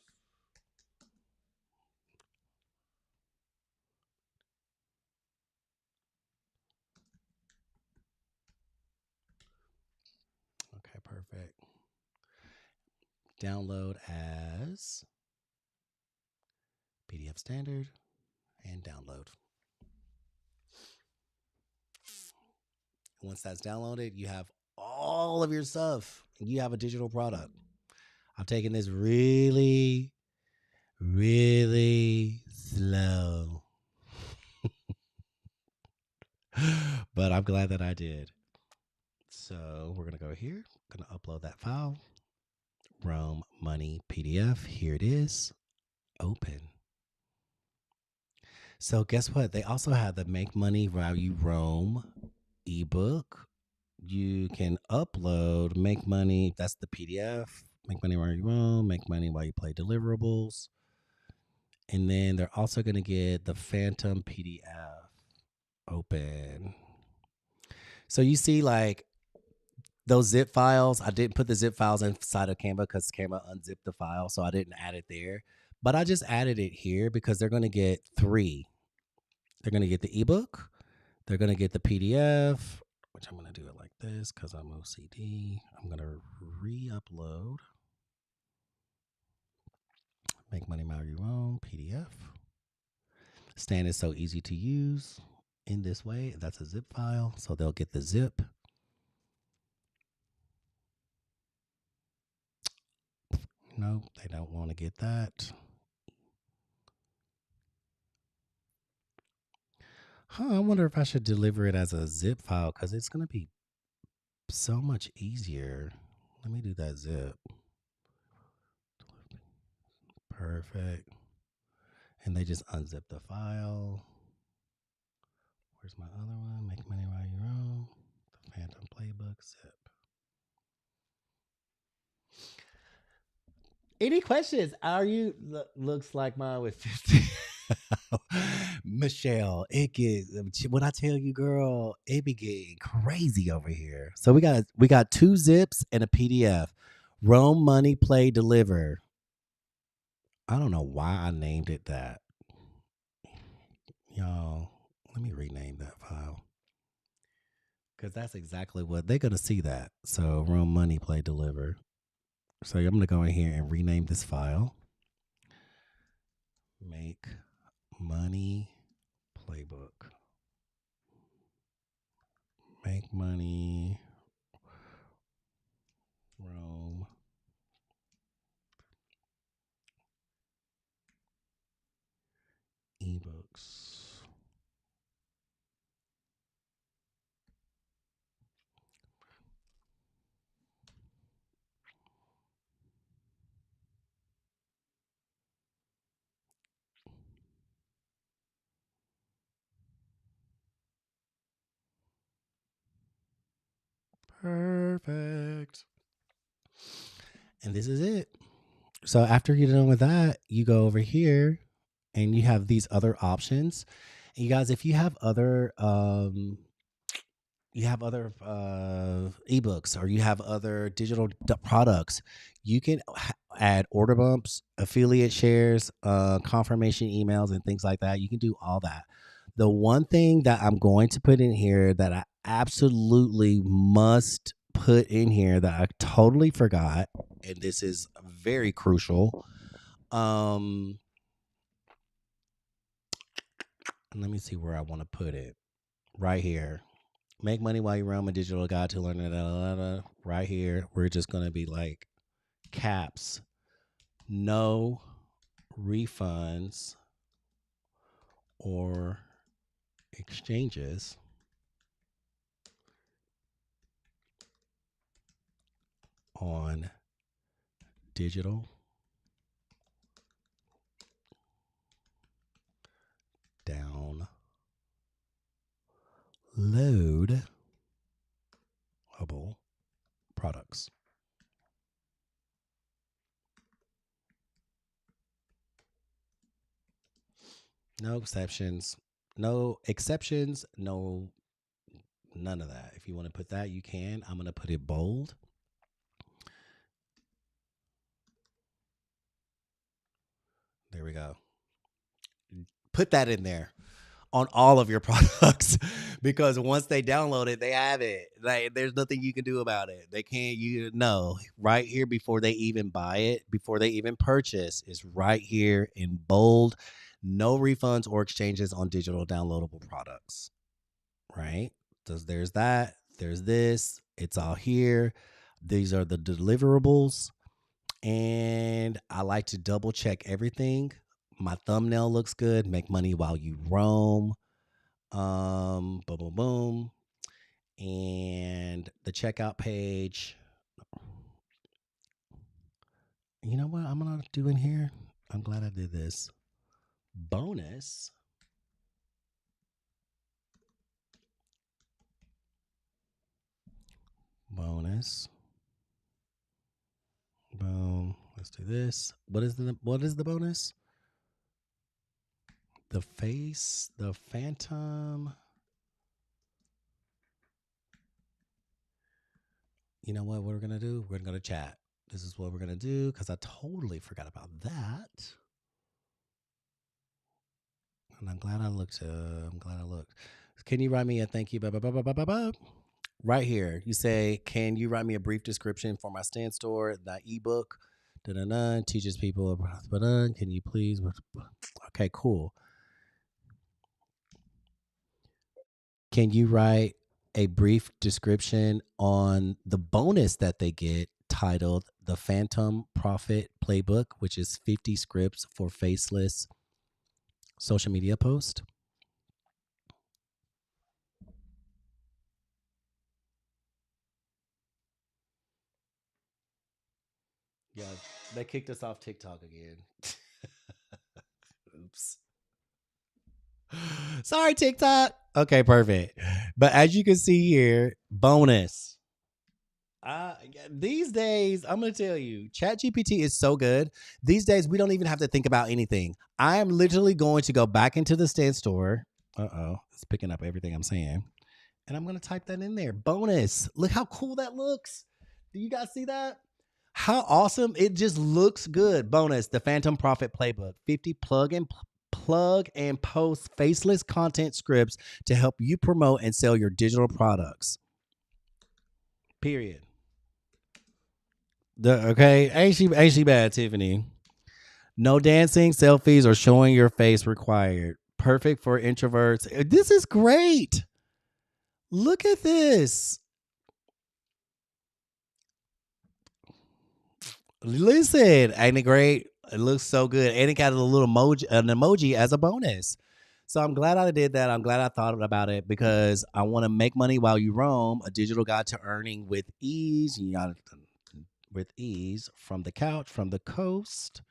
Perfect. Download as PDF standard and download. Once that's downloaded, you have all of your stuff. You have a digital product. I'm taking this really, really slow, but I'm glad that I did. So we're going to go here. I'm going to upload that file. Rome Money PDF. Here it is. Open. So guess what? They also have the Make Money While You Roam ebook. You can upload Make Money. That's the PDF. Make Money While You Roam. Make Money While You Play deliverables. And then they're also going to get the Phantom PDF. Open. So you see, like, those zip files, I didn't put the zip files inside of Canva because Canva unzipped the file, so I didn't add it there. But I just added it here because they're going to get 3. They're going to get the ebook. They're going to get the PDF, which I'm going to do it like this because I'm OCD. I'm going to re-upload Make Money While You Roam PDF. Stan is so easy to use in this way. That's a zip file, so they'll get the zip. Nope, they don't want to get that. I wonder if I should deliver it as a zip file because it's going to be so much easier. Let me do that zip. Perfect. And they just unzip the file. Where's my other one? Make Money While You Roam. The Phantom Playbook zip. Any questions? Are you looks like mine with 50? Michelle, it gets when I tell you, girl, it be getting crazy over here. So we got 2 zips and a PDF. Roam Money Play Deliver. I don't know why I named it that. Y'all, let me rename that file. Because that's exactly what they're gonna see that. So Roam Money Play Deliver. So I'm gonna go in here and rename this file. Make Money Playbook. Make Money Roam ebooks. Perfect. And this is it. So after you're done with that, you go over here and you have these other options. And you guys, if you have other ebooks or you have other digital products, you can add order bumps, affiliate shares, confirmation emails, and things like that. You can do all that. The one thing that I'm going to put in here that I absolutely must put in here that I totally forgot, and this is very crucial. Let me see where I want to put it. Right here. Make money while you roam a digital guide to learn it. Right here, we're just going to be like caps, no refunds or exchanges on digital downloadable products. No exceptions. No exceptions. No, none of that. If you want to put that, you can. I'm going to put it bold. There we go. Put that in there. on all of your products because once they download it, they have it. Like there's nothing you can do about it. They can't you know right here before they even buy it, before they even purchase, is right here in bold. No refunds or exchanges on digital downloadable products. Right? There's that. There's this. It's all here. These are the deliverables. And I like to double check everything. My thumbnail looks good. Make money while you roam. Boom, boom, boom. And the checkout page. You know what I'm gonna do in here? I'm glad I did this. Bonus. Bonus. Boom. Let's do this. What is the bonus? The phantom. You know what we're gonna do? We're gonna go to chat. This is what we're gonna do because I totally forgot about that. And I'm glad I looked. I'm glad I looked. Can you write me a thank you? Right here, you say, "Can you write me a brief description for my stand store, the ebook? Da-da-da, teaches people. Can you please?" Okay, cool. Can you write a brief description on the bonus that they get titled "The Phantom Profit Playbook," which is 50 scripts for faceless social media post? Yeah, they kicked us off TikTok again. Oops. Sorry, TikTok. Okay, perfect. But as you can see here, bonus. These days, I'm gonna tell you, ChatGPT is so good. These days, we don't even have to think about anything. I am literally going to go back into the stand store. It's picking up everything I'm saying, and I'm gonna type that in there. Bonus. Look how cool that looks. Do you guys see that? How awesome! It just looks good. Bonus: the Phantom Profit Playbook. 50 plug and post faceless content scripts to help you promote and sell your digital products. Period. Okay, ain't she bad, Tiffany? No dancing, selfies, or showing your face required. Perfect for introverts. This is great. Look at this. Listen, ain't it great? It looks so good, and it got a little emoji, an emoji as a bonus. So I'm glad I did that. I'm glad I thought about it because I want to make money while you roam. A digital guide to earning with ease. You got with ease from the couch, from the coast,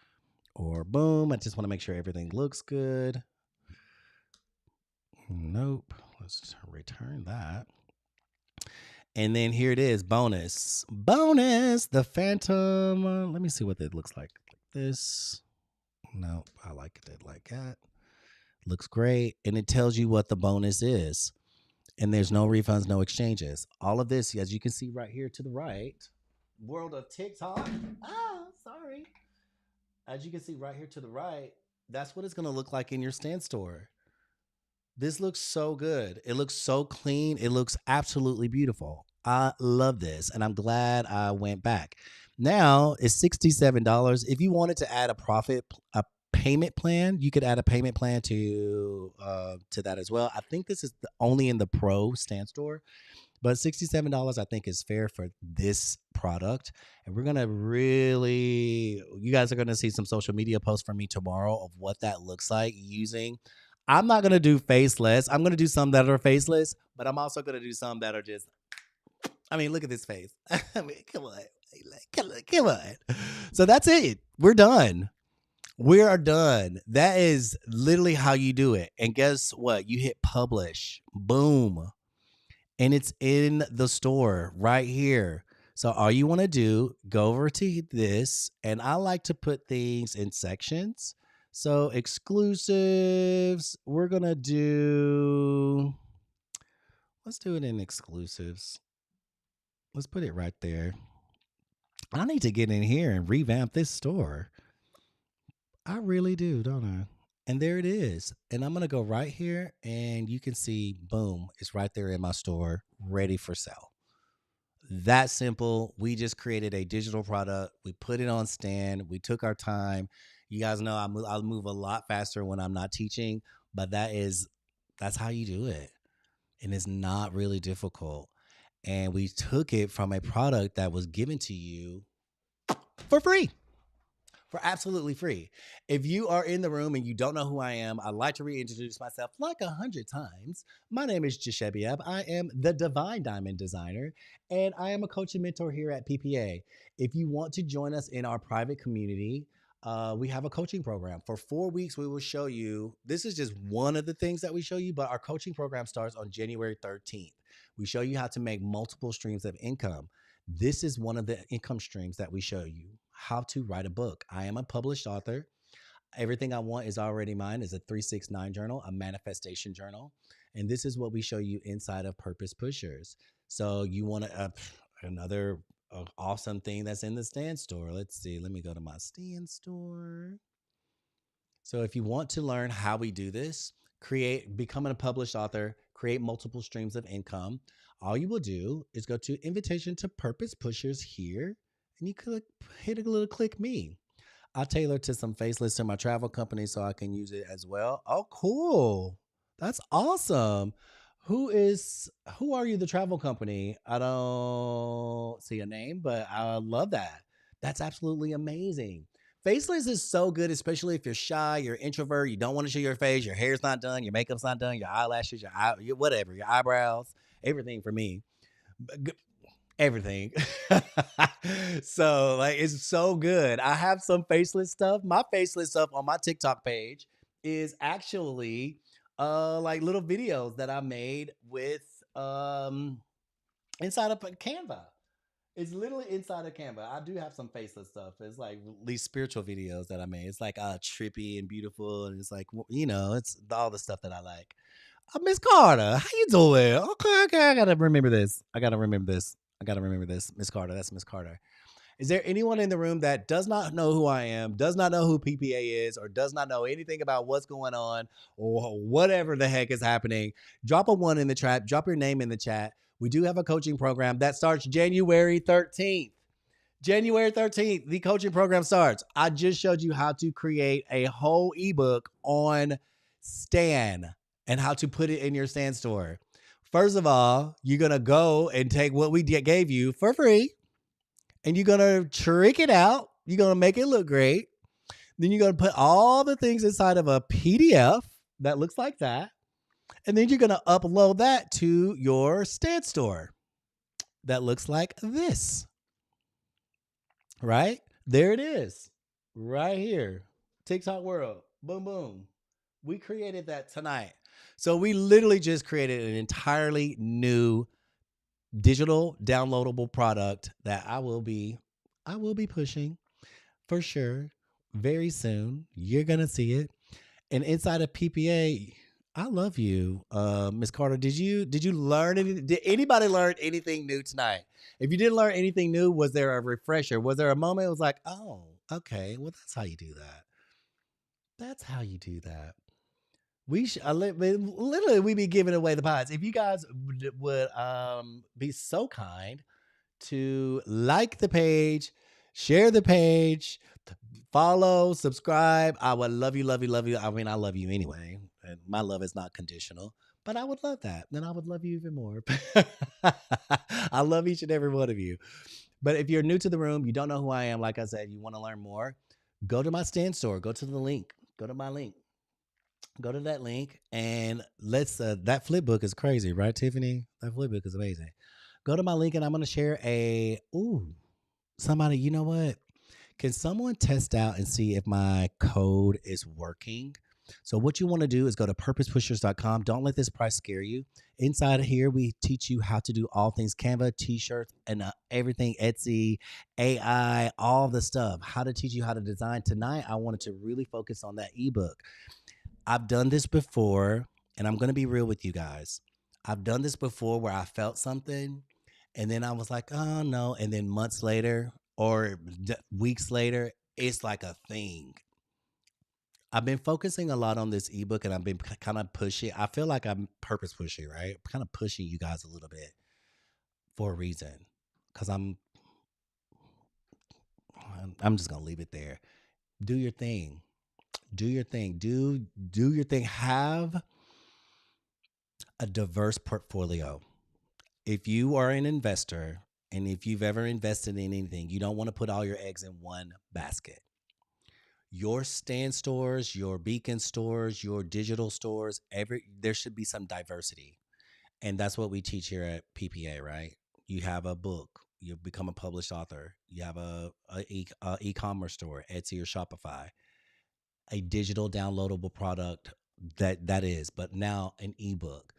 or boom. I just want to make sure everything looks good. Nope. Let's return that. And then here it is, bonus. Bonus, the Phantom. Let me see what it looks like this. No, I like it like that. Looks great. And it tells you what the bonus is. And there's no refunds, no exchanges. All of this, as you can see right here to the right, world of TikTok. Sorry. As you can see right here to the right, that's what it's going to look like in your stand store. This looks so good. It looks so clean. It looks absolutely beautiful. I love this, and I'm glad I went back. Now it's $67. If you wanted to add a payment plan, you could add a payment plan to that as well. I think this is only in the Pro Stand Store, but $67 I think is fair for this product. And we're gonna really, you guys are gonna see some social media posts from me tomorrow of what that looks like using. I'm not gonna do faceless. I'm gonna do some that are faceless, but I'm also gonna do some that are just. I mean, look at this face. I mean, come on, come on. So that's it. We're done. We are done. That is literally how you do it. And guess what? You hit publish. Boom, and it's in the store right here. So all you want to do, go over to this, and I like to put things in sections. So exclusives, we're going to do, let's do it in exclusives. Let's put it right there. I need to get in here and revamp this store. I really do, don't I? And there it is. And I'm going to go right here and you can see, boom, it's right there in my store, ready for sale. That simple. We just created a digital product. We put it on stand. We took our time. You guys know I'll move a lot faster when I'm not teaching, but that's how you do it. And it's not really difficult. And we took it from a product that was given to you for free, for absolutely free. If you are in the room and you don't know who I am, I'd like to reintroduce myself like 100 times. My name is Jashebiab. I am the Divine Diamond Designer, and I am a coach and mentor here at PPA. If you want to join us in our private community, we have a coaching program. For 4 weeks, we will show you. This is just one of the things that we show you, but our coaching program starts on January 13th. We show you how to make multiple streams of income. This is one of the income streams that we show you how to write a book. I am a published author. Everything I want is already mine is a 369 journal, a manifestation journal. And this is what we show you inside of Purpose Pushers. So you want to, another awesome thing that's in the stand store. Let's see. Let me go to my stand store. So if you want to learn how we do this, becoming a published author, create multiple streams of income, all you will do is go to invitation to Purpose Pushers here, and you click, hit a little click me. I tailor to some faceless to my travel company so I can use it as well. Oh, cool. That's awesome. Who are you, the travel company? I don't see a name, but I love that. That's absolutely amazing. Faceless is so good, especially if you're shy, you're an introvert, you don't want to show your face, your hair's not done, your makeup's not done, your eyelashes, whatever, your eyebrows, everything for me. Everything. So like it's so good. I have some faceless stuff. My faceless stuff on my TikTok page is actually like little videos that I made with inside of Canva. It's literally inside of Canva. I do have some faceless stuff. It's like these spiritual videos that I made. It's like trippy and beautiful, and it's like it's all the stuff that I like. Miss Carter, how you doing? Okay, okay, I gotta remember this. I gotta remember this. I gotta remember this. Miss Carter, that's Miss Carter. Is there anyone in the room that does not know who I am, does not know who PPA is, or does not know anything about what's going on or whatever the heck is happening? Drop a one in the chat. Drop your name in the chat. We do have a coaching program that starts January 13th. January 13th, the coaching program starts. I just showed you how to create a whole ebook on Stan and how to put it in your Stan store. First of all, you're going to go and take what we gave you for free and you're going to trick it out. You're going to make it look great. Then you're going to put all the things inside of a PDF that looks like that. And then you're going to upload that to your Stan store that looks like this. Right? There it is. Right here. TikTok world. Boom, boom. We created that tonight. So we literally just created an entirely new digital downloadable product that I will be pushing for sure very soon. You're going to see it. And inside of PPA, I love you, Miss Carter. Did you learn anything? Did anybody learn anything new tonight? If you didn't learn anything new, was there a refresher? Was there a moment it was like, oh, okay, well that's how you do that. That's how you do that. Literally we be giving away the pies. If you guys would be so kind to like the page, share the page, follow, subscribe. I would love you, love you, love you. I mean, I love you anyway. And my love is not conditional, but I would love that. Then I would love you even more. I love each and every one of you. But if you're new to the room, you don't know who I am, like I said, you want to learn more, go to my stand store, go to the link, go to my link. Go to that link and let's that flip book is crazy, right, Tiffany? That flip book is amazing. Go to my link and I'm gonna share somebody, you know what? Can someone test out and see if my code is working? So what you want to do is go to purposepushers.com. Don't let this price scare you. Inside of here, we teach you how to do all things Canva, t-shirts, and everything Etsy, AI, all the stuff. How to teach you how to design. Tonight, I wanted to really focus on that ebook. I've done this before, and I'm going to be real with you guys. I've done this before where I felt something, and then I was like, oh, no. And then months later or weeks later, it's like a thing. I've been focusing a lot on this ebook and I've been kind of pushing. I feel like I'm purpose pushing, right? Kind of pushing you guys a little bit for a reason. Cause I'm just gonna leave it there. Do your thing. Do your thing. Do your thing. Have a diverse portfolio. If you are an investor and if you've ever invested in anything, you don't want to put all your eggs in one basket. Your stand stores, your beacon stores, your digital stores, there should be some diversity. And that's what we teach here at PPA, right? You have a book, you become a published author, you have a e-commerce store, Etsy or Shopify, a digital downloadable product that is, but now an ebook.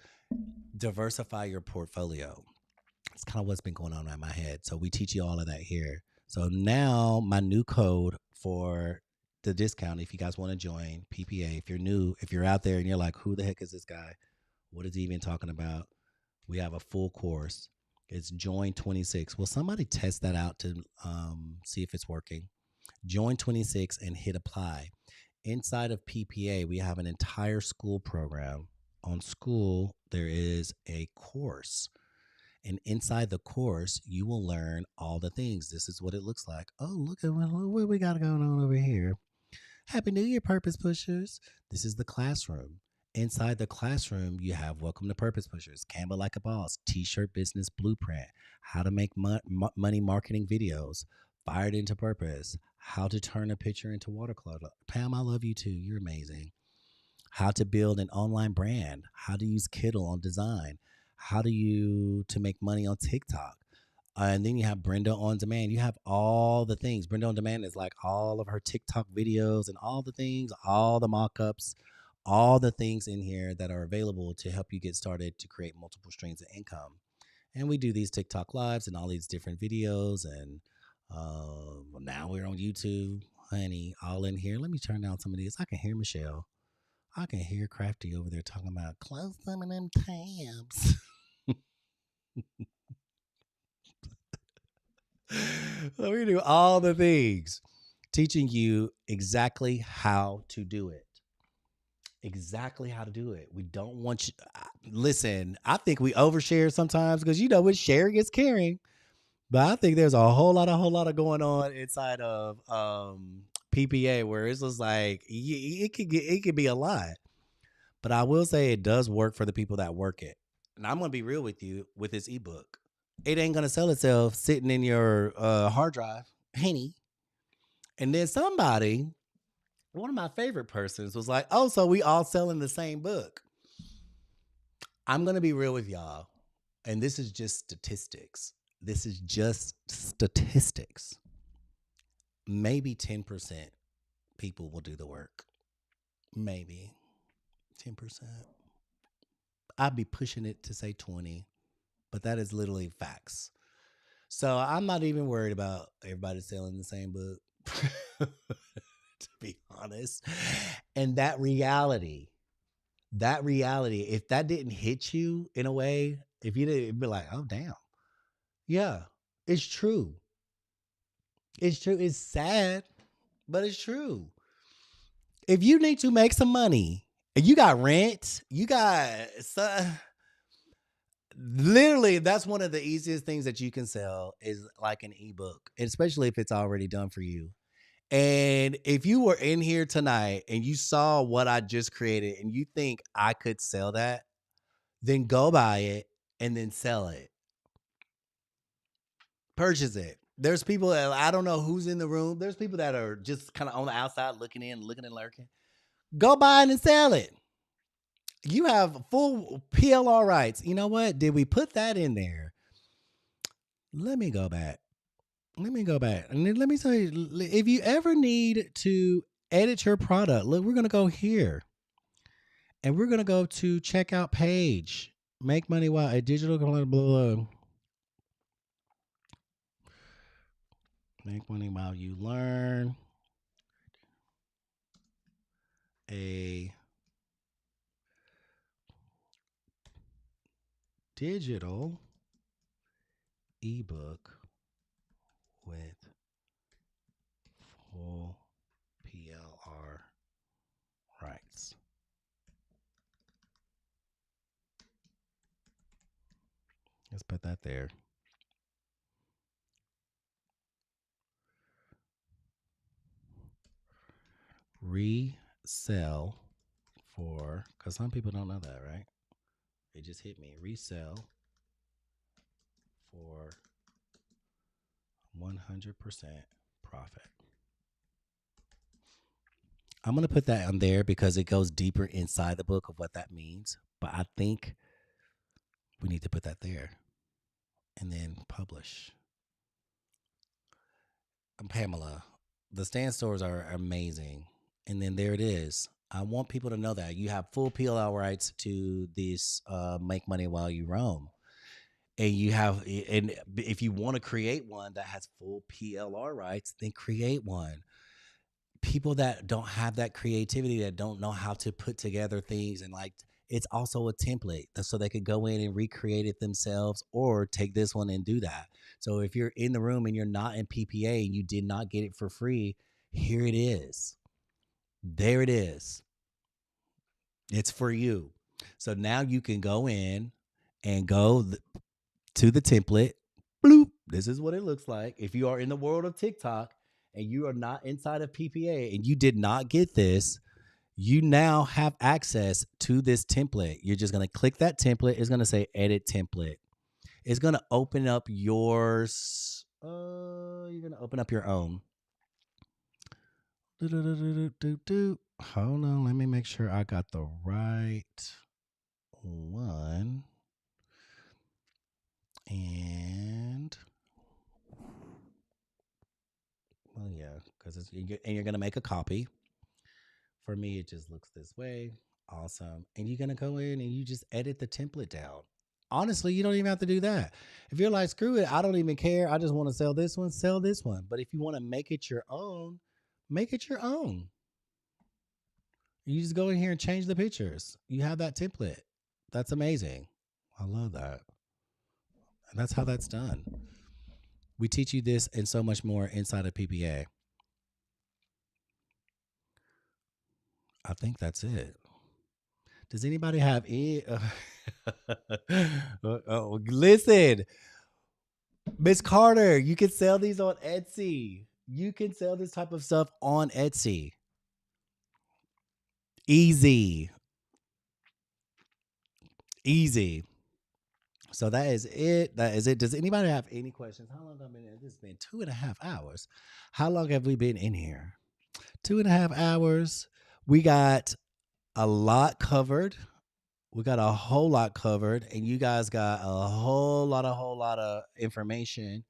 Diversify your portfolio. It's kind of what's been going on in my head. So we teach you all of that here. So now my new code for the discount, if you guys want to join PPA, if you're new, if you're out there and you're like, who the heck is this guy? What is he even talking about? We have a full course. It's join 26. Will somebody test that out to see if it's working? Join 26 and hit apply. Inside of PPA, we have an entire school program. On school, there is a course. And inside the course, you will learn all the things. This is what it looks like. Oh, look at what we got going on over here. Happy New Year, Purpose Pushers. This is the classroom. Inside the classroom, you have Welcome to Purpose Pushers, Canva Like a Boss, T-shirt business blueprint, how to make money marketing videos, Fired into Purpose, how to turn a picture into watercolor. Pam, I love you too. You're amazing. How to build an online brand, how to use Kittl on design, how to make money on TikTok. And then you have Brenda on Demand. You have all the things. Brenda on Demand is like all of her TikTok videos and all the things, all the mock-ups, all the things in here that are available to help you get started to create multiple streams of income. And we do these TikTok lives and all these different videos. And now we're on YouTube, honey, all in here. Let me turn down some of these. I can hear Michelle. I can hear Crafty over there talking about close some of them tabs. So we do all the things, teaching you exactly how to do it. Exactly how to do it. We don't want you. Listen, I think we overshare sometimes because you know what sharing is caring. But I think there's a whole lot of going on inside of PPA where it's just like it could be a lot. But I will say it does work for the people that work it. And I'm gonna be real with you with this ebook. It ain't gonna sell itself sitting in your hard drive, henny. And then somebody, one of my favorite persons, was like, "Oh, so we all selling the same book?" I'm gonna be real with y'all, and this is just statistics. This is just statistics. Maybe 10% people will do the work. Maybe 10%. I'd be pushing it to say 20, but that is literally facts. So I'm not even worried about everybody selling the same book, to be honest. And that reality, if that didn't hit you in a way, if you didn't be like, oh, damn. Yeah, it's true. It's true. It's sad, but it's true. If you need to make some money, and you got rent, you got literally that's one of the easiest things that you can sell is like an ebook, especially if it's already done for you. And if you were in here tonight and you saw what I just created and you think I could sell that, then go buy it and then sell it. Purchase it. There's people that I don't know who's in the room. There's people that are just kind of on the outside looking in, looking and lurking. Go buy it and sell it. You have full PLR rights. You know what? Did we put that in there? Let me go back. Let me go back. And then let me tell you, if you ever need to edit your product, look, we're going to go here and we're going to go to checkout page. Make money while a digital, blah, blah, blah. Make money while you learn a digital ebook with full PLR rights. Let's put that there. Resell for, because some people don't know that, right? It just hit me. Resell for 100% profit. I'm going to put that on there because it goes deeper inside the book of what that means. But I think we need to put that there and then publish. Pamela, the stand stores are amazing. And then there it is. I want people to know that you have full PLL rights to this make money while you roam. And you have, and if you want to create one that has full PLR rights, then create one. People that don't have that creativity, that don't know how to put together things, and like, it's also a template so they could go in and recreate it themselves or take this one and do that. So if you're in the room and you're not in PPA and you did not get it for free, here it is. There it is. It's for you. So now you can go in and go to the template. Bloop. This is what it looks like. If you are in the world of TikTok and you are not inside of PPA and you did not get this, you now have access to this template. You're just going to click that template. It's going to say edit template. It's going to open up yours. You're going to open up your own. Hold on. Let me make sure I got the right one. And well, yeah, because you're gonna make a copy. For me, it just looks this way. Awesome. And you're gonna go in and you just edit the template down. Honestly, you don't even have to do that. If you're like, screw it, I don't even care. I just want to sell this one, sell this one. But if you want to make it your own, make it your own. You just go in here and change the pictures. You have that template. That's amazing. I love that. And that's how that's done. We teach you this and so much more inside of PPA. I think that's it. Does anybody have any? Listen, Miss Carter, you can sell these on Etsy. You can sell this type of stuff on Etsy. Easy. Easy. So that is it. That is it. Does anybody have any questions? How long have I been in? This has been 2.5 hours. How long have we been in here? 2.5 hours. We got a lot covered. We got a whole lot covered, and you guys got a whole lot of information.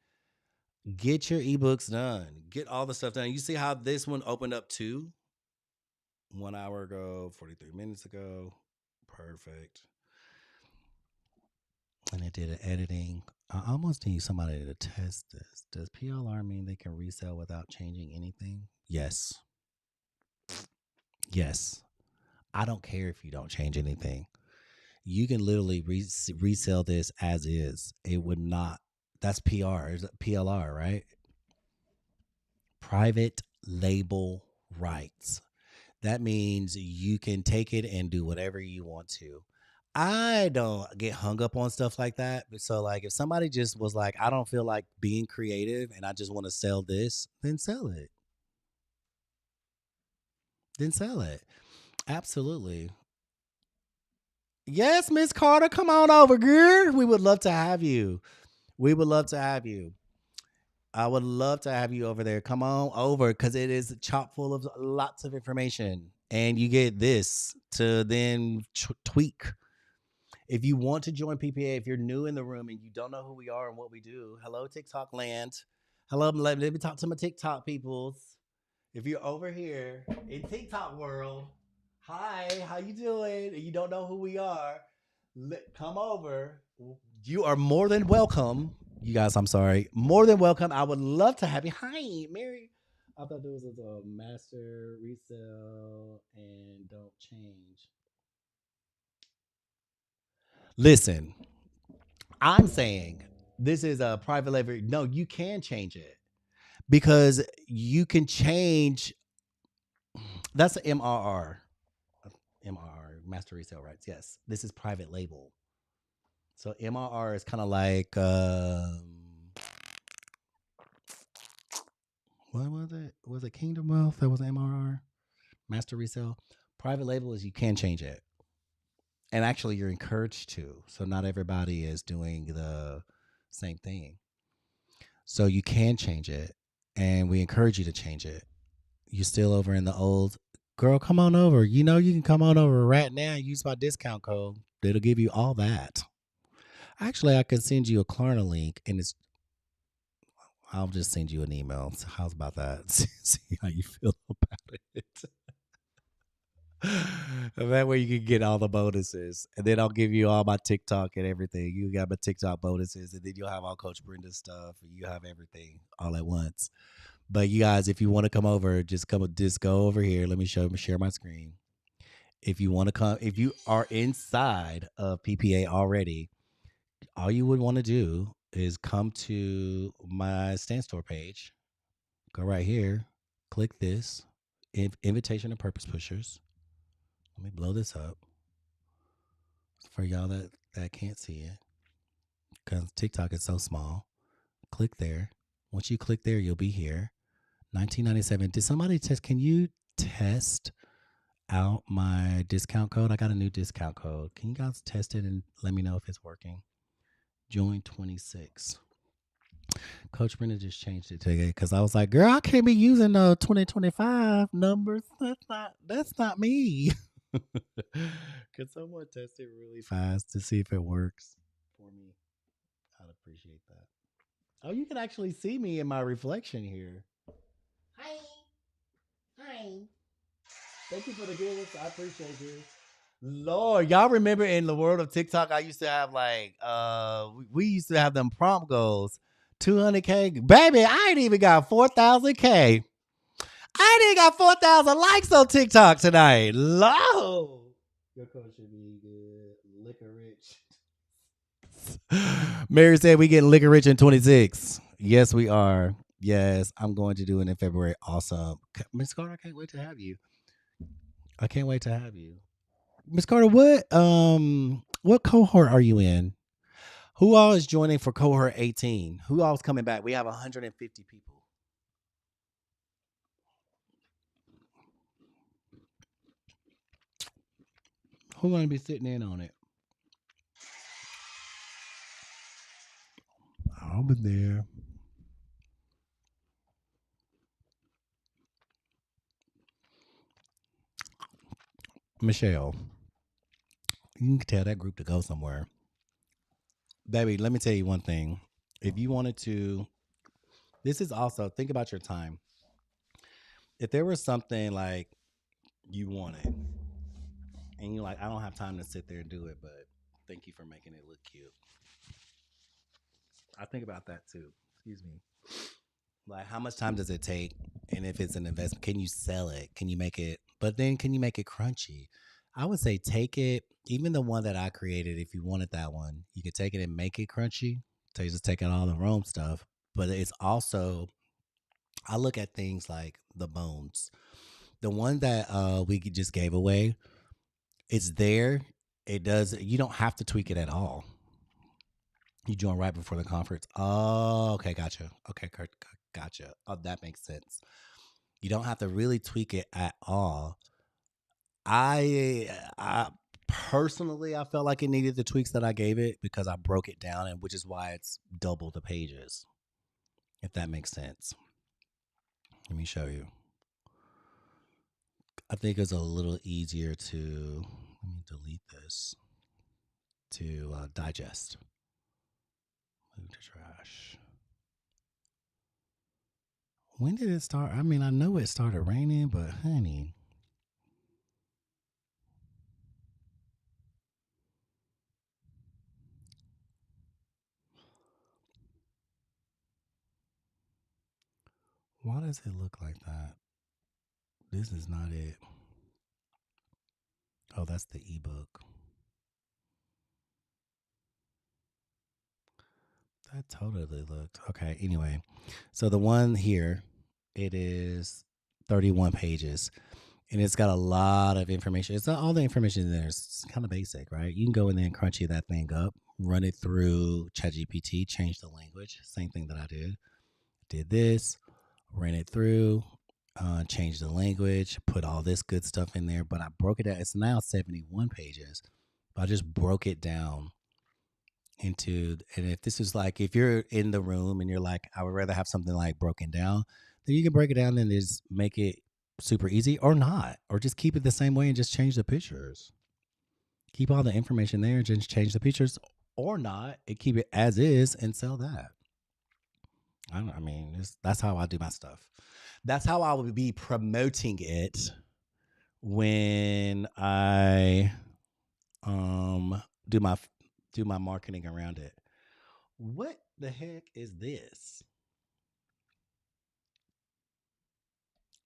Get your ebooks done. Get all the stuff done. You see how this one opened up too? 1 hour ago, 43 minutes ago. Perfect. And it did an editing. I almost need somebody to test this. Does PLR mean they can resell without changing anything? Yes. Yes. I don't care if you don't change anything. You can literally resell this as is. It would not. That's PR. PLR, right? Private label rights. That means you can take it and do whatever you want to. I don't get hung up on stuff like that. So, like, if somebody just was like, I don't feel like being creative and I just want to sell this, then sell it. Then sell it. Absolutely. Yes, Miss Carter, come on over, girl. We would love to have you. We would love to have you. I would love to have you over there. Come on over because it is chock full of lots of information. And you get this to then tweak. If you want to join PPA, if you're new in the room and you don't know who we are and what we do, hello, TikTok land. Hello, let me talk to my TikTok peoples. If you're over here in TikTok world, hi, how you doing? And you don't know who we are, come over. You are more than welcome. You guys, I'm sorry. More than welcome. I would love to have you. Hi, Mary. I thought there was a master resell and don't change. Listen, I'm saying this is a private label. No, you can change it because you can change. That's an MRR. MRR, master resale rights. Yes, this is private label. So MRR is kind of like what was it? Was it Kingdom Wealth? That was MRR, master resale. Private label is you can change it, and actually you're encouraged to. So not everybody is doing the same thing. So you can change it, and we encourage you to change it. You still over in the old girl? Come on over. You know you can come on over right now. Use my discount code. It'll give you all that. Actually, I can send you a Klarna link, and it's. I'll just send you an email. So how's about that? See how you feel about it. That way you can get all the bonuses, and then I'll give you all my TikTok and everything. You got my TikTok bonuses, and then you'll have all Coach Brenda's stuff, and you have everything all at once. But you guys, if you want to come over, just go over here. Let me share my screen. If you want to come, if you are inside of PPA already, all you would want to do is come to my stand store page. Go right here, click this invitation to purpose pushers. Let me blow this up for y'all that can't see it because TikTok is so small. Click there. Once you click there, you'll be here. 1997. Did somebody test? Can you test out my discount code? I got a new discount code. Can you guys test it and let me know if it's working? Join 26. Coach Brenda just changed it today because I was like, girl, I can't be using the 2025 numbers. That's not me. Could someone test it really fast to see if it works for me? I'd appreciate that. Oh, you can actually see me in my reflection here. Hi. Hi. Thank you for the gifts. I appreciate you. Lord, y'all remember in the world of TikTok, I used to have like we used to have them prompt goals. 200K. Baby, I ain't even got 4,000K. I ain't even got 4,000 likes on TikTok tonight. Lord. Your coach should be good. Liquor rich. Mary said we getting liquor rich in 26. Yes, we are. Yes, I'm going to do it in February. Awesome. Miss Carter, I can't wait to have you. I can't wait to have you. Miss Carter, what cohort are you in? Who all is joining for cohort 18? Who all is coming back? We have 150 people. Who's going to be sitting in on it? I'll be there. Michelle, you can tell that group to go somewhere. Baby, let me tell you one thing. If you wanted to, this is also, think about your time. If there was something like you wanted, and you're like, I don't have time to sit there and do it, but thank you for making it look cute. I think about that too. Excuse me. Like, how much time does it take? And if it's an investment, can you sell it? Can you make it? But then, can you make it crunchy? I would say take it, even the one that I created. If you wanted that one, you could take it and make it crunchy. So you just take out all the Rome stuff. But it's also, I look at things like the bones. The one that we just gave away, it's there. It does. You don't have to tweak it at all. You joined right before the conference. Oh, okay, gotcha. Okay, gotcha. Oh, that makes sense. You don't have to really tweak it at all. I personally, I felt like it needed the tweaks that I gave it because I broke it down, and which is why it's double the pages. If that makes sense. Let me show you. I think it's a little easier to. Let me delete this to digest. Move to trash. When did it start? I mean, I know it started raining, but honey. Why does it look like that? This is not it. Oh, that's the ebook. That totally looked okay. Anyway, so the one here, it is 31 pages. and it's got a lot of information. It's not all the information in there. It's kind of basic, right? You can go in there and crunchy that thing up, run it through ChatGPT, change the language. Same thing that I did. Did this, ran it through, changed the language, put all this good stuff in there. But I broke it down. It's now 71 pages. But I just broke it down into, and if this is like, if you're in the room and you're like, I would rather have something like broken down, then you can break it down and just make it super easy, or not, or just keep it the same way and just change the pictures. Keep all the information there and just change the pictures, or not, and keep it as is and sell that. I mean, that's how I do my stuff. That's how I would be promoting it when I do my marketing around it. What the heck is this?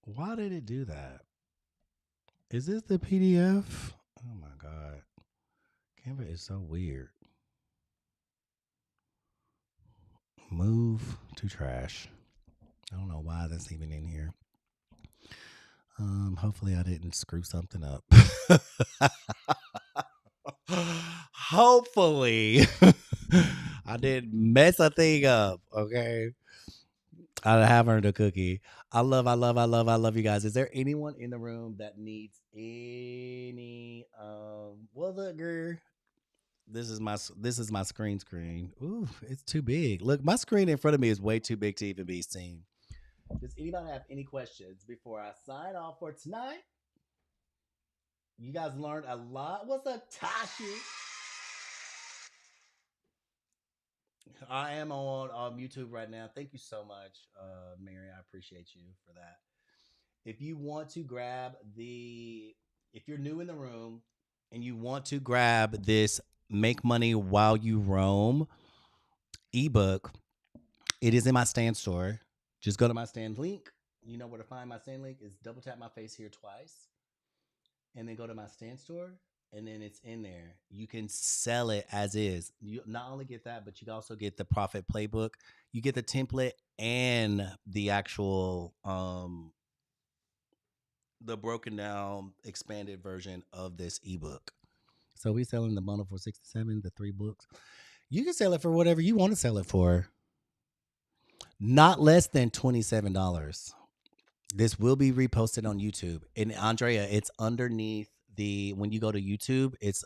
Why did it do that? Is this the PDF? Oh my god. Canva is so weird. Move to trash. I don't know why that's even in here. Hopefully I didn't screw something up. Hopefully I didn't mess a thing up. Okay. I have earned a cookie. I love you guys. Is there anyone in the room that needs any well look girl, this is my screen. Ooh, it's too big. Look, my screen in front of me is way too big to even be seen. Does anybody have any questions before I sign off for tonight? You guys learned a lot. What's up, Tashi? I am on YouTube right now. Thank you so much, Mary. I appreciate you for that. If you want to grab if you're new in the room and you want to grab this Make Money While You Roam ebook, it is in my stand store. Just go to my stand link. You know where to find my stand link is double tap my face here twice and then go to my stand store and then it's in there. You can sell it as is. You not only get that, but you can also get the profit playbook. You get the template and the actual the broken down expanded version of this ebook. So we selling the bundle for 67, the 3 books. You can sell it for whatever you want to sell it for. Not less than $27. This will be reposted on YouTube. And Andrea, it's underneath when you go to YouTube, it's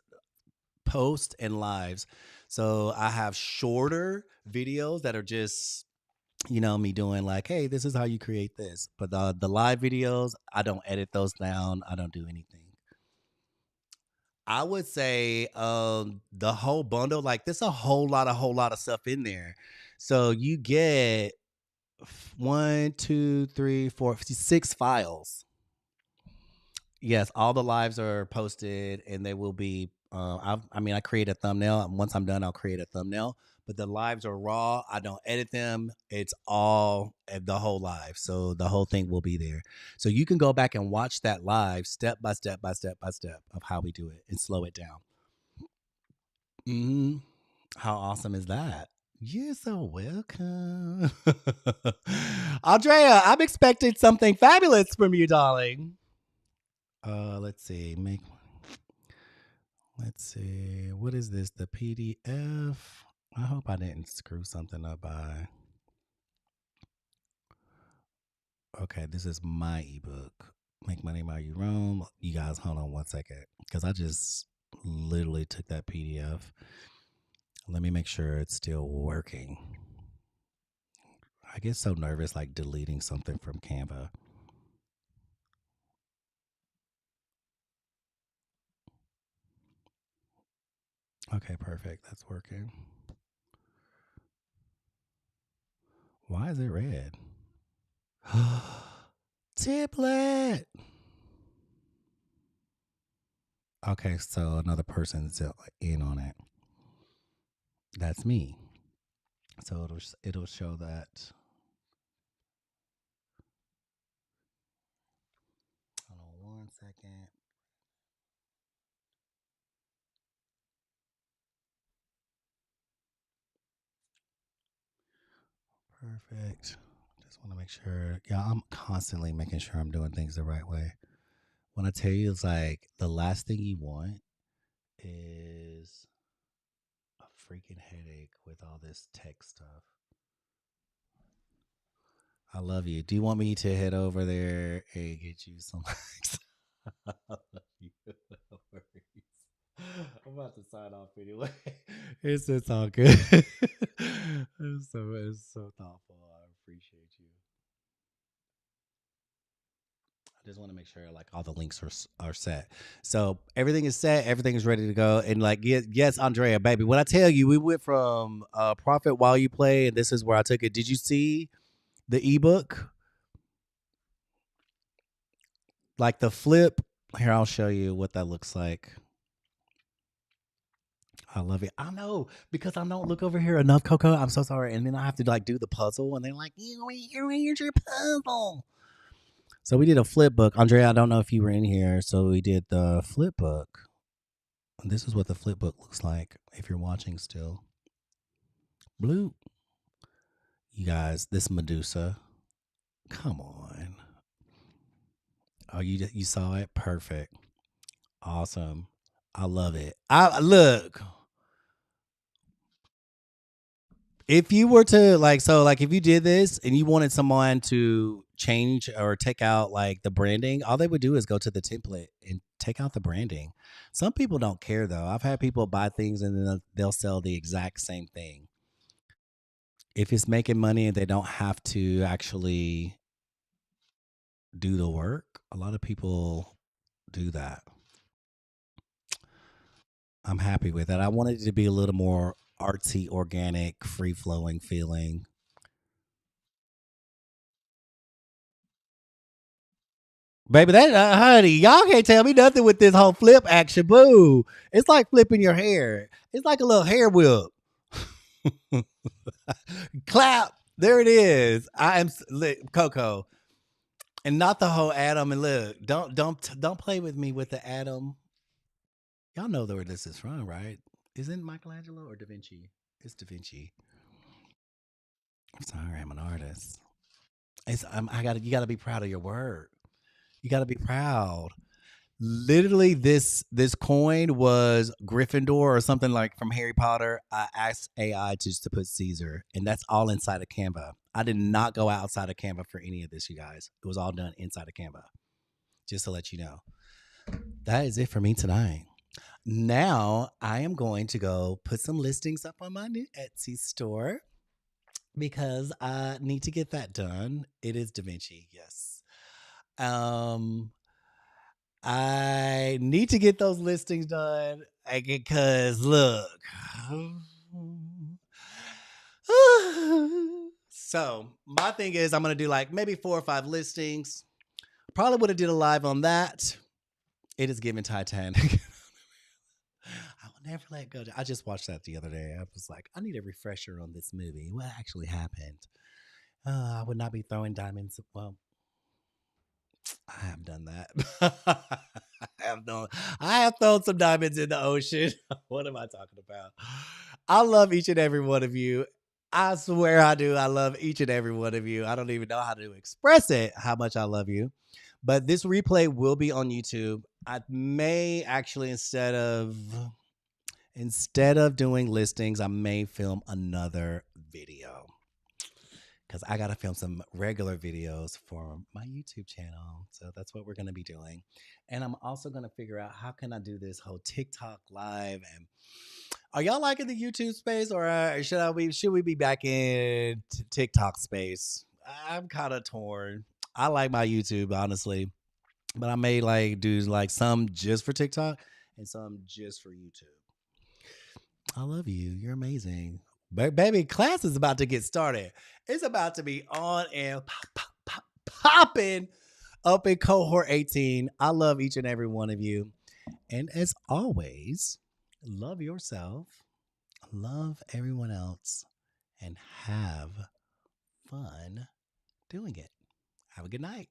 posts and lives. So I have shorter videos that are just, me doing like, hey, this is how you create this. But the live videos, I don't edit those down. I don't do anything. I would say the whole bundle, like there's a whole lot of stuff in there. So you get 6 files. Yes, all the lives are posted, and they will be. I create a thumbnail. And once I'm done, I'll create a thumbnail. But the lives are raw. I don't edit them. It's all the whole live, so the whole thing will be there. So you can go back and watch that live step by step by step by step of how we do it and slow it down. How awesome is that? You're so welcome. Andrea, I'm expecting something fabulous from you, darling. Let's see. Let's see. What is this? The PDF? I hope I didn't screw something up by. Okay, this is my ebook. Make Money While You Roam. You guys, hold on one second. Because I just literally took that PDF. Let me make sure it's still working. I get so nervous like deleting something from Canva. Okay, perfect. That's working. Why is it red? Tiplet. Okay, so another person's in on it. That's me. So it'll show that. Hold on one second. Perfect. Just want to make sure. Yeah, I'm constantly making sure I'm doing things the right way. When I tell you, it's like the last thing you want is a freaking headache with all this tech stuff. I love you. Do you want me to head over there and get you some? I love you. No worries. I'm about to sign off anyway. It's all good. It's so thoughtful. I appreciate you. I just want to make sure like all the links are set. So everything is set, everything is ready to go. And like yes, Andrea, baby. When I tell you we went from Profit While You Play, and this is where I took it. Did you see the ebook? Like the flip. Here, I'll show you what that looks like. I love it. I know because I don't look over here enough, Coco. I'm so sorry. And then I have to like do the puzzle, and they're like, here's your puzzle." So we did a flip book. Andrea, I don't know if you were in here. So we did the flip book. This is what the flip book looks like if you're watching still. Blue. You guys, this Medusa. Come on. Oh, you saw it? Perfect. Awesome. I love it. I look. If you were to like so like if you did this and you wanted someone to change or take out like the branding, all they would do is go to the template and take out the branding. Some people don't care though. I've had people buy things and then they'll sell the exact same thing. If it's making money and they don't have to actually do the work, a lot of people do that. I'm happy with that. I wanted it to be a little more artsy, organic, free flowing feeling. Baby, that honey, y'all can't tell me nothing with this whole flip action. Boo! It's like flipping your hair. It's like a little hair whip. Clap. There it is. I am Coco, and not the whole Adam. And look, don't play with me with the Adam. Y'all know where this is from, right? Isn't Michelangelo or Da Vinci? It's Da Vinci. I'm sorry, I'm an artist. I got you got to be proud of your work. You got to be proud. Literally, this coin was Gryffindor or something like from Harry Potter. I asked AI just to put Caesar, and that's all inside of Canva. I did not go outside of Canva for any of this, you guys. It was all done inside of Canva. Just to let you know. That is it for me tonight. Now I am going to go put some listings up on my new Etsy store because I need to get that done. It is Da Vinci, yes. Um, I need to get those listings done because look. So my thing is I'm gonna do like maybe 4 or 5 listings. Probably would have did a live on that. It is given Titanic. I will never let go. I just watched that the other day. I was like, I need a refresher on this movie. What actually happened? I would not be throwing diamonds. Well, I have done that. I have thrown some diamonds in the ocean. What am I talking about? I love each and every one of you. I swear I do. I love each and every one of you. I don't even know how to express it, how much I love you. But this replay will be on YouTube. I may actually instead of doing listings, I may film another video because I got to film some regular videos for my YouTube channel. So that's what we're going to be doing. And I'm also going to figure out how can I do this whole TikTok live. And are y'all liking the YouTube space, or should we be back in TikTok space? I'm kind of torn. I like my YouTube honestly, but I may like do like some just for TikTok and some just for YouTube. I love you. You're amazing. Baby, class is about to get started. It's about to be on and popping up in cohort 18. I love each and every one of you. And as always, love yourself, love everyone else, and have fun doing it. Have a good night.